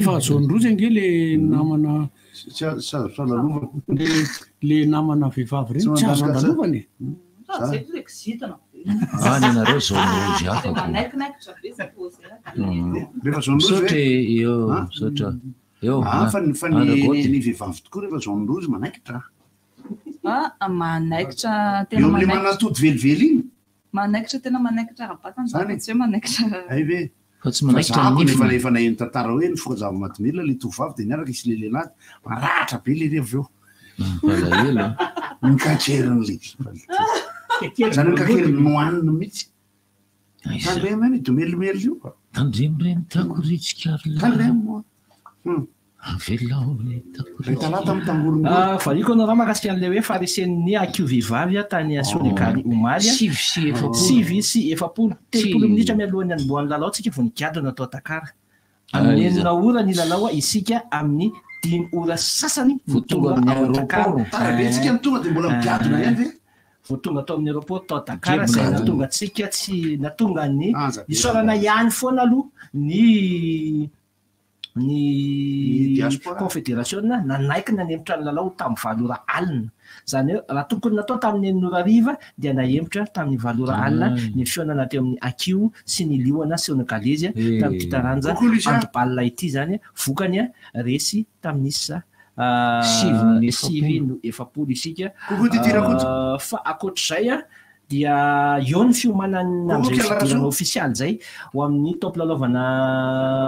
fa zone rouge ange le namana le namana vehivavy reny tsy azo andalovany any anareo zone rouge hafasotra eo sotra fa ny vehivavy tokoa rehefa zone rouge manaikitra manaikitra tena le manatody velively iny manaikitra tena manaikitra rabatany zany tsy hoe manaikitra ay ve fa tsy manaikitra efa naheno tantara hoe ny foka-java mahatomela le tovavy de niaraka isy le lehilahy maratra be le revo eo ela nikakeriny le zany nikakeriny nohanina mihitsy tandremany domelomelo io tandremreny tako ritsikaro valiko anao mahakasika an'le hoe farisen'ny akio vehivavy tany Solikany omaly sivy sy efapolo telopolo minitra mialohan'ny anombohan'ny lalao tsika voninkazo natao takara amin'ny enina ora ny lalao isika amin'ny 5 ora sasany votonga amin'ny aeroportsika tonga de mbola migadona ihany ve votonga atao amin'ny aeroport tao takara zay natonga tsika tsy natonga ny isorana ihany foana aloha ny confédération nanaikina ny hemitra ny lalao tamin'ny 7 ora alina zany hoe raha tokony natao tamin'ny 9 ora ariva dia nahemitra tamin'ny 7 ora alina ny fionana teo amin'ny akio sy ny liona Senegalaizy tamin'ity taranja handball ity zany vokany resy tamin'ny isa 7 isika fa akoatr'izay dia eo ny fiomanany am'izay fidirana ofisialy zay ho amin'ny top lalaovana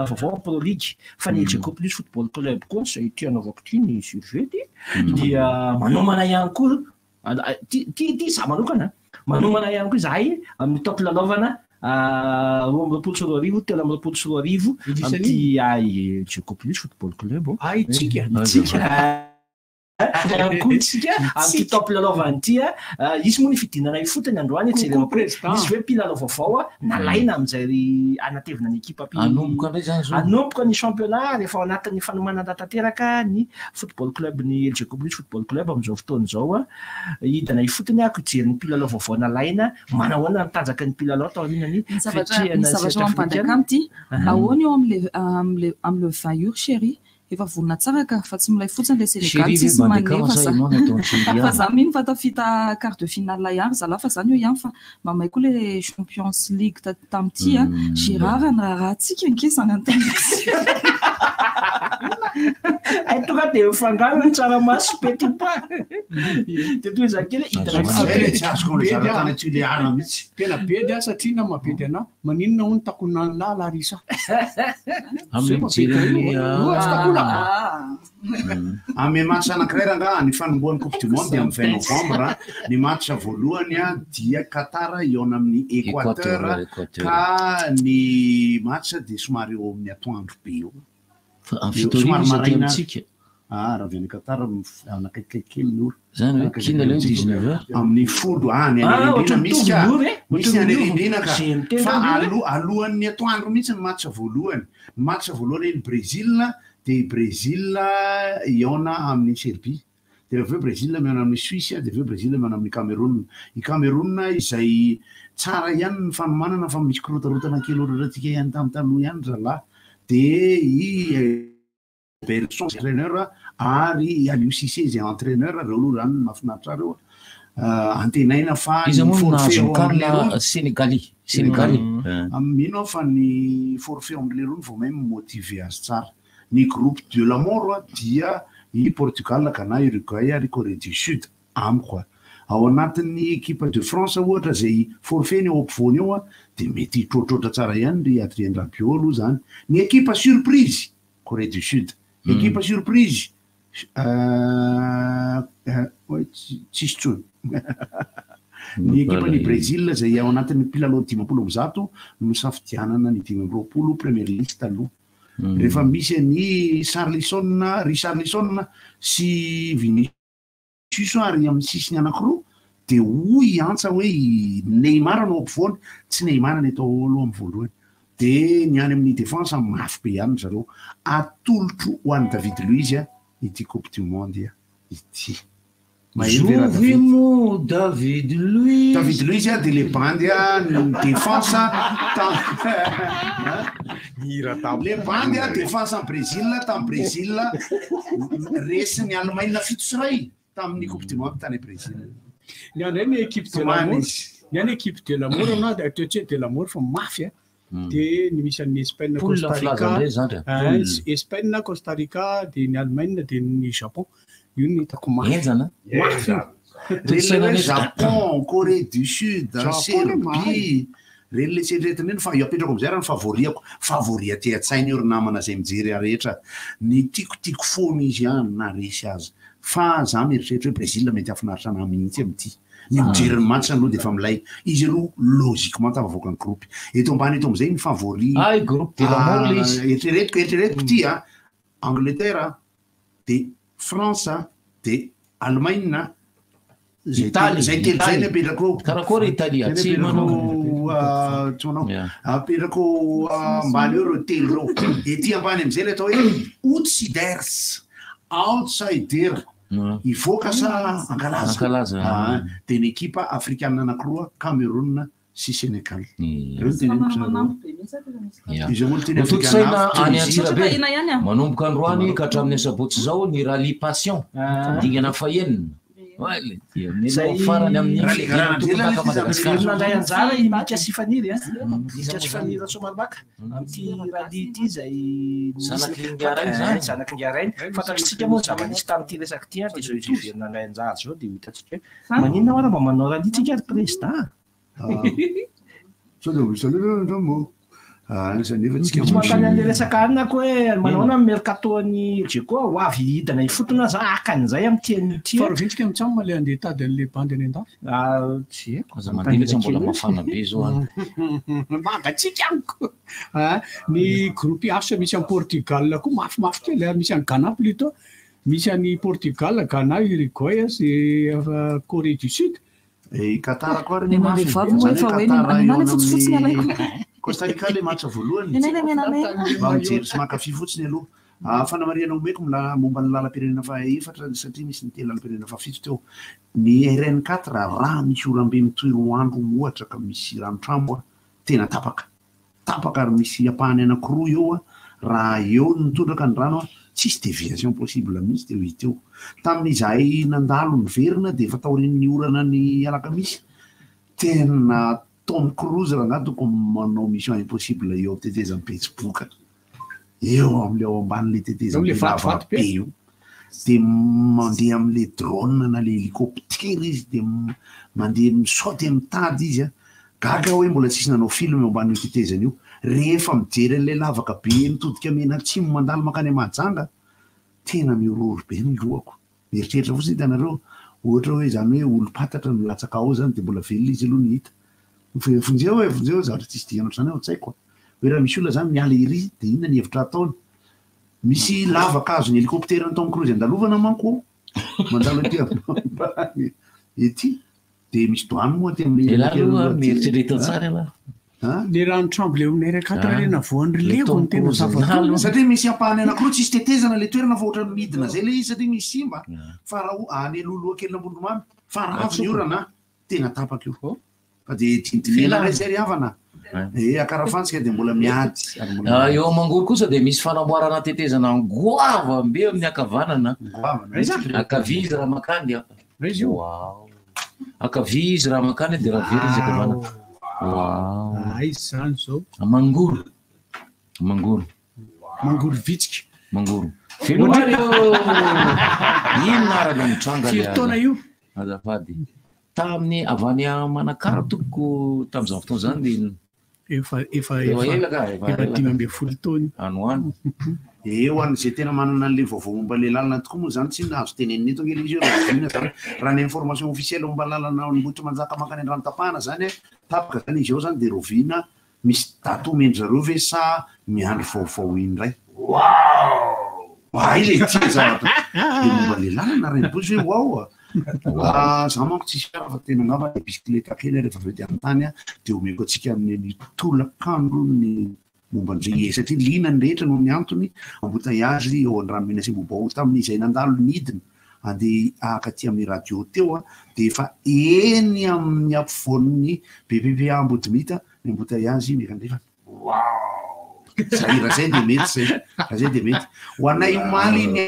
vaovao pro ligue fa ny Elgeco plus football club koa zay ty anaovako ty ny survety dia manomana ihany koa ty za manokana manomana ihany koa zahay amin'ny top lalaovana 2024 telo 2024 amin'ty Elgeco plus football club tsika tsika amin'ny top lalaovany ty isy moa ny fidinana io fotony androany jeremisy hoe mpilalao vaovao nalaina amin'izay anatevina ny ekipa anomboka ny championnat rehefa ao anatin'ny fanomanana tanteraka ny football club ny Elgeco plus football club amin'izao fotoana zao hidina io fotony ako jery ny mpilalao vaovao nalaina manahoana nitanjaka ny mpilalao tao arinany zavatra mampandaka amity ahoana eo am'le vaillure chéri efa vonina tsara ka fa tsy milay fotsiny le Sénégal tsisy manefa fa za mino fa tafita quart de finale ihany zala fa zany io ihany fa mamay koa le Champions League tamity Girard ny rahatsika ankesany antany ay tonga de fangalo ny tsaramaso petit pas de toy zakely mihitsy tena bedy a satria na mabedy anao maninona ho ny takonany lala risa ame match anankiray ranga ny fanombohan'ny coupe du monde amin'ny 20 novembre ny match voalohany a dia Qatar iona amin'ny Équateur ka ny match de somary eo amin'ny atoandro be io somary maraina raha viany Qatar anakaiky ny ora zany hoe kina le 19h amin'ny folo any misy any rindrina ka fa alohan'ny atoandro mihitsy ny match voalohany ny Brésil de Brésil iona amin'ny Serbie de aveo Brésil miona amin'ny Suisse de aveo Brésil miona amin'ny Cameroun i Cameroun izay tsara ihany ny fanomanana fa misy kirotarotana kely oratsika ihany tamintaloha ihany zala de i Berson entraîneur ary Aliou Cissé zay entraîneur reo aloha zany mahafinaritra reo antenaina fa Sénégali mino fa ny forfait anglais rony vao même motivé azy tsara ny groupe de la mort dia i Portugal kana Uruguay ary Corée du Sud amiko ao anatin'ny équipe de France ohatra zay forfait ny ampovoany eo de mety hitrotrotra tsara ihany ry Adrien Rabiot aloha zany ny équipe surprise Corée du Sud équipe surprise tsisy tsony ny équipe ny Brésil zay ao anatin'ny mpilalao 500 no safidianana ny 520 première liste aloha rehefa misy ny Richarlison sy Vinicius ary amin'ny sisiny anankiroa de hoy antsa hoe Neymar no ampovoany tsy Neymar ny atao aloha amin'ny voalohany de ny any amin'ny défense mafy be ihany zareo atolotro ho an'ny David Luiz ity coupe du monde ity David Luiz de le bandy ny défense le bandy défense en Brésil tam Brésil resy ny Allemagne fito sy ray tamin'ny coupe du monde tany Brésil ny any équipe de l'amour ny any équipe de l'amour na de l'amour fa mafy de ny misy an'ny Espagne Costa Rica Espagne Costa Rica de ny Allemagne de ny Japon io ny hitako mafy Japon Corée du Sud Serbie reny le tseritreretiny fa io apetrako amizay raha ny favori aty an-tsainy io ry namana zay mijery rehetra ny tiako foana izy na resy azy fa za mieritreritra hoe Brésil mety afinaritra ana mihitsy amity ny mijery ny match aloha de fa milay izy aloha logiquement tafavoaka ny groupe eto ambany eto amizay ny favori eritreretiko ty Angleterre de France de Allemagne zay telo zay ny apetrako karakory Italia tsy manao apetrako ambany eo reo telo reo ety ambany amizay le atao hoe outsider ivoaka sa ankalaza de ny équipe africaine anankiroa Cameroun sy Sénégal totsaina any Antsirabe manomboka androany ka hatramin'ny asabotsy zao ny rally passion dingana fahenina farany amin'ny nandray anjara i Mika Sifaniry Mika Sifaniry Somalbaka amty rally ity zay zanaky Ngarainy fantatritsika moa zava-nisy tamity resaky ty de zao izy nandray anjara zao de hitatsika hoe maninona oara mba manao rally tsika ary président mantany an'le resaka anina koa hoe manaona mercatoany Dzeko ho avy hidana ifotona za akan'izay amin'ny tiany ty farovintsika mitsamo male andeha tady an'le bandy any an-dafy tsy aza mandilatra mbola mafana be zao mangatsika amiko ny groupe asa misy any Portugal koa mafimafy kely ary misy any Ghana plutôt misy any Portugal Ghana Uruguay sy Corée du Sud Qatar koa ny Costa Rica le match voalohany mba mijery sy mankafy fotsiny aloha fanamariana omeko momba ny lalam-pirenena fa efatra satria misy niteny lalam-pirenena fa fito teo ny RN4 raha misy orambe mitoy roa andro ohatra ka misy ranotrambo tena tapaka ary misy apahany anankiroa eo raha eo nitondraka ny rano a tsisy déviation possible mihitsy teo izy teo tamin'izahay nandalo ny verina dia efa taorin'ny orana ny alakamisy tena Tom Cruise raha nga toko manao mission impossible eo tetezany Facebook eo amin'le ao amban'le tetezany lavabe io dia mandeha amin'le drone na le hélicoptère izy dia mandeha misaoty amin'ny tady izy a gaga hoe mbola tsisy nanao film eo amban'io tetezany io rehefa mijery an'le lavaka be mitodika mena atsimo mandalo makany Mahajanga tena miororo be ny lohako mieritreritra fotsiny hitanareo ohatra hoe zany hoe olo-patatra no latsaka ao zany dia mbola velona izy aloha ny hita vonjeo zavatra tsisy dianao zany ao tsaiko hoe raha misy olona zany miala iry dia inona ny hevitra ataony misy lavaka azo ny hélicoptère ny Tom Cruise andalovana manko mandalo aty ety dia misy doany moa aty amin'mieritrereta tsara la le rano tremble aminay rakato rena voan'ny lego ny tena zava satria misy ampahany anankiroa tsisy tetezana le toerana fa ohatra ny midina zay le izy satria misy simba fa raha any aloloha kely nambondromamy fa raha avy ny orana tena tapaka io fa dia tintimena ray zay ry havana akarafantsika dia mbola miady eo Mangoro kosa dia misy fanamboarana tetezana goava mbe amin'ny akavanana akavizy raha makany akavizy raha makany dia raha very izy akavana izy zany zao Mangoro vitsika Mangoro ino narana mitranga taona io azafady tamin'ny avy any Manakara tokoko tamin'izany fotoana zany dia efa 5 taona anoany eo an'izay tena manana an'le vaovao momba le lalana tokoa moa zany tsy nahazo teneniny eto angely izy io raha ny information officielle momba lalana Mbohitra Manjaka makany an-drano tapahana zany tapaka zany izy eo zany dia rovina misy dato omendry zareo ve sa miandry vaovao indray ile ty zavatra dia momba le lalana renivozy hoe wao za manko tsisy fiara fa tena ngava le bisikileta kely rehefa avy ety amin'ny tany dia omeko atsika amin'ny tolakandro ny momba an'izay satria lina ny rehetra no amin'ny antony embouteillage eo an-dranomenina sy Bobao tamin'izay nandalo nidina andeha ahaka aty amin'ny radio teo dia efa eny amin'ny ampovoan'ny BPPA Ambodimita ny embouteillage mikandefa zay raha zay dia mety ho anay omaly ny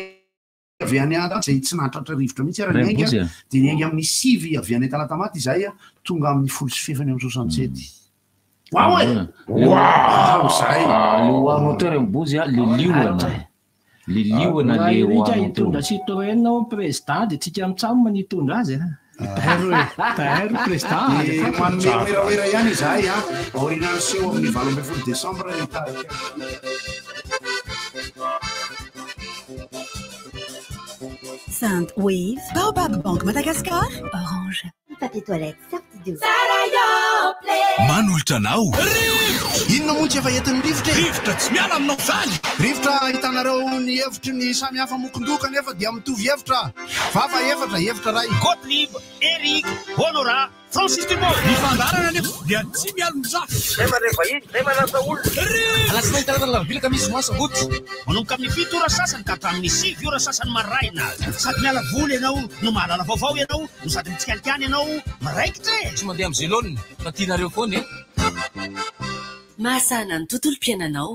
avy any zay tsy nahatratra rivotra mihitsy raha ny ainga dia ny ainga amin'ny 6 avy any Talatamaty izay tonga amin'ny 10 amin'ny 67 zay le moteur mbozy le liona le hitondra Citroën ao président dia tsika mitsamo manitondra azy taher président manmeoera ihany izahay aorinany seho amin'ny 20 décembre Sainte Wave, Baobab Banque Madagascar, Orange. Papier toilette, sortie de manolotra anao inona moa tsy efa entin'ny rivotra tsy miala aminao zany rivotra hitanareo ny hevitry ny samy hafa mokondoka nefa dia mitovy hevitra fafa hevitra ray Gottlieb, Eric, Honora, Francis Dumont mifandarana nefa dia tsy miala mizafa zay manasa olona alasina hitanana lavilaka misy moasa goty manomboka amin'ny 7 ora sasany ka hatramin'ny 6 ora sasany maraina sady miala voly ianao no mahalala vaovao ianao no sady mitsikalikany ianao maraikitra tsy mandeha amin'ny zeloniny fa tianareo foana mahasana ny tontolo-piainanao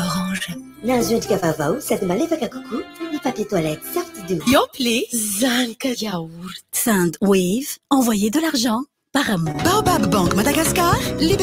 Orange. Nazoendrika vaovao sady malefaka kokoa ny papier toilette sortie de Yoplait, Zanka yaourt. Sainte Wave, envoyez de l'argent par amour. Baobab Banque Madagascar, libéré.